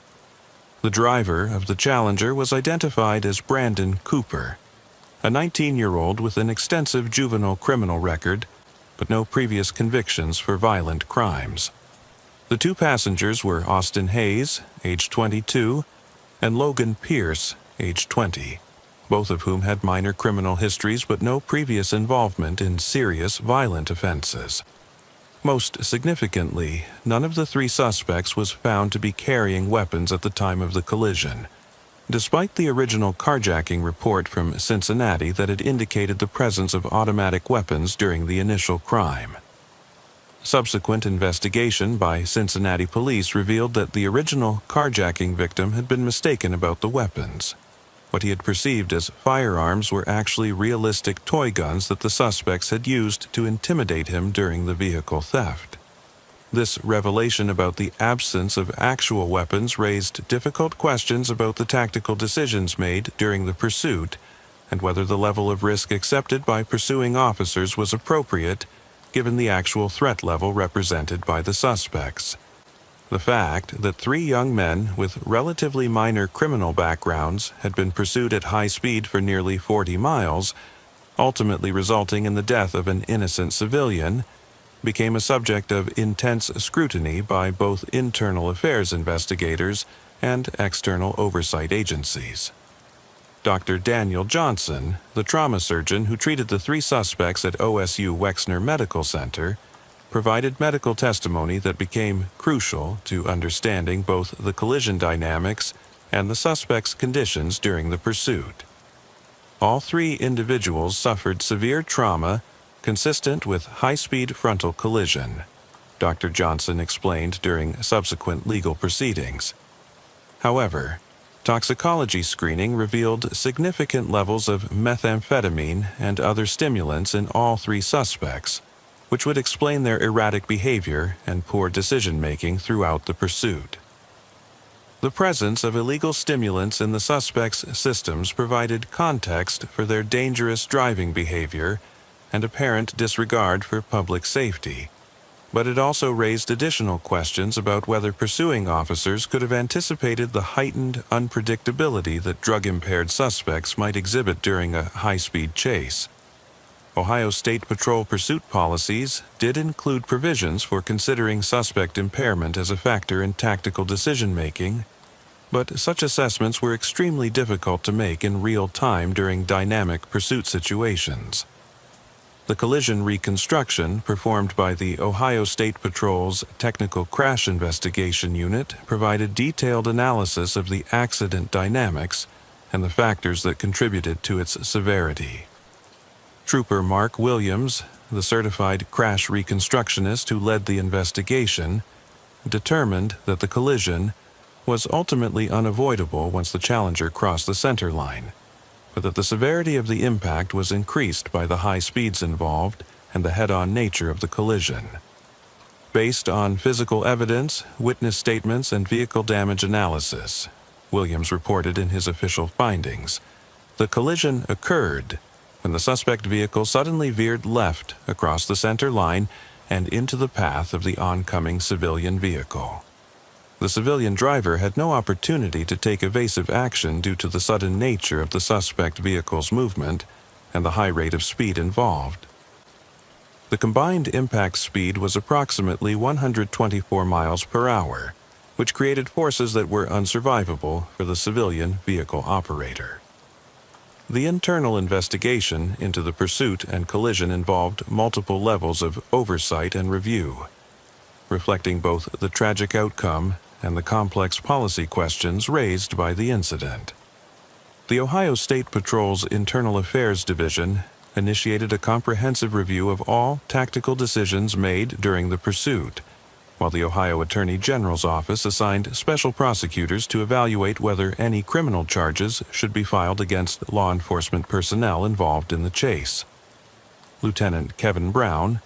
The driver of the Challenger was identified as Brandon Cooper, a 19-year-old with an extensive juvenile criminal record, but no previous convictions for violent crimes. The 2 passengers were Austin Hayes, age 22, and Logan Pierce, age 20, both of whom had minor criminal histories but no previous involvement in serious violent offenses. Most significantly, none of the 3 suspects was found to be carrying weapons at the time of the collision, despite the original carjacking report from Cincinnati that had indicated the presence of automatic weapons during the initial crime. Subsequent investigation by Cincinnati police revealed that the original carjacking victim had been mistaken about the weapons. What he had perceived as firearms were actually realistic toy guns that the suspects had used to intimidate him during the vehicle theft. This revelation about the absence of actual weapons raised difficult questions about the tactical decisions made during the pursuit and whether the level of risk accepted by pursuing officers was appropriate given the actual threat level represented by the suspects. The fact that 3 young men with relatively minor criminal backgrounds had been pursued at high speed for nearly 40 miles, ultimately resulting in the death of an innocent civilian, became a subject of intense scrutiny by both internal affairs investigators and external oversight agencies. Dr. Daniel Johnson, the trauma surgeon who treated the 3 suspects at OSU Wexner Medical Center, provided medical testimony that became crucial to understanding both the collision dynamics and the suspects' conditions during the pursuit. All 3 individuals suffered severe trauma consistent with high-speed frontal collision, Dr. Johnson explained during subsequent legal proceedings. However, toxicology screening revealed significant levels of methamphetamine and other stimulants in all 3 suspects, which would explain their erratic behavior and poor decision-making throughout the pursuit. The presence of illegal stimulants in the suspects' systems provided context for their dangerous driving behavior and apparent disregard for public safety, but it also raised additional questions about whether pursuing officers could have anticipated the heightened unpredictability that drug-impaired suspects might exhibit during a high-speed chase. Ohio State Patrol pursuit policies did include provisions for considering suspect impairment as a factor in tactical decision-making, but such assessments were extremely difficult to make in real time during dynamic pursuit situations. The collision reconstruction performed by the Ohio State Patrol's Technical Crash Investigation Unit provided detailed analysis of the accident dynamics and the factors that contributed to its severity. Trooper Mark Williams, the certified crash reconstructionist who led the investigation, determined that the collision was ultimately unavoidable once the Challenger crossed the center line, but that the severity of the impact was increased by the high speeds involved and the head-on nature of the collision. Based on physical evidence, witness statements, and vehicle damage analysis, Williams reported in his official findings, the collision occurred when the suspect vehicle suddenly veered left across the center line and into the path of the oncoming civilian vehicle. The civilian driver had no opportunity to take evasive action due to the sudden nature of the suspect vehicle's movement and the high rate of speed involved. The combined impact speed was approximately 124 miles per hour, which created forces that were unsurvivable for the civilian vehicle operator. The internal investigation into the pursuit and collision involved multiple levels of oversight and review, reflecting both the tragic outcome and the complex policy questions raised by the incident. The Ohio State Patrol's Internal Affairs Division initiated a comprehensive review of all tactical decisions made during the pursuit, while the Ohio Attorney General's office assigned special prosecutors to evaluate whether any criminal charges should be filed against law enforcement personnel involved in the chase. Lieutenant Kevin Brown,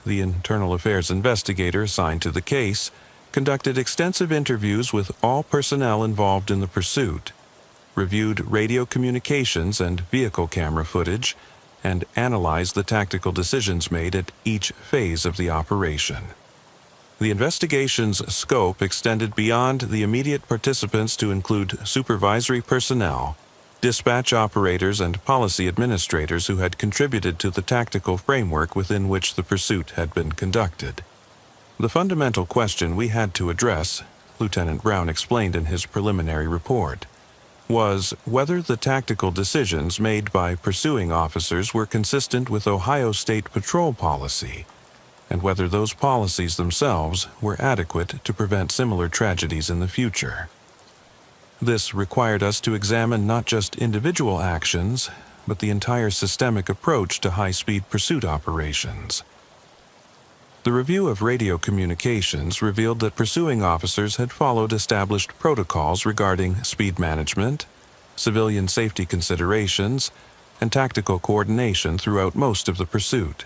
the internal affairs investigator assigned to the case, conducted extensive interviews with all personnel involved in the pursuit, reviewed radio communications and vehicle camera footage, and analyzed the tactical decisions made at each phase of the operation. The investigation's scope extended beyond the immediate participants to include supervisory personnel, dispatch operators, and policy administrators who had contributed to the tactical framework within which the pursuit had been conducted. The fundamental question we had to address, Lieutenant Brown explained in his preliminary report, was whether the tactical decisions made by pursuing officers were consistent with Ohio State Patrol policy, and whether those policies themselves were adequate to prevent similar tragedies in the future. This required us to examine not just individual actions, but the entire systemic approach to high-speed pursuit operations. The review of radio communications revealed that pursuing officers had followed established protocols regarding speed management, civilian safety considerations, and tactical coordination throughout most of the pursuit.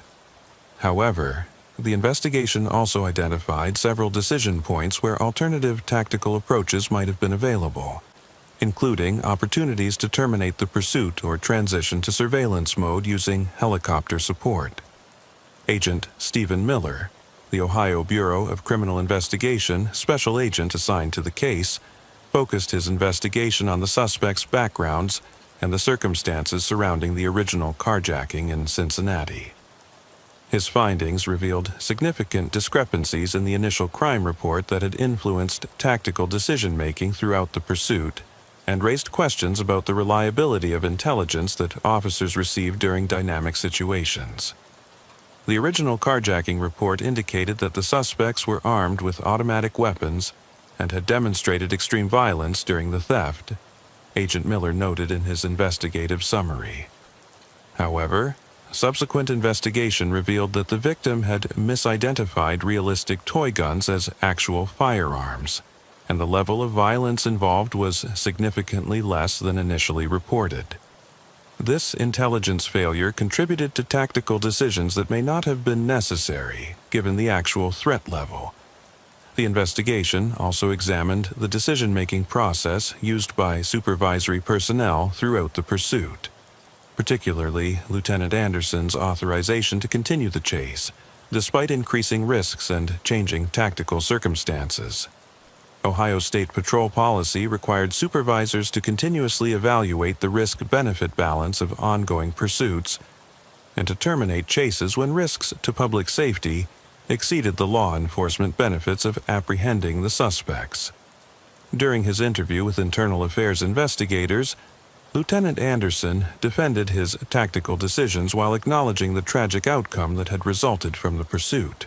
However, the investigation also identified several decision points where alternative tactical approaches might have been available, including opportunities to terminate the pursuit or transition to surveillance mode using helicopter support. Agent Stephen Miller, the Ohio Bureau of Criminal Investigation special agent assigned to the case, focused his investigation on the suspect's backgrounds and the circumstances surrounding the original carjacking in Cincinnati. His findings revealed significant discrepancies in the initial crime report that had influenced tactical decision-making throughout the pursuit and raised questions about the reliability of intelligence that officers received during dynamic situations. The original carjacking report indicated that the suspects were armed with automatic weapons and had demonstrated extreme violence during the theft, Agent Miller noted in his investigative summary. However, subsequent investigation revealed that the victim had misidentified realistic toy guns as actual firearms, and the level of violence involved was significantly less than initially reported. This intelligence failure contributed to tactical decisions that may not have been necessary, given the actual threat level. The investigation also examined the decision-making process used by supervisory personnel throughout the pursuit, particularly Lieutenant Anderson's authorization to continue the chase, despite increasing risks and changing tactical circumstances. Ohio State Patrol policy required supervisors to continuously evaluate the risk-benefit balance of ongoing pursuits and to terminate chases when risks to public safety exceeded the law enforcement benefits of apprehending the suspects. During his interview with internal affairs investigators, Lieutenant Anderson defended his tactical decisions while acknowledging the tragic outcome that had resulted from the pursuit.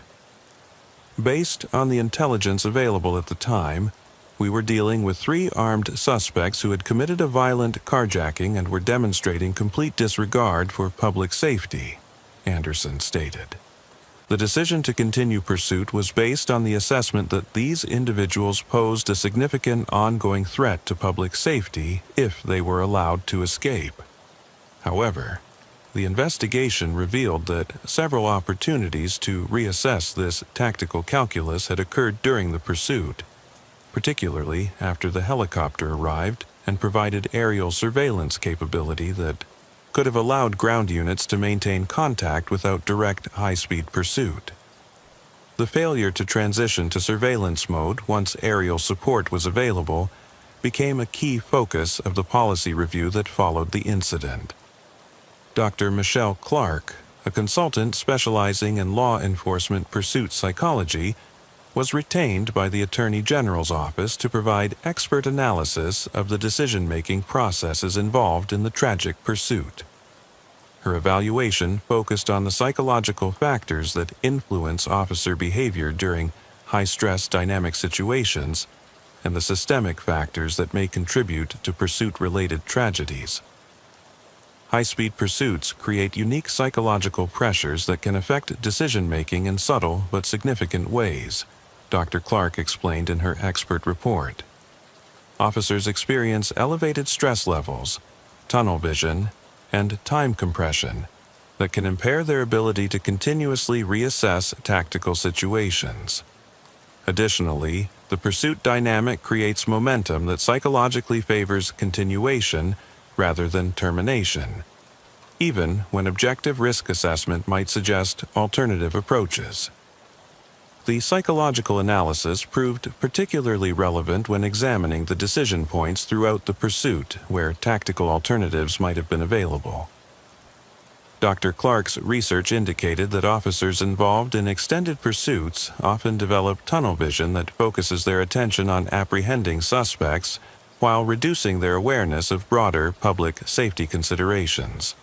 Based on the intelligence available at the time, we were dealing with 3 armed suspects who had committed a violent carjacking and were demonstrating complete disregard for public safety, Anderson stated. The decision to continue pursuit was based on the assessment that these individuals posed a significant ongoing threat to public safety if they were allowed to escape. However, the investigation revealed that several opportunities to reassess this tactical calculus had occurred during the pursuit, particularly after the helicopter arrived and provided aerial surveillance capability that could have allowed ground units to maintain contact without direct high-speed pursuit. The failure to transition to surveillance mode once aerial support was available became a key focus of the policy review that followed the incident. Dr. Michelle Clark, a consultant specializing in law enforcement pursuit psychology, was retained by the Attorney General's office to provide expert analysis of the decision-making processes involved in the tragic pursuit. Her evaluation focused on the psychological factors that influence officer behavior during high-stress dynamic situations and the systemic factors that may contribute to pursuit-related tragedies. High-speed pursuits create unique psychological pressures that can affect decision-making in subtle but significant ways, Dr. Clark explained in her expert report. Officers experience elevated stress levels, tunnel vision, and time compression that can impair their ability to continuously reassess tactical situations. Additionally, the pursuit dynamic creates momentum that psychologically favors continuation rather than termination, even when objective risk assessment might suggest alternative approaches. The psychological analysis proved particularly relevant when examining the decision points throughout the pursuit where tactical alternatives might have been available. Dr. Clark's research indicated that officers involved in extended pursuits often develop tunnel vision that focuses their attention on apprehending suspects while reducing their awareness of broader public safety considerations.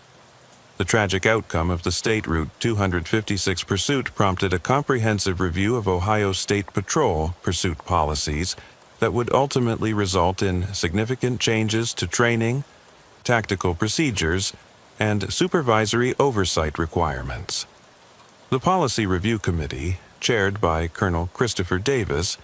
The tragic outcome of the State Route 256 pursuit prompted a comprehensive review of Ohio State Patrol pursuit policies that would ultimately result in significant changes to training, tactical procedures, and supervisory oversight requirements. The Policy Review Committee, chaired by Colonel Christopher Davis,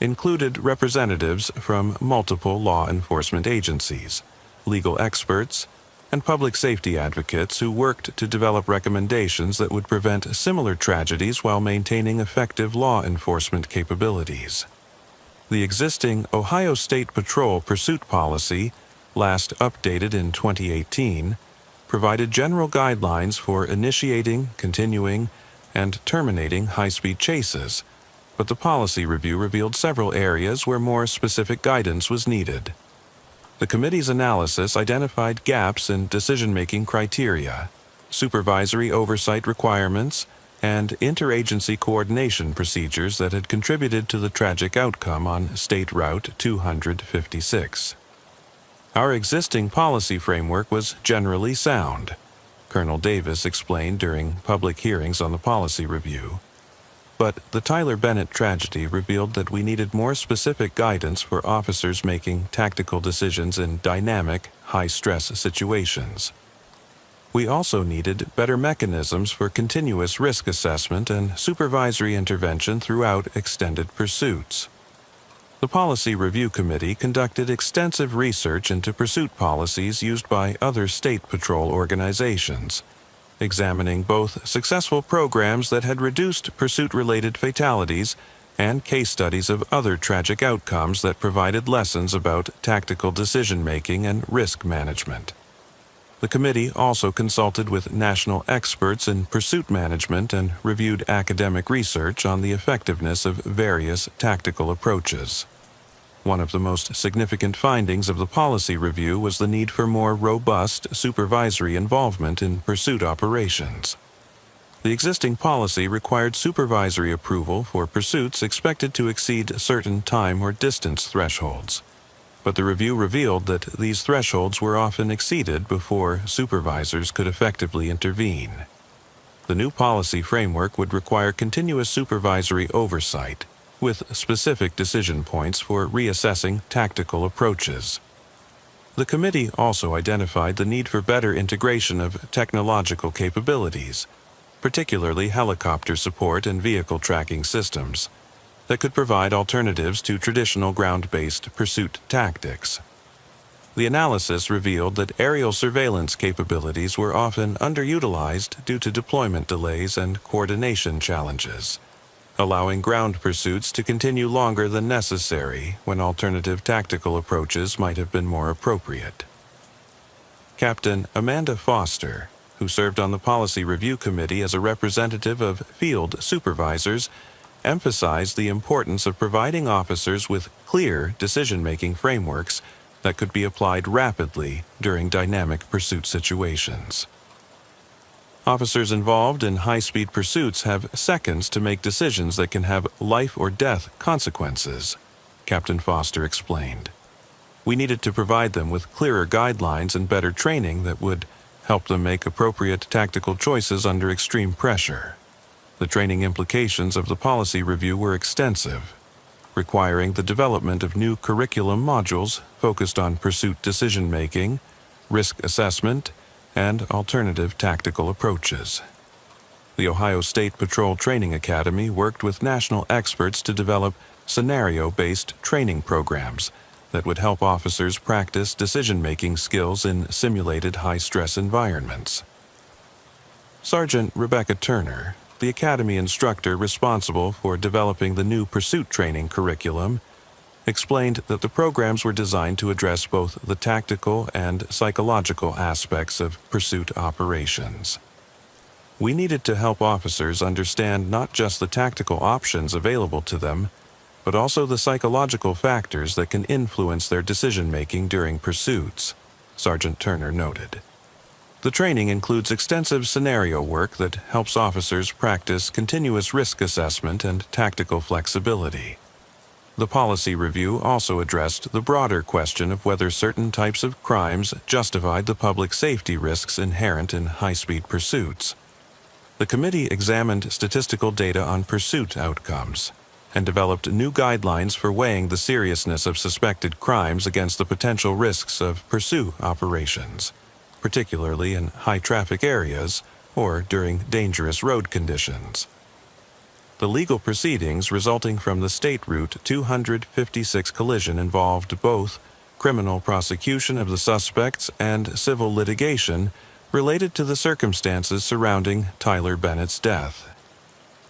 included representatives from multiple law enforcement agencies, legal experts, and public safety advocates who worked to develop recommendations that would prevent similar tragedies while maintaining effective law enforcement capabilities. The existing Ohio State Patrol pursuit policy, last updated in 2018, provided general guidelines for initiating, continuing, and terminating high-speed chases, but the policy review revealed several areas where more specific guidance was needed. The committee's analysis identified gaps in decision-making criteria, supervisory oversight requirements, and interagency coordination procedures that had contributed to the tragic outcome on State Route 256. Our existing policy framework was generally sound, Colonel Davis explained during public hearings on the policy review. But the Tyler Bennett tragedy revealed that we needed more specific guidance for officers making tactical decisions in dynamic, high-stress situations. We also needed better mechanisms for continuous risk assessment and supervisory intervention throughout extended pursuits. The Policy Review Committee conducted extensive research into pursuit policies used by other state patrol organizations, examining both successful programs that had reduced pursuit-related fatalities and case studies of other tragic outcomes that provided lessons about tactical decision-making and risk management. The committee also consulted with national experts in pursuit management and reviewed academic research on the effectiveness of various tactical approaches. One of the most significant findings of the policy review was the need for more robust supervisory involvement in pursuit operations. The existing policy required supervisory approval for pursuits expected to exceed certain time or distance thresholds, but the review revealed that these thresholds were often exceeded before supervisors could effectively intervene. The new policy framework would require continuous supervisory oversight, with specific decision points for reassessing tactical approaches. The committee also identified the need for better integration of technological capabilities, particularly helicopter support and vehicle tracking systems, that could provide alternatives to traditional ground-based pursuit tactics. The analysis revealed that aerial surveillance capabilities were often underutilized due to deployment delays and coordination challenges, allowing ground pursuits to continue longer than necessary when alternative tactical approaches might have been more appropriate. Captain Amanda Foster, who served on the Policy Review Committee as a representative of field supervisors, emphasized the importance of providing officers with clear decision-making frameworks that could be applied rapidly during dynamic pursuit situations. Officers involved in high-speed pursuits have seconds to make decisions that can have life or death consequences, Captain Foster explained. We needed to provide them with clearer guidelines and better training that would help them make appropriate tactical choices under extreme pressure. The training implications of the policy review were extensive, requiring the development of new curriculum modules focused on pursuit decision-making, risk assessment, and alternative tactical approaches. The Ohio State Patrol Training Academy worked with national experts to develop scenario-based training programs that would help officers practice decision-making skills in simulated high-stress environments. Sergeant Rebecca Turner, the Academy instructor responsible for developing the new pursuit training curriculum, explained that the programs were designed to address both the tactical and psychological aspects of pursuit operations. We needed to help officers understand not just the tactical options available to them, but also the psychological factors that can influence their decision-making during pursuits, Sergeant Turner noted. The training includes extensive scenario work that helps officers practice continuous risk assessment and tactical flexibility. The policy review also addressed the broader question of whether certain types of crimes justified the public safety risks inherent in high-speed pursuits. The committee examined statistical data on pursuit outcomes and developed new guidelines for weighing the seriousness of suspected crimes against the potential risks of pursuit operations, particularly in high-traffic areas or during dangerous road conditions. The legal proceedings resulting from the State Route 256 collision involved both criminal prosecution of the suspects and civil litigation related to the circumstances surrounding Tyler Bennett's death.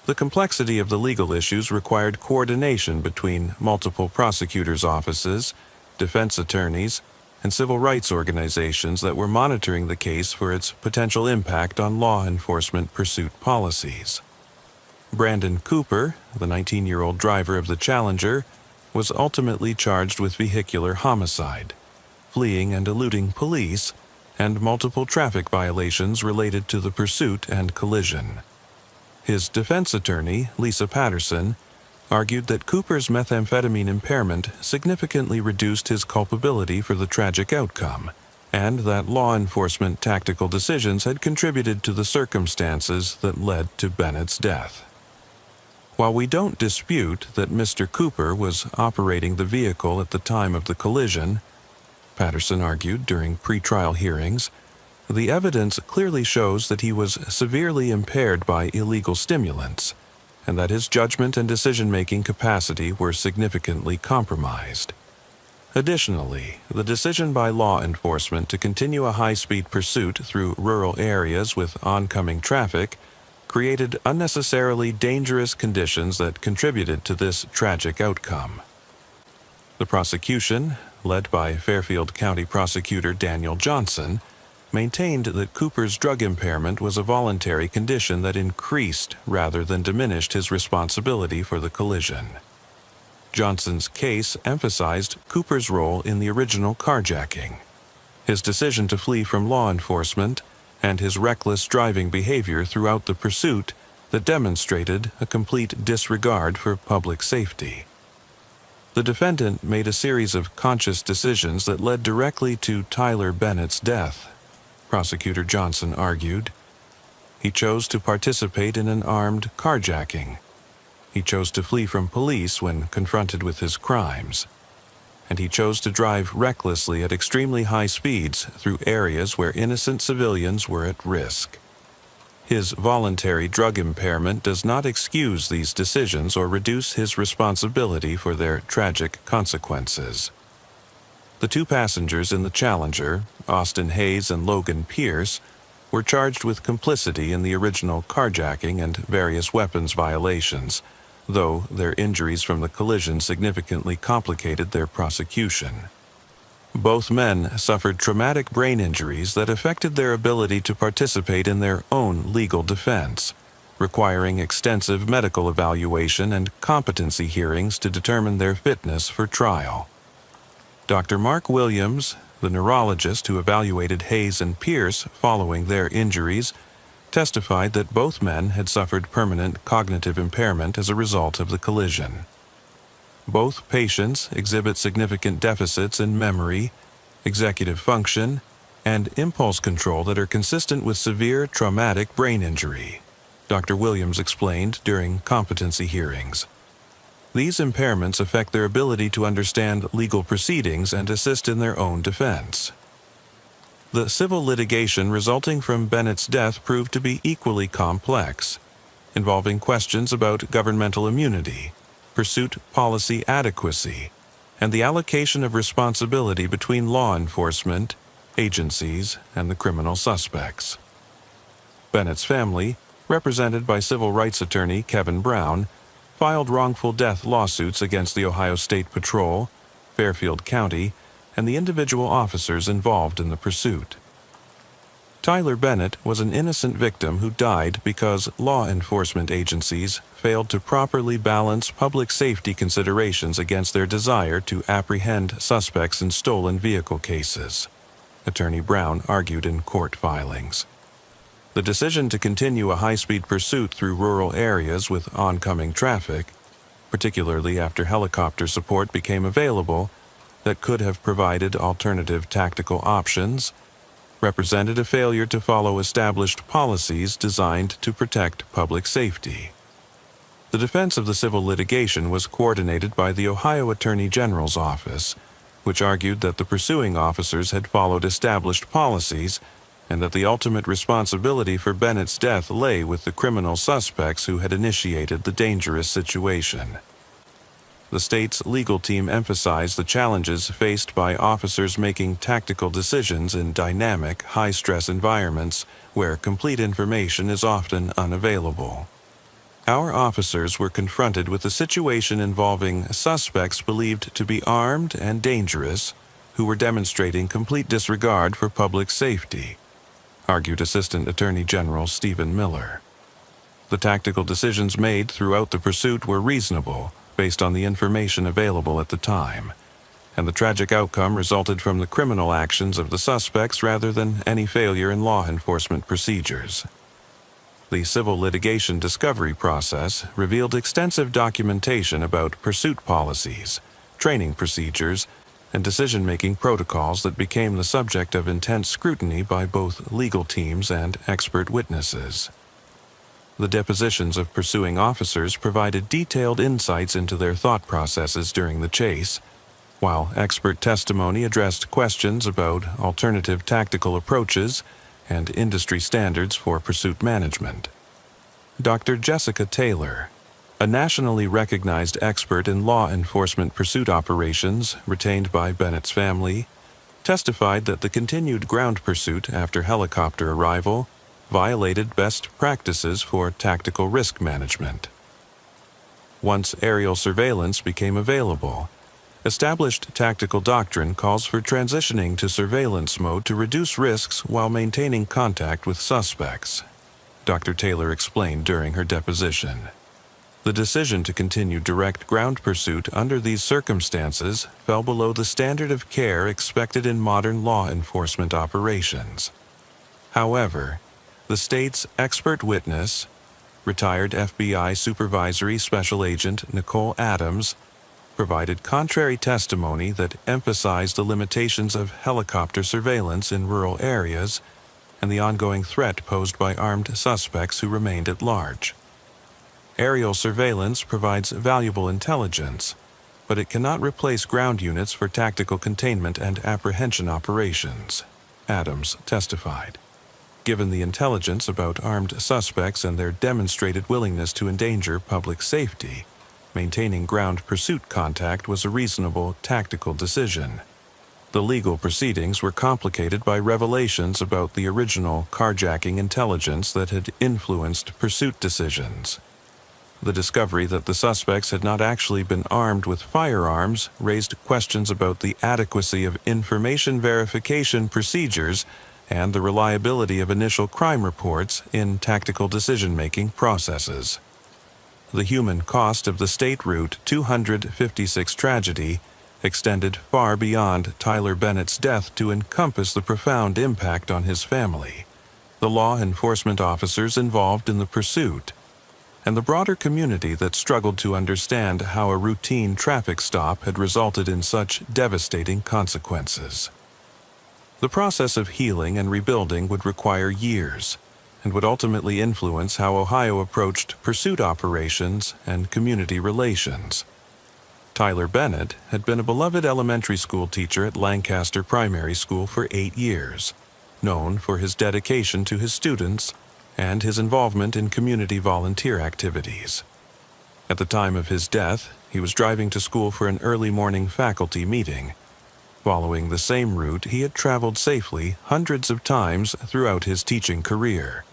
The complexity of the legal issues required coordination between multiple prosecutors' offices, defense attorneys, and civil rights organizations that were monitoring the case for its potential impact on law enforcement pursuit policies. Brandon Cooper, the 19-year-old driver of the Challenger, was ultimately charged with vehicular homicide, fleeing and eluding police, and multiple traffic violations related to the pursuit and collision. His defense attorney, Lisa Patterson, argued that Cooper's methamphetamine impairment significantly reduced his culpability for the tragic outcome, and that law enforcement tactical decisions had contributed to the circumstances that led to Bennett's death. While we don't dispute that Mr. Cooper was operating the vehicle at the time of the collision, Patterson argued during pretrial hearings, the evidence clearly shows that he was severely impaired by illegal stimulants, and that his judgment and decision-making capacity were significantly compromised. Additionally, the decision by law enforcement to continue a high-speed pursuit through rural areas with oncoming traffic created unnecessarily dangerous conditions that contributed to this tragic outcome. The prosecution, led by Fairfield County Prosecutor Daniel Johnson, maintained that Cooper's drug impairment was a voluntary condition that increased rather than diminished his responsibility for the collision. Johnson's case emphasized Cooper's role in the original carjacking, his decision to flee from law enforcement, and his reckless driving behavior throughout the pursuit that demonstrated a complete disregard for public safety. The defendant made a series of conscious decisions that led directly to Tyler Bennett's death, Prosecutor Johnson argued. He chose to participate in an armed carjacking. He chose to flee from police when confronted with his crimes. And he chose to drive recklessly at extremely high speeds through areas where innocent civilians were at risk. His voluntary drug impairment does not excuse these decisions or reduce his responsibility for their tragic consequences. The two passengers in the Challenger, Austin Hayes and Logan Pierce, were charged with complicity in the original carjacking and various weapons violations, though their injuries from the collision significantly complicated their prosecution. Both men suffered traumatic brain injuries that affected their ability to participate in their own legal defense, requiring extensive medical evaluation and competency hearings to determine their fitness for trial. Dr. Mark Williams, the neurologist who evaluated Hayes and Pierce following their injuries, testified that both men had suffered permanent cognitive impairment as a result of the collision. Both patients exhibit significant deficits in memory, executive function, and impulse control that are consistent with severe traumatic brain injury, Dr. Williams explained during competency hearings. These impairments affect their ability to understand legal proceedings and assist in their own defense. The civil litigation resulting from Bennett's death proved to be equally complex, involving questions about governmental immunity, pursuit policy adequacy, and the allocation of responsibility between law enforcement, agencies, and the criminal suspects. Bennett's family, represented by civil rights attorney Kevin Brown, filed wrongful death lawsuits against the Ohio State Patrol, Fairfield County, and the individual officers involved in the pursuit. Tyler Bennett was an innocent victim who died because law enforcement agencies failed to properly balance public safety considerations against their desire to apprehend suspects in stolen vehicle cases, Attorney Brown argued in court filings. The decision to continue a high-speed pursuit through rural areas with oncoming traffic, particularly after helicopter support became available that could have provided alternative tactical options, represented a failure to follow established policies designed to protect public safety. The defense of the civil litigation was coordinated by the Ohio Attorney General's office, which argued that the pursuing officers had followed established policies and that the ultimate responsibility for Bennett's death lay with the criminal suspects who had initiated the dangerous situation. The state's legal team emphasized the challenges faced by officers making tactical decisions in dynamic, high-stress environments where complete information is often unavailable. Our officers were confronted with a situation involving suspects believed to be armed and dangerous who were demonstrating complete disregard for public safety, argued Assistant Attorney General Stephen Miller. The tactical decisions made throughout the pursuit were reasonable, based on the information available at the time, and the tragic outcome resulted from the criminal actions of the suspects rather than any failure in law enforcement procedures. The civil litigation discovery process revealed extensive documentation about pursuit policies, training procedures, and decision-making protocols that became the subject of intense scrutiny by both legal teams and expert witnesses. The depositions of pursuing officers provided detailed insights into their thought processes during the chase, while expert testimony addressed questions about alternative tactical approaches and industry standards for pursuit management. Dr. Jessica Taylor, a nationally recognized expert in law enforcement pursuit operations retained by Bennett's family, testified that the continued ground pursuit after helicopter arrival violated best practices for tactical risk management. Once aerial surveillance became available, established tactical doctrine calls for transitioning to surveillance mode to reduce risks while maintaining contact with suspects, Dr. Taylor explained during her deposition. The decision to continue direct ground pursuit under these circumstances fell below the standard of care expected in modern law enforcement operations. However, the state's expert witness, retired FBI Supervisory Special Agent Nicole Adams, provided contrary testimony that emphasized the limitations of helicopter surveillance in rural areas and the ongoing threat posed by armed suspects who remained at large. Aerial surveillance provides valuable intelligence, but it cannot replace ground units for tactical containment and apprehension operations, Adams testified. Given the intelligence about armed suspects and their demonstrated willingness to endanger public safety, maintaining ground pursuit contact was a reasonable tactical decision. The legal proceedings were complicated by revelations about the original carjacking intelligence that had influenced pursuit decisions. The discovery that the suspects had not actually been armed with firearms raised questions about the adequacy of information verification procedures and the reliability of initial crime reports in tactical decision-making processes. The human cost of the State Route 256 tragedy extended far beyond Tyler Bennett's death to encompass the profound impact on his family, the law enforcement officers involved in the pursuit, and the broader community that struggled to understand how a routine traffic stop had resulted in such devastating consequences. The process of healing and rebuilding would require years and would ultimately influence how Ohio approached pursuit operations and community relations. Tyler Bennett had been a beloved elementary school teacher at Lancaster Primary School for 8 years, known for his dedication to his students and his involvement in community volunteer activities. At the time of his death, he was driving to school for an early morning faculty meeting, following the same route he had traveled safely hundreds of times throughout his teaching career.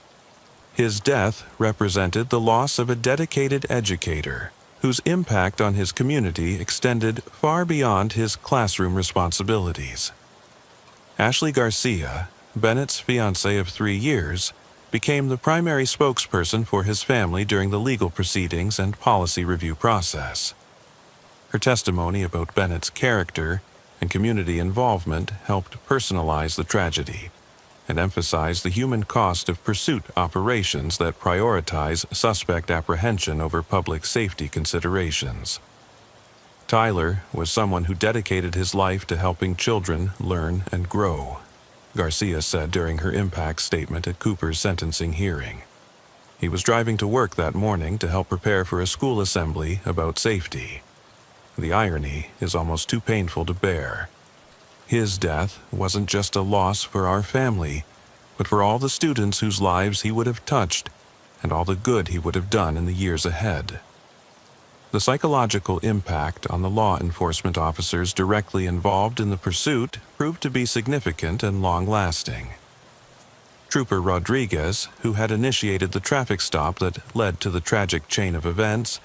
His death represented the loss of a dedicated educator whose impact on his community extended far beyond his classroom responsibilities. Ashley Garcia, Bennett's fiancée of 3 years, became the primary spokesperson for his family during the legal proceedings and policy review process. Her testimony about Bennett's character and community involvement helped personalize the tragedy and emphasize the human cost of pursuit operations that prioritize suspect apprehension over public safety considerations. Tyler was someone who dedicated his life to helping children learn and grow, Garcia said during her impact statement at Cooper's sentencing hearing. He was driving to work that morning to help prepare for a school assembly about safety. The irony is almost too painful to bear. His death wasn't just a loss for our family, but for all the students whose lives he would have touched and all the good he would have done in the years ahead. The psychological impact on the law enforcement officers directly involved in the pursuit proved to be significant and long-lasting. Trooper Rodriguez, who had initiated the traffic stop that led to the tragic chain of events,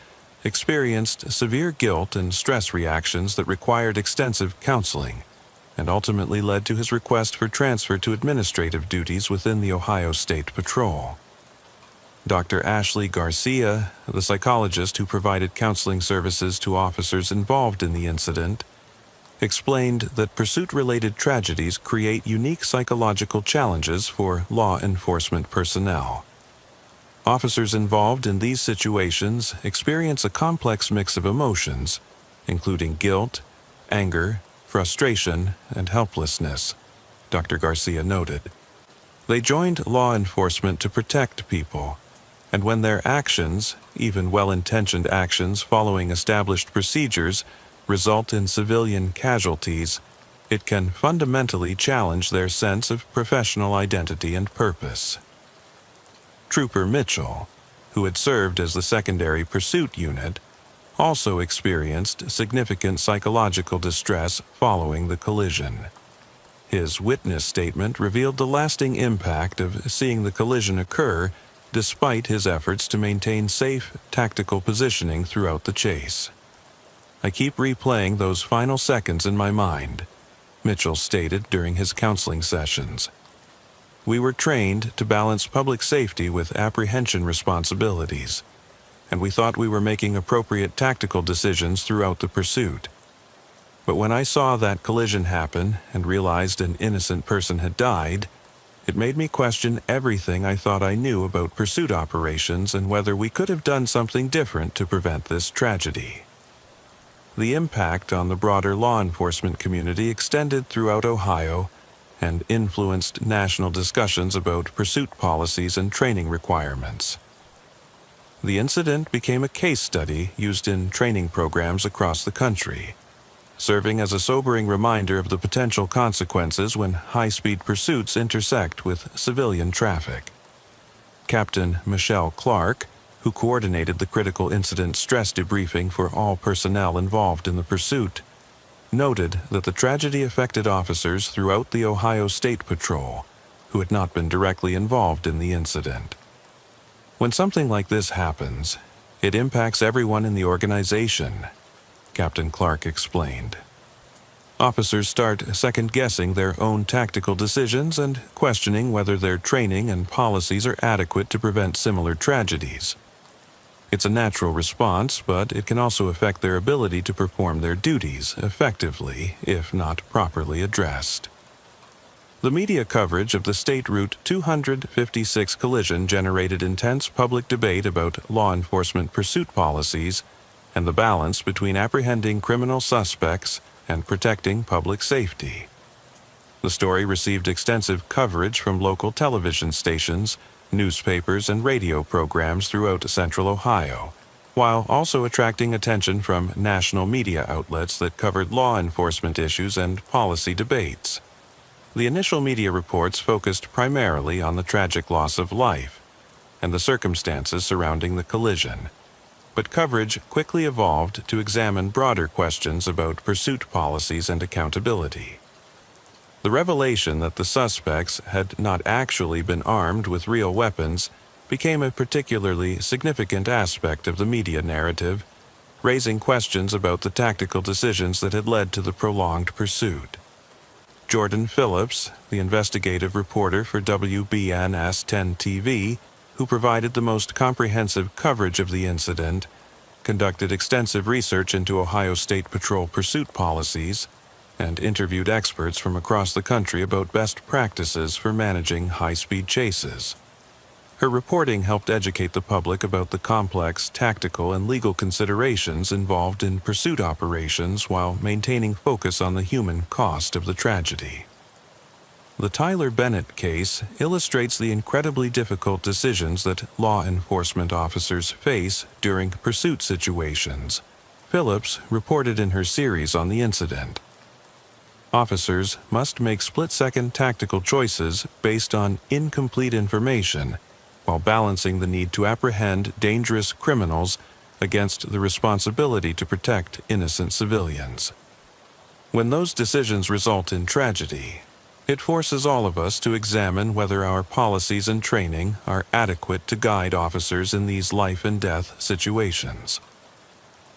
experienced severe guilt and stress reactions that required extensive counseling, and ultimately led to his request for transfer to administrative duties within the Ohio State Patrol. Dr. Ashley Garcia, the psychologist who provided counseling services to officers involved in the incident, explained that pursuit-related tragedies create unique psychological challenges for law enforcement personnel. Officers involved in these situations experience a complex mix of emotions, including guilt, anger, frustration, and helplessness, Dr. Garcia noted. They joined law enforcement to protect people, and when their actions, even well-intentioned actions following established procedures, result in civilian casualties, it can fundamentally challenge their sense of professional identity and purpose. Trooper Mitchell, who had served as the secondary pursuit unit, also experienced significant psychological distress following the collision. His witness statement revealed the lasting impact of seeing the collision occur despite his efforts to maintain safe, tactical positioning throughout the chase. "I keep replaying those final seconds in my mind," Mitchell stated during his counseling sessions. "We were trained to balance public safety with apprehension responsibilities, and we thought we were making appropriate tactical decisions throughout the pursuit. But when I saw that collision happen and realized an innocent person had died, it made me question everything I thought I knew about pursuit operations and whether we could have done something different to prevent this tragedy." The impact on the broader law enforcement community extended throughout Ohio and influenced national discussions about pursuit policies and training requirements. The incident became a case study used in training programs across the country, serving as a sobering reminder of the potential consequences when high-speed pursuits intersect with civilian traffic. Captain Michelle Clark, who coordinated the critical incident stress debriefing for all personnel involved in the pursuit, noted that the tragedy affected officers throughout the Ohio State Patrol who had not been directly involved in the incident. "When something like this happens, it impacts everyone in the organization," Captain Clark explained. Officers start second-guessing their own tactical decisions and questioning whether their training and policies are adequate to prevent similar tragedies. It's a natural response, but it can also affect their ability to perform their duties effectively if not properly addressed. The media coverage of the State Route 256 collision generated intense public debate about law enforcement pursuit policies and the balance between apprehending criminal suspects and protecting public safety. The story received extensive coverage from local television stations, newspapers, and radio programs throughout Central Ohio, while also attracting attention from national media outlets that covered law enforcement issues and policy debates. The initial media reports focused primarily on the tragic loss of life and the circumstances surrounding the collision, but coverage quickly evolved to examine broader questions about pursuit policies and accountability. The revelation that the suspects had not actually been armed with real weapons became a particularly significant aspect of the media narrative, raising questions about the tactical decisions that had led to the prolonged pursuit. Jordan Phillips, the investigative reporter for WBNS 10 TV, who provided the most comprehensive coverage of the incident, conducted extensive research into Ohio State Patrol pursuit policies, and interviewed experts from across the country about best practices for managing high-speed chases. Her reporting helped educate the public about the complex tactical and legal considerations involved in pursuit operations while maintaining focus on the human cost of the tragedy. The Tyler Bennett case illustrates the incredibly difficult decisions that law enforcement officers face during pursuit situations, Phillips reported in her series on the incident. Officers must make split-second tactical choices based on incomplete information, while balancing the need to apprehend dangerous criminals against the responsibility to protect innocent civilians. When those decisions result in tragedy, it forces all of us to examine whether our policies and training are adequate to guide officers in these life-and-death situations.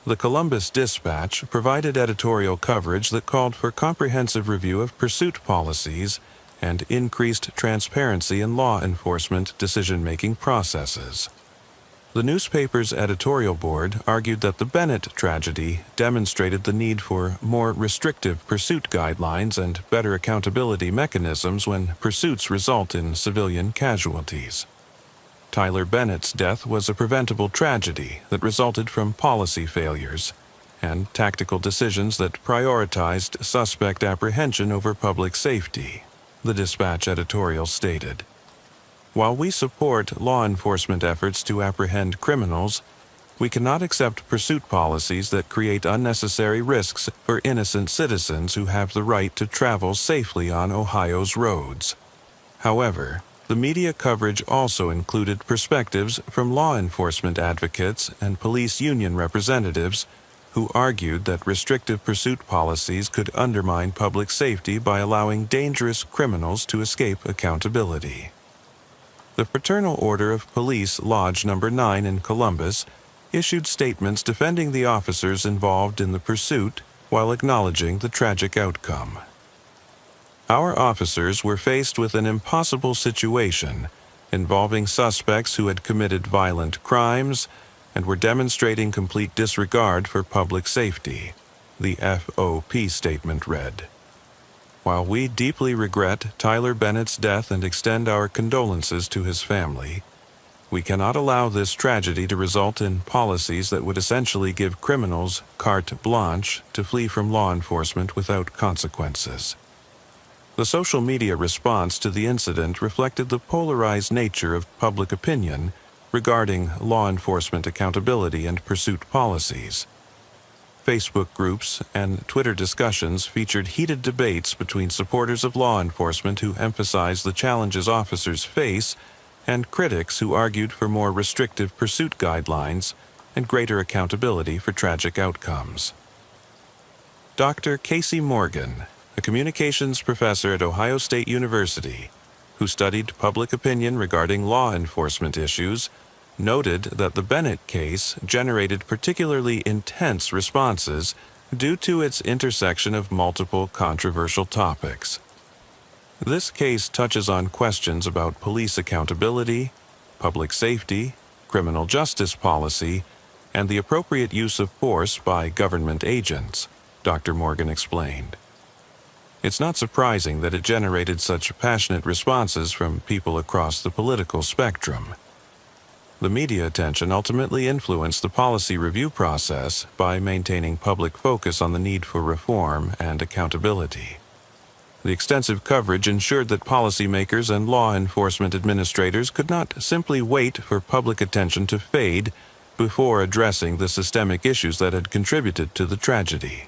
The Columbus Dispatch provided editorial coverage that called for comprehensive review of pursuit policies and increased transparency in law enforcement decision-making processes. The newspaper's editorial board argued that the Bennett tragedy demonstrated the need for more restrictive pursuit guidelines and better accountability mechanisms when pursuits result in civilian casualties. Tyler Bennett's death was a preventable tragedy that resulted from policy failures and tactical decisions that prioritized suspect apprehension over public safety, the Dispatch editorial stated. While we support law enforcement efforts to apprehend criminals, we cannot accept pursuit policies that create unnecessary risks for innocent citizens who have the right to travel safely on Ohio's roads. However, the media coverage also included perspectives from law enforcement advocates and police union representatives who argued that restrictive pursuit policies could undermine public safety by allowing dangerous criminals to escape accountability. The Fraternal Order of Police Lodge No. 9 in Columbus issued statements defending the officers involved in the pursuit while acknowledging the tragic outcome. Our officers were faced with an impossible situation involving suspects who had committed violent crimes and were demonstrating complete disregard for public safety, the FOP statement read. While we deeply regret Tyler Bennett's death and extend our condolences to his family, we cannot allow this tragedy to result in policies that would essentially give criminals carte blanche to flee from law enforcement without consequences. The social media response to the incident reflected the polarized nature of public opinion regarding law enforcement accountability and pursuit policies. Facebook groups and Twitter discussions featured heated debates between supporters of law enforcement who emphasized the challenges officers face and critics who argued for more restrictive pursuit guidelines and greater accountability for tragic outcomes. Dr. Casey Morgan, a communications professor at Ohio State University, who studied public opinion regarding law enforcement issues, noted that the Bennett case generated particularly intense responses due to its intersection of multiple controversial topics. This case touches on questions about police accountability, public safety, criminal justice policy, and the appropriate use of force by government agents, Dr. Morgan explained. It's not surprising that it generated such passionate responses from people across the political spectrum. The media attention ultimately influenced the policy review process by maintaining public focus on the need for reform and accountability. The extensive coverage ensured that policymakers and law enforcement administrators could not simply wait for public attention to fade before addressing the systemic issues that had contributed to the tragedy.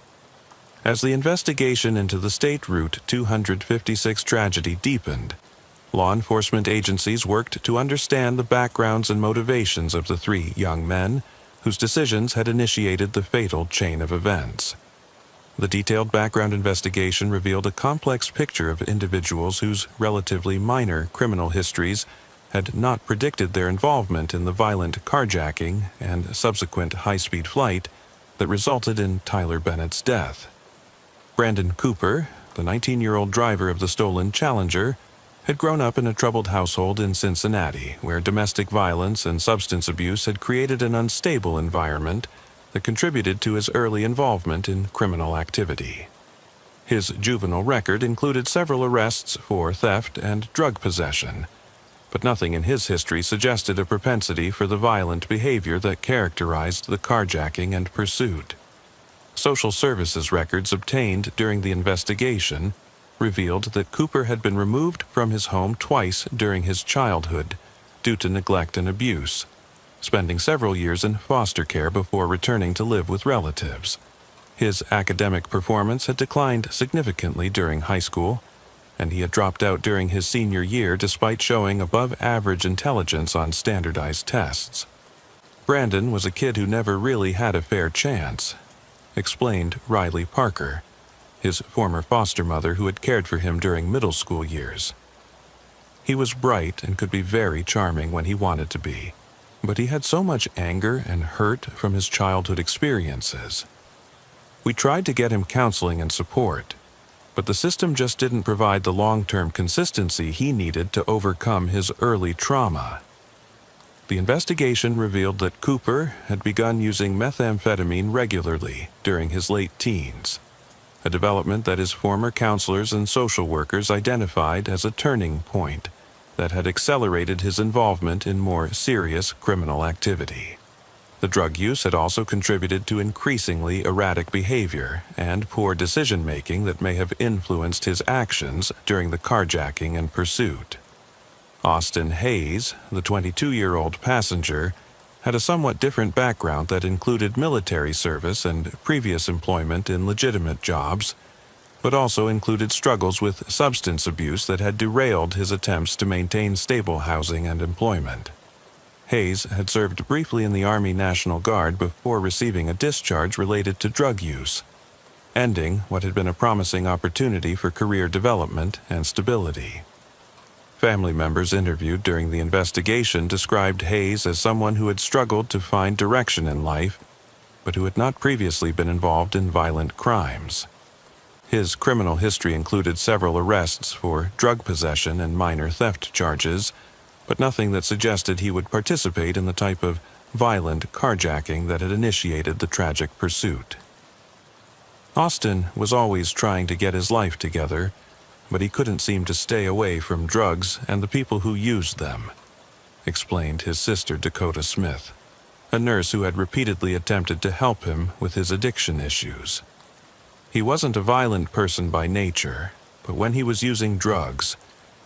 As the investigation into the State Route 256 tragedy deepened, law enforcement agencies worked to understand the backgrounds and motivations of the three young men whose decisions had initiated the fatal chain of events. The detailed background investigation revealed a complex picture of individuals whose relatively minor criminal histories had not predicted their involvement in the violent carjacking and subsequent high-speed flight that resulted in Tyler Bennett's death. Brandon Cooper, the 19-year-old driver of the stolen Challenger, had grown up in a troubled household in Cincinnati, where domestic violence and substance abuse had created an unstable environment that contributed to his early involvement in criminal activity. His juvenile record included several arrests for theft and drug possession, but nothing in his history suggested a propensity for the violent behavior that characterized the carjacking and pursuit. Social services records obtained during the investigation revealed that Cooper had been removed from his home twice during his childhood due to neglect and abuse, spending several years in foster care before returning to live with relatives. His academic performance had declined significantly during high school, and he had dropped out during his senior year despite showing above-average intelligence on standardized tests. Brandon was a kid who never really had a fair chance, explained Riley Parker, his former foster mother who had cared for him during middle school years. He was bright and could be very charming when he wanted to be, but he had so much anger and hurt from his childhood experiences. We tried to get him counseling and support, but the system just didn't provide the long-term consistency he needed to overcome his early trauma. The investigation revealed that Cooper had begun using methamphetamine regularly during his late teens, a development that his former counselors and social workers identified as a turning point that had accelerated his involvement in more serious criminal activity. The drug use had also contributed to increasingly erratic behavior and poor decision-making that may have influenced his actions during the carjacking and pursuit. Austin Hayes, the 22-year-old passenger, had a somewhat different background that included military service and previous employment in legitimate jobs, but also included struggles with substance abuse that had derailed his attempts to maintain stable housing and employment. Hayes had served briefly in the Army National Guard before receiving a discharge related to drug use, ending what had been a promising opportunity for career development and stability. Family members interviewed during the investigation described Hayes as someone who had struggled to find direction in life, but who had not previously been involved in violent crimes. His criminal history included several arrests for drug possession and minor theft charges, but nothing that suggested he would participate in the type of violent carjacking that had initiated the tragic pursuit. Austin was always trying to get his life together, but he couldn't seem to stay away from drugs and the people who used them, explained his sister Dakota Smith, a nurse who had repeatedly attempted to help him with his addiction issues. He wasn't a violent person by nature, but when he was using drugs,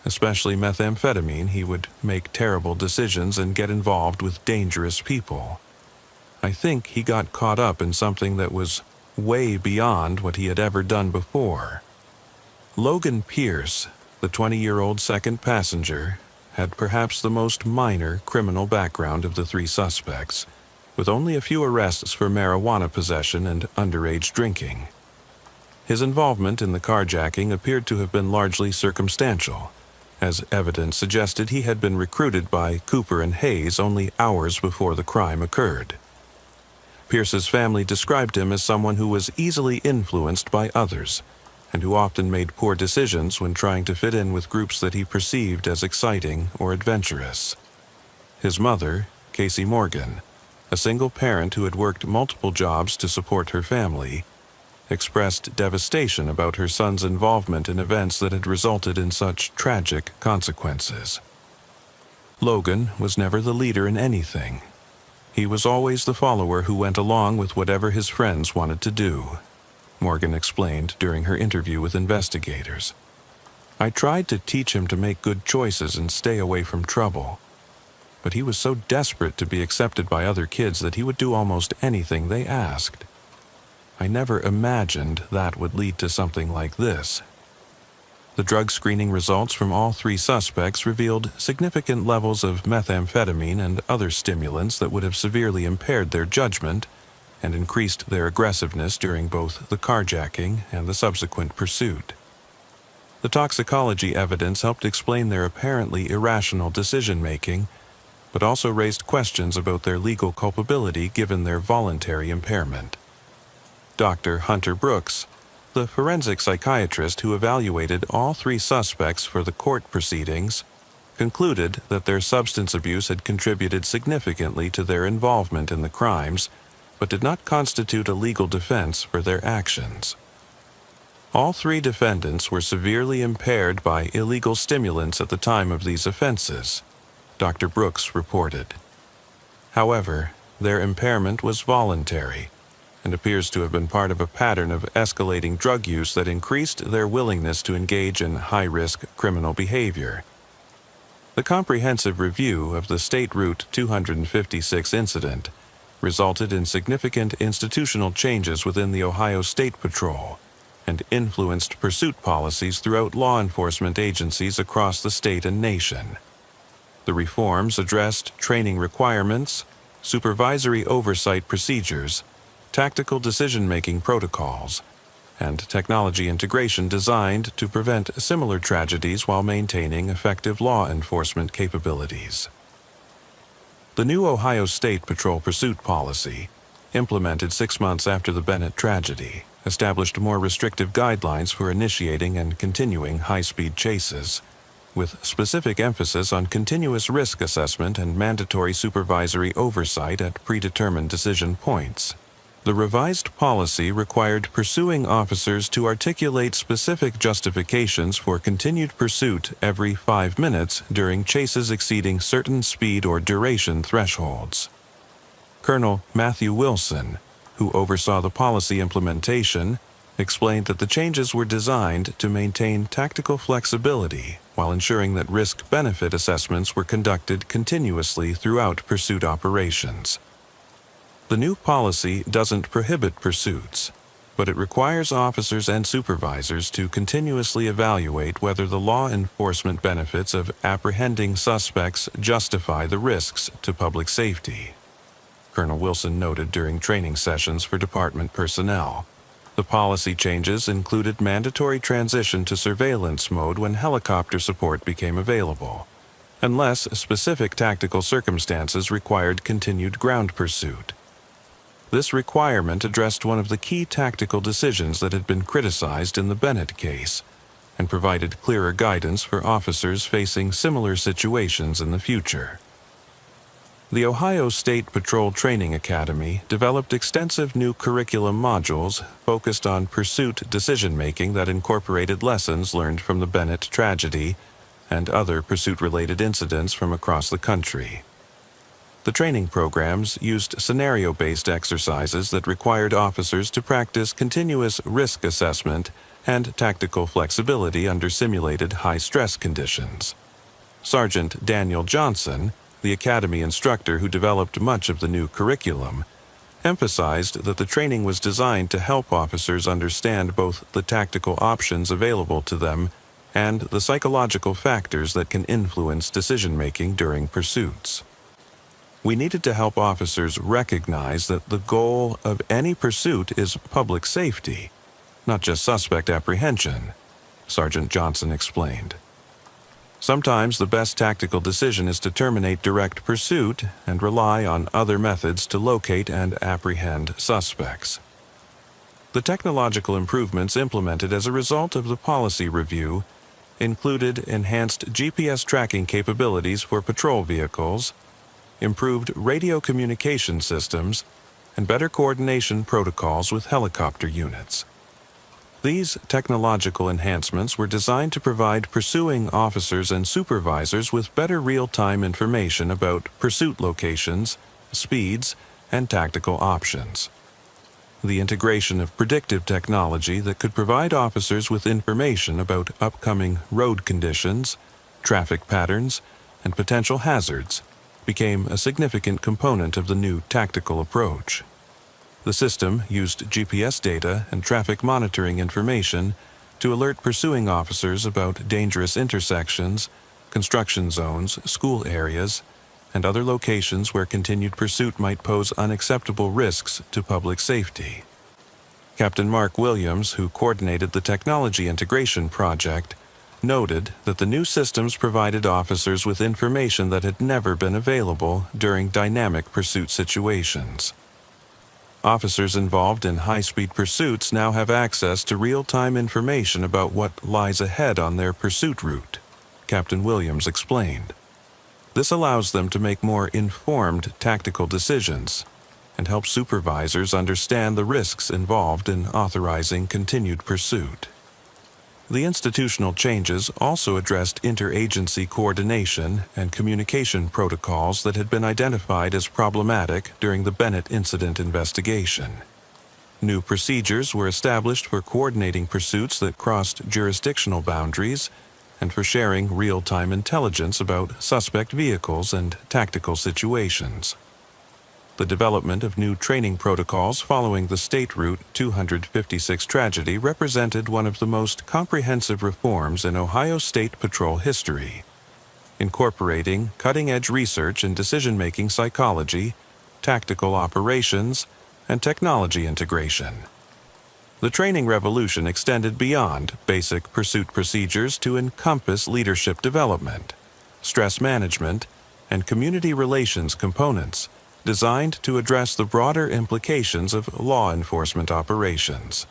especially methamphetamine, he would make terrible decisions and get involved with dangerous people. I think he got caught up in something that was way beyond what he had ever done before. Logan Pierce, the 20-year-old second passenger, had perhaps the most minor criminal background of the three suspects, with only a few arrests for marijuana possession and underage drinking. His involvement in the carjacking appeared to have been largely circumstantial, as evidence suggested he had been recruited by Cooper and Hayes only hours before the crime occurred. Pierce's family described him as someone who was easily influenced by others, and who often made poor decisions when trying to fit in with groups that he perceived as exciting or adventurous. His mother, Casey Morgan, a single parent who had worked multiple jobs to support her family, expressed devastation about her son's involvement in events that had resulted in such tragic consequences. Logan was never the leader in anything. He was always the follower who went along with whatever his friends wanted to do, Morgan explained during her interview with investigators. I tried to teach him to make good choices and stay away from trouble, but he was so desperate to be accepted by other kids that he would do almost anything they asked. I never imagined that would lead to something like this. The drug screening results from all three suspects revealed significant levels of methamphetamine and other stimulants that would have severely impaired their judgment and increased their aggressiveness during both the carjacking and the subsequent pursuit. The toxicology evidence helped explain their apparently irrational decision-making, but also raised questions about their legal culpability given their voluntary impairment. Dr. Hunter Brooks, the forensic psychiatrist who evaluated all three suspects for the court proceedings, concluded that their substance abuse had contributed significantly to their involvement in the crimes, but did not constitute a legal defense for their actions. All three defendants were severely impaired by illegal stimulants at the time of these offenses, Dr. Brooks reported. However, their impairment was voluntary and appears to have been part of a pattern of escalating drug use that increased their willingness to engage in high-risk criminal behavior. The comprehensive review of the State Route 256 incident resulted in significant institutional changes within the Ohio State Patrol and influenced pursuit policies throughout law enforcement agencies across the state and nation. The reforms addressed training requirements, supervisory oversight procedures, tactical decision-making protocols, and technology integration designed to prevent similar tragedies while maintaining effective law enforcement capabilities. The new Ohio State Patrol pursuit policy, implemented 6 months after the Bennett tragedy, established more restrictive guidelines for initiating and continuing high-speed chases, with specific emphasis on continuous risk assessment and mandatory supervisory oversight at predetermined decision points. The revised policy required pursuing officers to articulate specific justifications for continued pursuit every 5 minutes during chases exceeding certain speed or duration thresholds. Colonel Matthew Wilson, who oversaw the policy implementation, explained that the changes were designed to maintain tactical flexibility while ensuring that risk-benefit assessments were conducted continuously throughout pursuit operations. The new policy doesn't prohibit pursuits, but it requires officers and supervisors to continuously evaluate whether the law enforcement benefits of apprehending suspects justify the risks to public safety. Colonel Wilson noted during training sessions for department personnel. The policy changes included mandatory transition to surveillance mode when helicopter support became available, unless specific tactical circumstances required continued ground pursuit. This requirement addressed one of the key tactical decisions that had been criticized in the Bennett case, and provided clearer guidance for officers facing similar situations in the future. The Ohio State Patrol Training Academy developed extensive new curriculum modules focused on pursuit decision-making that incorporated lessons learned from the Bennett tragedy and other pursuit-related incidents from across the country. The training programs used scenario-based exercises that required officers to practice continuous risk assessment and tactical flexibility under simulated high-stress conditions. Sergeant Daniel Johnson, the Academy instructor who developed much of the new curriculum, emphasized that the training was designed to help officers understand both the tactical options available to them and the psychological factors that can influence decision-making during pursuits. We needed to help officers recognize that the goal of any pursuit is public safety, not just suspect apprehension, Sergeant Johnson explained. Sometimes the best tactical decision is to terminate direct pursuit and rely on other methods to locate and apprehend suspects. The technological improvements implemented as a result of the policy review included enhanced GPS tracking capabilities for patrol vehicles, improved radio communication systems, and better coordination protocols with helicopter units. These technological enhancements were designed to provide pursuing officers and supervisors with better real-time information about pursuit locations, speeds, and tactical options. The integration of predictive technology that could provide officers with information about upcoming road conditions, traffic patterns, and potential hazards became a significant component of the new tactical approach. The system used GPS data and traffic monitoring information to alert pursuing officers about dangerous intersections, construction zones, school areas, and other locations where continued pursuit might pose unacceptable risks to public safety. Captain Mark Williams, who coordinated the technology integration project, noted that the new systems provided officers with information that had never been available during dynamic pursuit situations. Officers involved in high-speed pursuits now have access to real-time information about what lies ahead on their pursuit route, Captain Williams explained. This allows them to make more informed tactical decisions and help supervisors understand the risks involved in authorizing continued pursuit. The institutional changes also addressed interagency coordination and communication protocols that had been identified as problematic during the Bennett incident investigation. New procedures were established for coordinating pursuits that crossed jurisdictional boundaries and for sharing real-time intelligence about suspect vehicles and tactical situations. The development of new training protocols following the State Route 256 tragedy represented one of the most comprehensive reforms in Ohio State Patrol history, incorporating cutting-edge research in decision-making psychology, tactical operations, and technology integration. The training revolution extended beyond basic pursuit procedures to encompass leadership development, stress management, and community relations components designed to address the broader implications of law enforcement operations.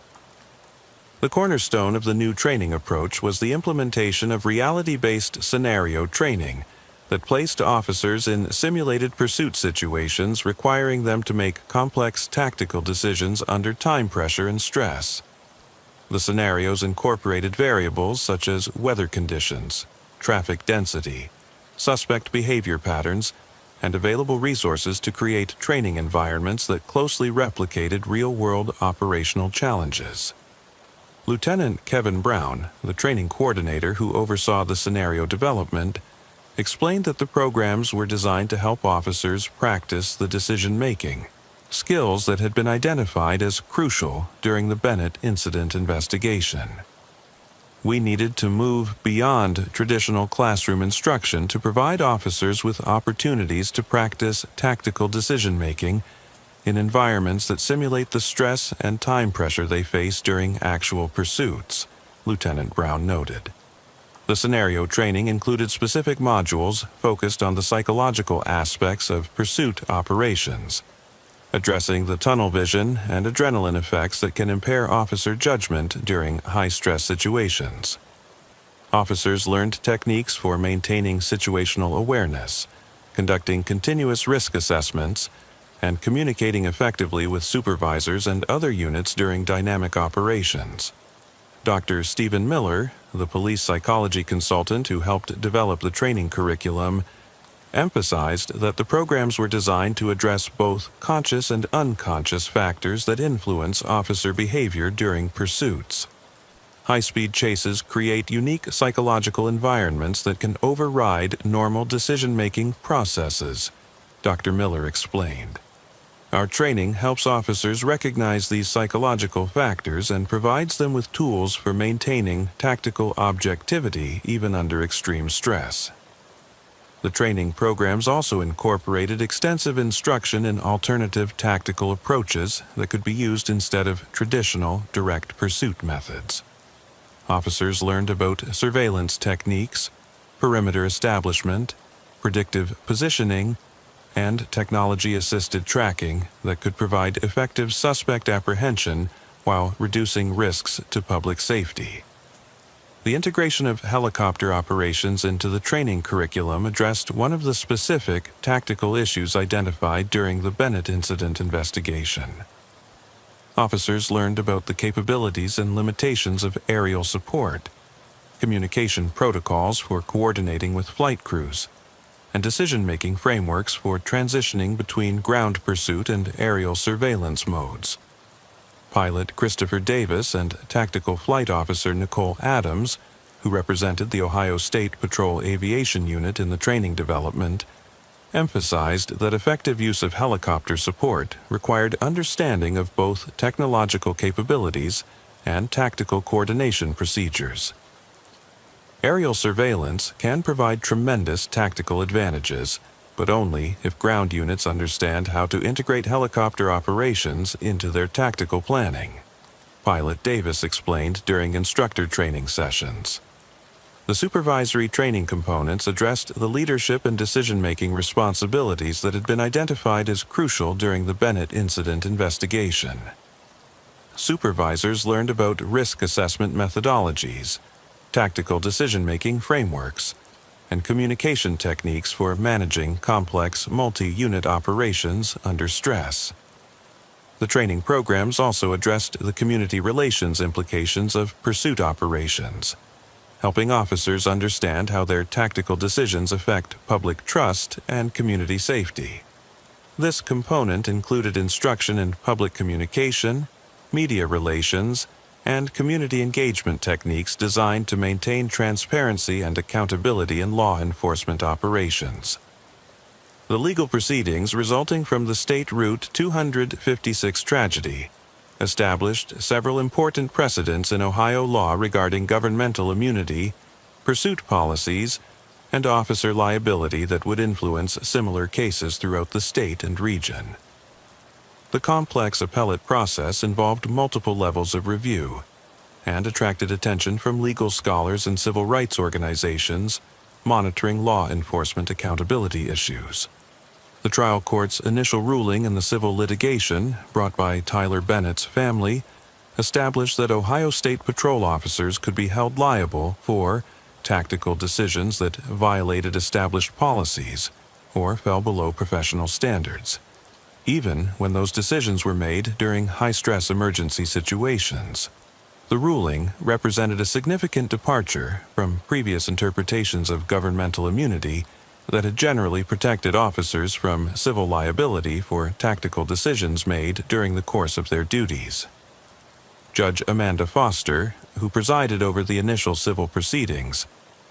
The cornerstone of the new training approach was the implementation of reality-based scenario training that placed officers in simulated pursuit situations requiring them to make complex tactical decisions under time pressure and stress. The scenarios incorporated variables such as weather conditions, traffic density, suspect behavior patterns, and available resources to create training environments that closely replicated real-world operational challenges. Lieutenant Kevin Brown, the training coordinator who oversaw the scenario development, explained that the programs were designed to help officers practice the decision-making, skills that had been identified as crucial during the Bennett incident investigation. We needed to move beyond traditional classroom instruction to provide officers with opportunities to practice tactical decision-making in environments that simulate the stress and time pressure they face during actual pursuits, Lieutenant Brown noted. The scenario training included specific modules focused on the psychological aspects of pursuit operations, addressing the tunnel vision and adrenaline effects that can impair officer judgment during high-stress situations. Officers learned techniques for maintaining situational awareness, conducting continuous risk assessments, and communicating effectively with supervisors and other units during dynamic operations. Dr. Stephen Miller, the police psychology consultant who helped develop the training curriculum, emphasized that the programs were designed to address both conscious and unconscious factors that influence officer behavior during pursuits. High-speed chases create unique psychological environments that can override normal decision-making processes, Dr. Miller explained. Our training helps officers recognize these psychological factors and provides them with tools for maintaining tactical objectivity even under extreme stress. The training programs also incorporated extensive instruction in alternative tactical approaches that could be used instead of traditional direct pursuit methods. Officers learned about surveillance techniques, perimeter establishment, predictive positioning, and technology-assisted tracking that could provide effective suspect apprehension while reducing risks to public safety. The integration of helicopter operations into the training curriculum addressed one of the specific tactical issues identified during the Bennett incident investigation. Officers learned about the capabilities and limitations of aerial support, communication protocols for coordinating with flight crews, and decision-making frameworks for transitioning between ground pursuit and aerial surveillance modes. Pilot Christopher Davis and Tactical Flight Officer Nicole Adams, who represented the Ohio State Patrol Aviation Unit in the training development, emphasized that effective use of helicopter support required understanding of both technological capabilities and tactical coordination procedures. Aerial surveillance can provide tremendous tactical advantages, but only if ground units understand how to integrate helicopter operations into their tactical planning, Pilot Davis explained during instructor training sessions. The supervisory training components addressed the leadership and decision-making responsibilities that had been identified as crucial during the Bennett incident investigation. Supervisors learned about risk assessment methodologies, tactical decision-making frameworks, and communication techniques for managing complex multi-unit operations under stress. The training programs also addressed the community relations implications of pursuit operations, helping officers understand how their tactical decisions affect public trust and community safety. This component included instruction in public communication, media relations, and community engagement techniques designed to maintain transparency and accountability in law enforcement operations. The legal proceedings resulting from the State Route 256 tragedy established several important precedents in Ohio law regarding governmental immunity, pursuit policies, and officer liability that would influence similar cases throughout the state and region. The complex appellate process involved multiple levels of review and attracted attention from legal scholars and civil rights organizations monitoring law enforcement accountability issues. The trial court's initial ruling in the civil litigation brought by Tyler Bennett's family established that Ohio State Patrol officers could be held liable for tactical decisions that violated established policies or fell below professional standards, even when those decisions were made during high-stress emergency situations. The ruling represented a significant departure from previous interpretations of governmental immunity that had generally protected officers from civil liability for tactical decisions made during the course of their duties. Judge Amanda Foster, who presided over the initial civil proceedings,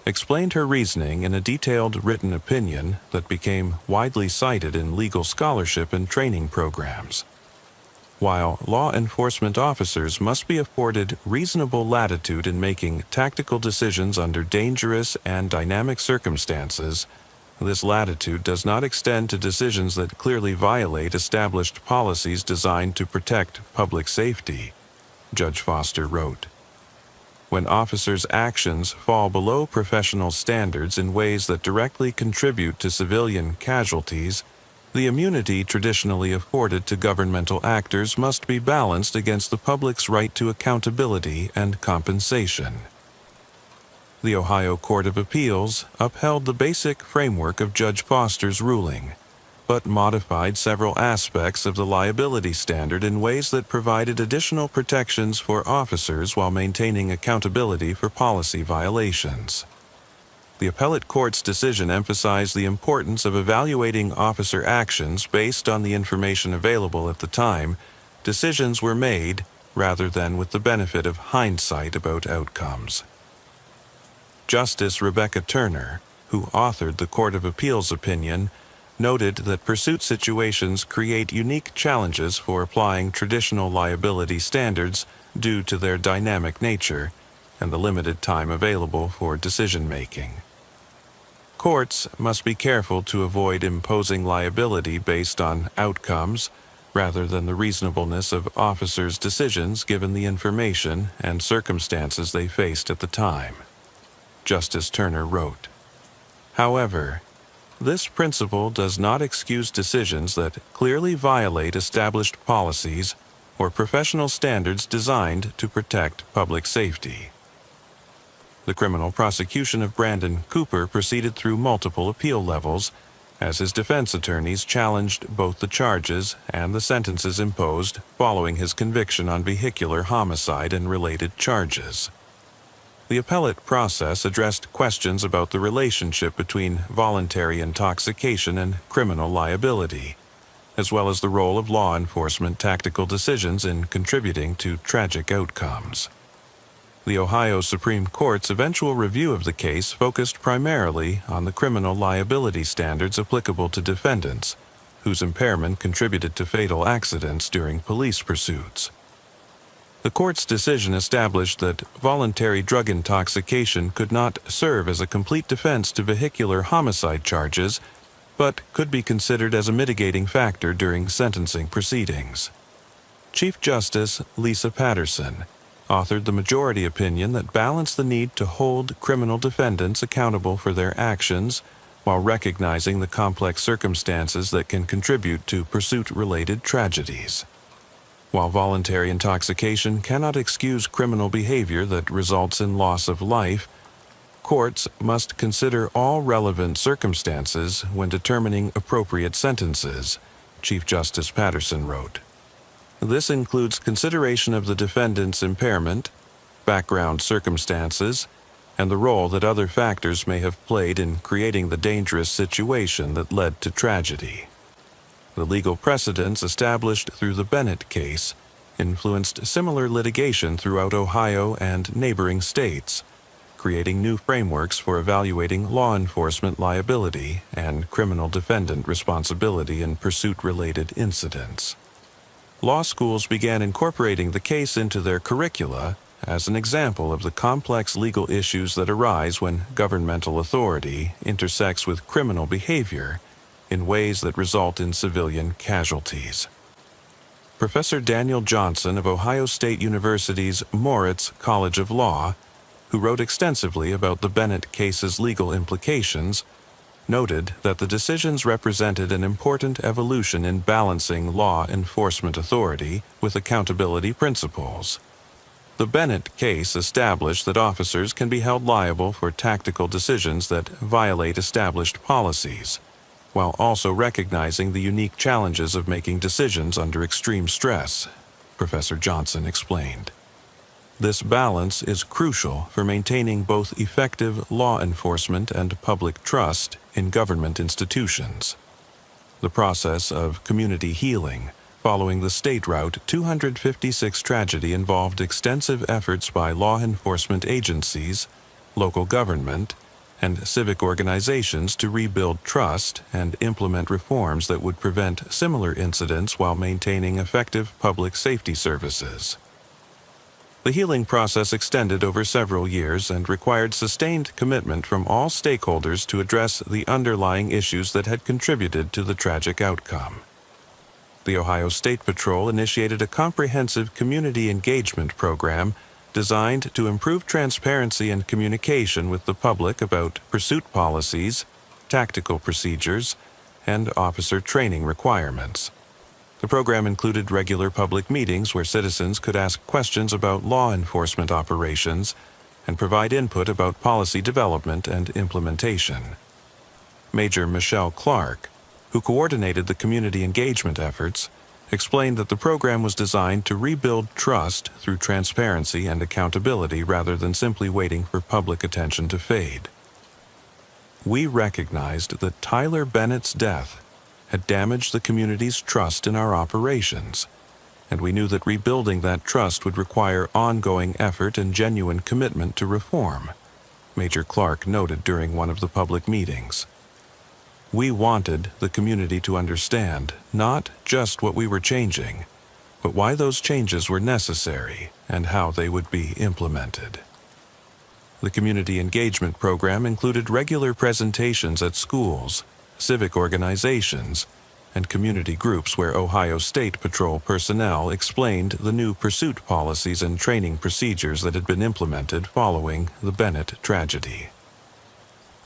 explained her reasoning in a detailed written opinion that became widely cited in legal scholarship and training programs. While law enforcement officers must be afforded reasonable latitude in making tactical decisions under dangerous and dynamic circumstances, this latitude does not extend to decisions that clearly violate established policies designed to protect public safety, Judge Foster wrote. When officers' actions fall below professional standards in ways that directly contribute to civilian casualties, the immunity traditionally afforded to governmental actors must be balanced against the public's right to accountability and compensation. The Ohio Court of Appeals upheld the basic framework of Judge Foster's ruling, but modified several aspects of the liability standard in ways that provided additional protections for officers while maintaining accountability for policy violations. The appellate court's decision emphasized the importance of evaluating officer actions based on the information available at the time decisions were made, rather than with the benefit of hindsight about outcomes. Justice Rebecca Turner, who authored the Court of Appeals opinion, noted that pursuit situations create unique challenges for applying traditional liability standards due to their dynamic nature and the limited time available for decision-making. Courts must be careful to avoid imposing liability based on outcomes rather than the reasonableness of officers' decisions given the information and circumstances they faced at the time, Justice Turner wrote. However, this principle does not excuse decisions that clearly violate established policies or professional standards designed to protect public safety. The criminal prosecution of Brandon Cooper proceeded through multiple appeal levels, as his defense attorneys challenged both the charges and the sentences imposed following his conviction on vehicular homicide and related charges. The appellate process addressed questions about the relationship between voluntary intoxication and criminal liability, as well as the role of law enforcement tactical decisions in contributing to tragic outcomes. The Ohio Supreme Court's eventual review of the case focused primarily on the criminal liability standards applicable to defendants, whose impairment contributed to fatal accidents during police pursuits. The court's decision established that voluntary drug intoxication could not serve as a complete defense to vehicular homicide charges, but could be considered as a mitigating factor during sentencing proceedings. Chief Justice Lisa Patterson authored the majority opinion that balanced the need to hold criminal defendants accountable for their actions while recognizing the complex circumstances that can contribute to pursuit-related tragedies. While voluntary intoxication cannot excuse criminal behavior that results in loss of life, courts must consider all relevant circumstances when determining appropriate sentences, Chief Justice Patterson wrote. This includes consideration of the defendant's impairment, background circumstances, and the role that other factors may have played in creating the dangerous situation that led to tragedy. The legal precedents established through the Bennett case influenced similar litigation throughout Ohio and neighboring states, creating new frameworks for evaluating law enforcement liability and criminal defendant responsibility in pursuit-related incidents. Law schools began incorporating the case into their curricula as an example of the complex legal issues that arise when governmental authority intersects with criminal behavior in ways that result in civilian casualties. Professor Daniel Johnson of Ohio State University's Moritz College of Law, who wrote extensively about the Bennett case's legal implications, noted that the decisions represented an important evolution in balancing law enforcement authority with accountability principles. The Bennett case established that officers can be held liable for tactical decisions that violate established policies, while also recognizing the unique challenges of making decisions under extreme stress, Professor Johnson explained. This balance is crucial for maintaining both effective law enforcement and public trust in government institutions. The process of community healing following the State Route 256 tragedy involved extensive efforts by law enforcement agencies, local government, and civic organizations to rebuild trust and implement reforms that would prevent similar incidents while maintaining effective public safety services. The healing process extended over several years and required sustained commitment from all stakeholders to address the underlying issues that had contributed to the tragic outcome. The Ohio State Patrol initiated a comprehensive community engagement program designed to improve transparency and communication with the public about pursuit policies, tactical procedures, and officer training requirements. The program included regular public meetings where citizens could ask questions about law enforcement operations and provide input about policy development and implementation. Major Michelle Clark, who coordinated the community engagement efforts, explained that the program was designed to rebuild trust through transparency and accountability rather than simply waiting for public attention to fade. We recognized that Tyler Bennett's death had damaged the community's trust in our operations, and we knew that rebuilding that trust would require ongoing effort and genuine commitment to reform, Major Clark noted during one of the public meetings. We wanted the community to understand not just what we were changing, but why those changes were necessary and how they would be implemented. The community engagement program included regular presentations at schools, civic organizations, and community groups where Ohio State Patrol personnel explained the new pursuit policies and training procedures that had been implemented following the Bennett tragedy.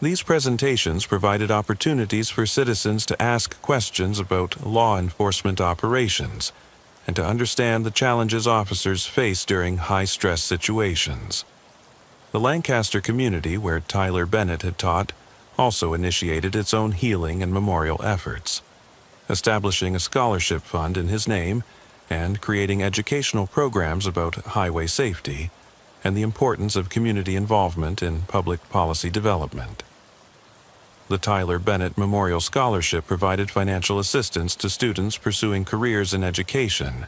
These presentations provided opportunities for citizens to ask questions about law enforcement operations and to understand the challenges officers face during high-stress situations. The Lancaster community, where Tyler Bennett had taught, also initiated its own healing and memorial efforts, establishing a scholarship fund in his name and creating educational programs about highway safety and the importance of community involvement in public policy development. The Tyler Bennett Memorial Scholarship provided financial assistance to students pursuing careers in education,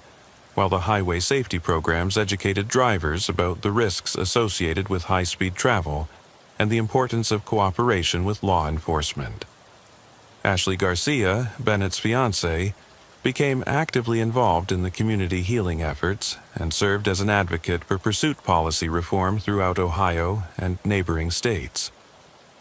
while the highway safety programs educated drivers about the risks associated with high-speed travel and the importance of cooperation with law enforcement. Ashley Garcia, Bennett's fiancée, became actively involved in the community healing efforts and served as an advocate for pursuit policy reform throughout Ohio and neighboring states.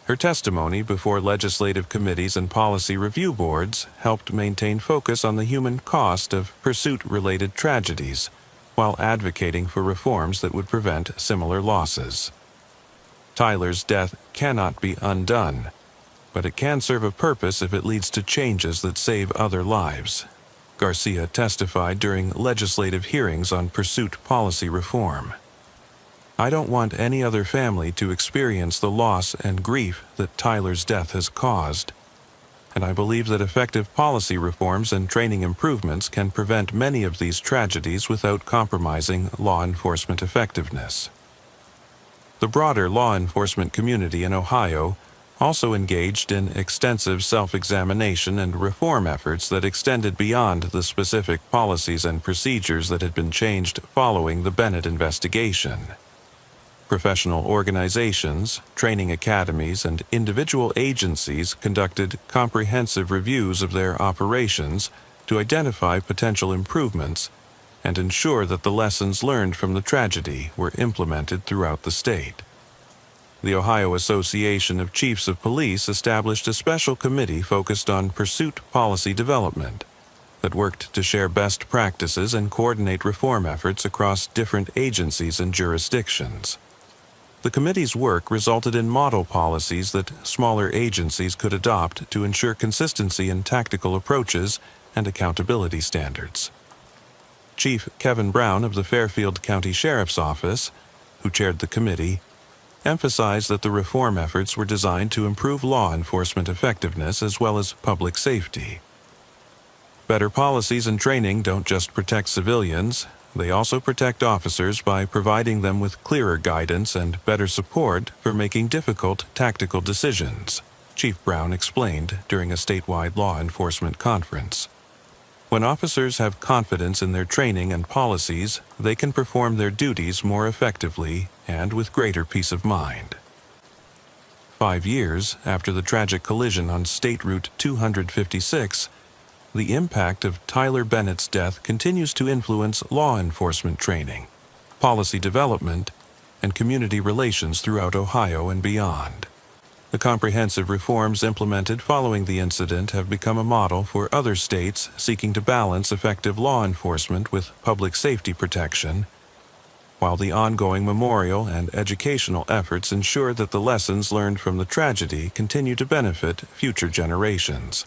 Her testimony before legislative committees and policy review boards helped maintain focus on the human cost of pursuit-related tragedies, while advocating for reforms that would prevent similar losses. Tyler's death cannot be undone, but it can serve a purpose if it leads to changes that save other lives, Garcia testified during legislative hearings on pursuit policy reform. I don't want any other family to experience the loss and grief that Tyler's death has caused, and I believe that effective policy reforms and training improvements can prevent many of these tragedies without compromising law enforcement effectiveness. The broader law enforcement community in Ohio also engaged in extensive self-examination and reform efforts that extended beyond the specific policies and procedures that had been changed following the Bennett investigation. Professional organizations, training academies, and individual agencies conducted comprehensive reviews of their operations to identify potential improvements and ensure that the lessons learned from the tragedy were implemented throughout the state. The Ohio Association of Chiefs of Police established a special committee focused on pursuit policy development that worked to share best practices and coordinate reform efforts across different agencies and jurisdictions. The committee's work resulted in model policies that smaller agencies could adopt to ensure consistency in tactical approaches and accountability standards. Chief Kevin Brown of the Fairfield County Sheriff's Office, who chaired the committee, emphasized that the reform efforts were designed to improve law enforcement effectiveness as well as public safety. Better policies and training don't just protect civilians, they also protect officers by providing them with clearer guidance and better support for making difficult tactical decisions, Chief Brown explained during a statewide law enforcement conference. When officers have confidence in their training and policies, they can perform their duties more effectively and with greater peace of mind. 5 years after the tragic collision on State Route 256, the impact of Tyler Bennett's death continues to influence law enforcement training, policy development, and community relations throughout Ohio and beyond. The comprehensive reforms implemented following the incident have become a model for other states seeking to balance effective law enforcement with public safety protection, while the ongoing memorial and educational efforts ensure that the lessons learned from the tragedy continue to benefit future generations.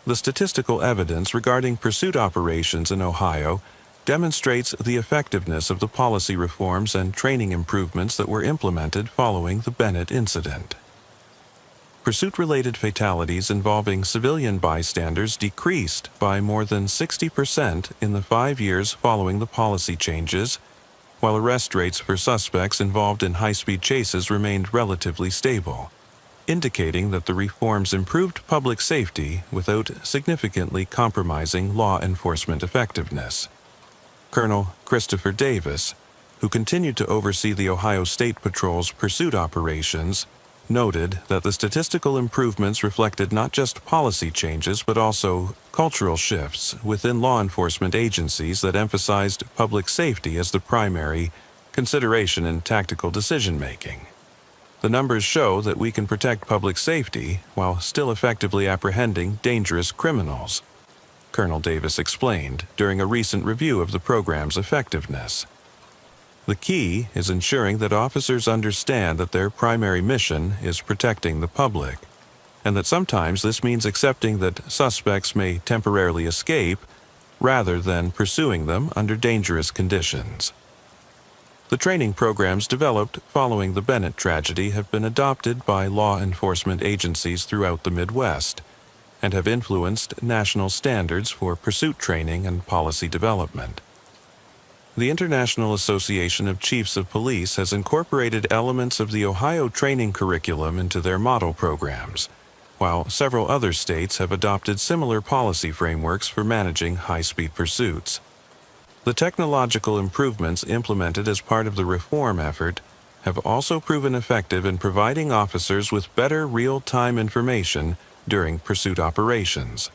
The statistical evidence regarding pursuit operations in Ohio demonstrates the effectiveness of the policy reforms and training improvements that were implemented following the Bennett incident. Pursuit-related fatalities involving civilian bystanders decreased by more than 60% in the 5 years following the policy changes, while arrest rates for suspects involved in high-speed chases remained relatively stable, indicating that the reforms improved public safety without significantly compromising law enforcement effectiveness. Colonel Christopher Davis, who continued to oversee the Ohio State Patrol's pursuit operations, noted that the statistical improvements reflected not just policy changes but also cultural shifts within law enforcement agencies that emphasized public safety as the primary consideration in tactical decision-making. The numbers show that we can protect public safety while still effectively apprehending dangerous criminals, Colonel Davis explained during a recent review of the program's effectiveness. The key is ensuring that officers understand that their primary mission is protecting the public, and that sometimes this means accepting that suspects may temporarily escape rather than pursuing them under dangerous conditions. The training programs developed following the Bennett tragedy have been adopted by law enforcement agencies throughout the Midwest and have influenced national standards for pursuit training and policy development. The International Association of Chiefs of Police has incorporated elements of the Ohio training curriculum into their model programs, while several other states have adopted similar policy frameworks for managing high-speed pursuits. The technological improvements implemented as part of the reform effort have also proven effective in providing officers with better real-time information during pursuit operations.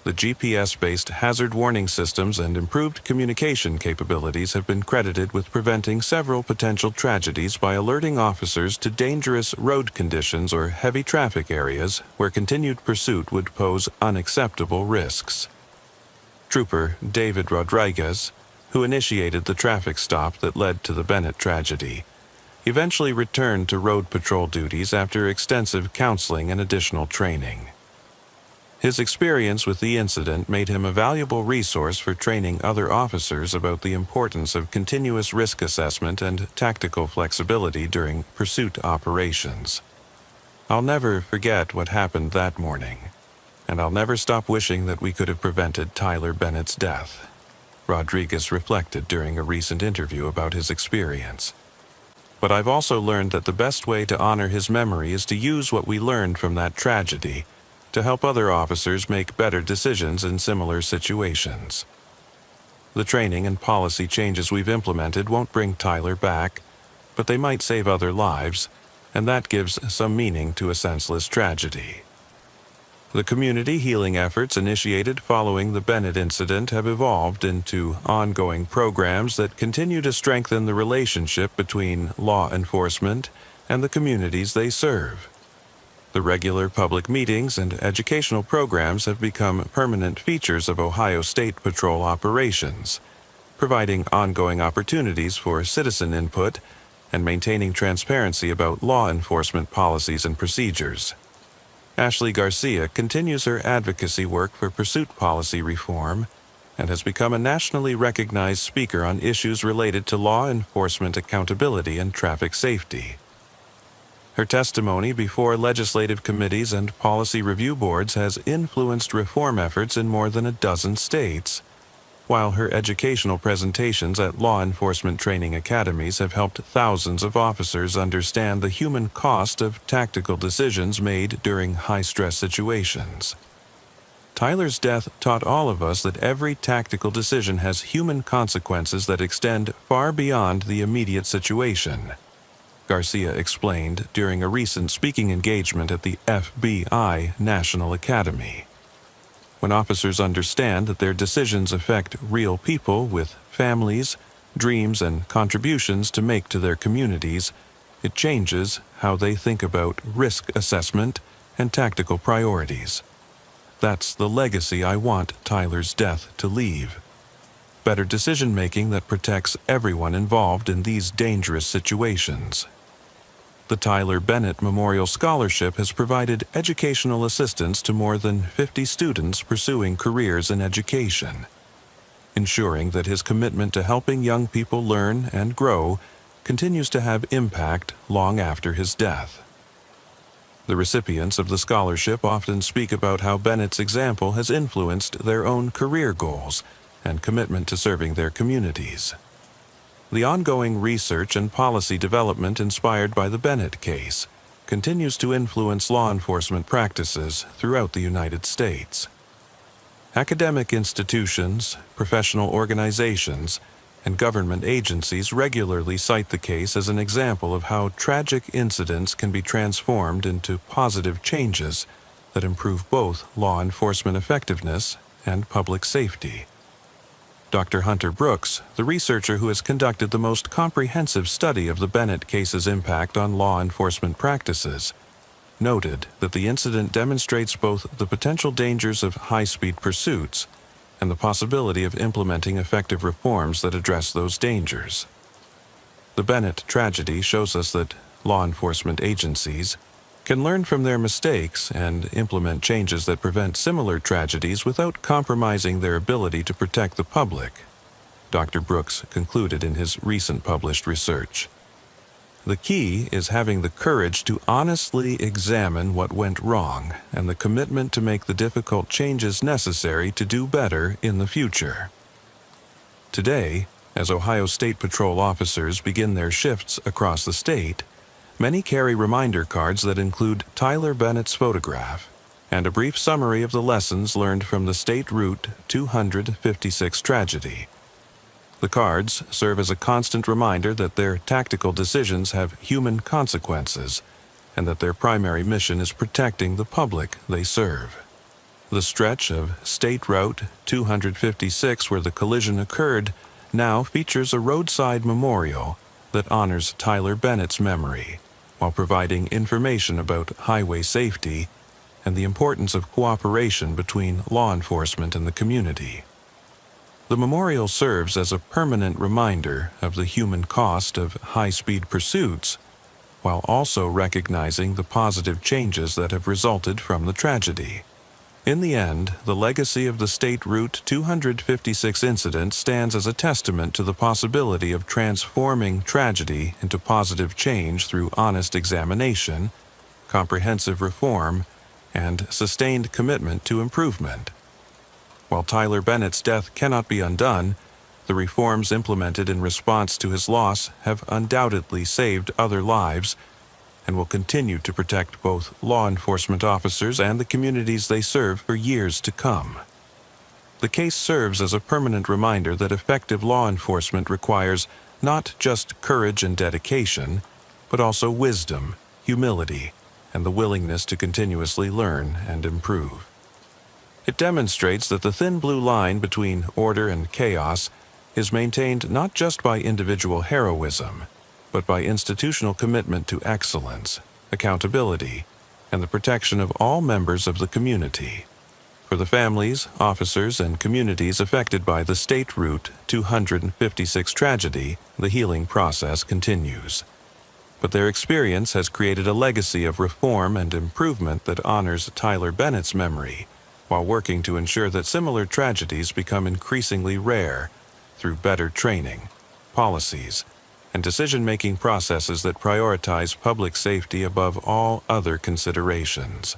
The GPS-based hazard warning systems and improved communication capabilities have been credited with preventing several potential tragedies by alerting officers to dangerous road conditions or heavy traffic areas where continued pursuit would pose unacceptable risks. Trooper David Rodriguez, who initiated the traffic stop that led to the Bennett tragedy, eventually returned to road patrol duties after extensive counseling and additional training. His experience with the incident made him a valuable resource for training other officers about the importance of continuous risk assessment and tactical flexibility during pursuit operations. I'll never forget what happened that morning, and I'll never stop wishing that we could have prevented Tyler Bennett's death, Rodriguez reflected during a recent interview about his experience. But I've also learned that the best way to honor his memory is to use what we learned from that tragedy to help other officers make better decisions in similar situations. The training and policy changes we've implemented won't bring Tyler back, but they might save other lives, and that gives some meaning to a senseless tragedy. The community healing efforts initiated following the Bennett incident have evolved into ongoing programs that continue to strengthen the relationship between law enforcement and the communities they serve. The regular public meetings and educational programs have become permanent features of Ohio State Patrol operations, providing ongoing opportunities for citizen input and maintaining transparency about law enforcement policies and procedures. Ashley Garcia continues her advocacy work for pursuit policy reform and has become a nationally recognized speaker on issues related to law enforcement accountability and traffic safety. Her testimony before legislative committees and policy review boards has influenced reform efforts in more than a dozen states, while her educational presentations at law enforcement training academies have helped thousands of officers understand the human cost of tactical decisions made during high-stress situations. Tyler's death taught all of us that every tactical decision has human consequences that extend far beyond the immediate situation, Garcia explained during a recent speaking engagement at the FBI National Academy. When officers understand that their decisions affect real people with families, dreams, and contributions to make to their communities, it changes how they think about risk assessment and tactical priorities. That's the legacy I want Tyler's death to leave. Better decision-making that protects everyone involved in these dangerous situations. The Tyler Bennett Memorial Scholarship has provided educational assistance to more than 50 students pursuing careers in education, ensuring that his commitment to helping young people learn and grow continues to have impact long after his death. The recipients of the scholarship often speak about how Bennett's example has influenced their own career goals and commitment to serving their communities. The ongoing research and policy development inspired by the Bennett case continues to influence law enforcement practices throughout the United States. Academic institutions, professional organizations, and government agencies regularly cite the case as an example of how tragic incidents can be transformed into positive changes that improve both law enforcement effectiveness and public safety. Dr. Hunter Brooks, the researcher who has conducted the most comprehensive study of the Bennett case's impact on law enforcement practices, noted that the incident demonstrates both the potential dangers of high-speed pursuits and the possibility of implementing effective reforms that address those dangers. The Bennett tragedy shows us that law enforcement agencies can learn from their mistakes and implement changes that prevent similar tragedies without compromising their ability to protect the public, Dr. Brooks concluded in his recent published research. The key is having the courage to honestly examine what went wrong and the commitment to make the difficult changes necessary to do better in the future. Today, as Ohio State Patrol officers begin their shifts across the state, many carry reminder cards that include Tyler Bennett's photograph and a brief summary of the lessons learned from the State Route 256 tragedy. The cards serve as a constant reminder that their tactical decisions have human consequences and that their primary mission is protecting the public they serve. The stretch of State Route 256 where the collision occurred now features a roadside memorial that honors Tyler Bennett's memory, while providing information about highway safety and the importance of cooperation between law enforcement and the community. The memorial serves as a permanent reminder of the human cost of high-speed pursuits, while also recognizing the positive changes that have resulted from the tragedy. In the end, the legacy of the State Route 256 incident stands as a testament to the possibility of transforming tragedy into positive change through honest examination, comprehensive reform, and sustained commitment to improvement. While Tyler Bennett's death cannot be undone, the reforms implemented in response to his loss have undoubtedly saved other lives and will continue to protect both law enforcement officers and the communities they serve for years to come. The case serves as a permanent reminder that effective law enforcement requires not just courage and dedication, but also wisdom, humility, and the willingness to continuously learn and improve. It demonstrates that the thin blue line between order and chaos is maintained not just by individual heroism, but by institutional commitment to excellence, accountability, and the protection of all members of the community. For the families, officers, and communities affected by the State Route 256 tragedy, the healing process continues. But their experience has created a legacy of reform and improvement that honors Tyler Bennett's memory, while working to ensure that similar tragedies become increasingly rare through better training, policies, and decision-making processes that prioritize public safety above all other considerations.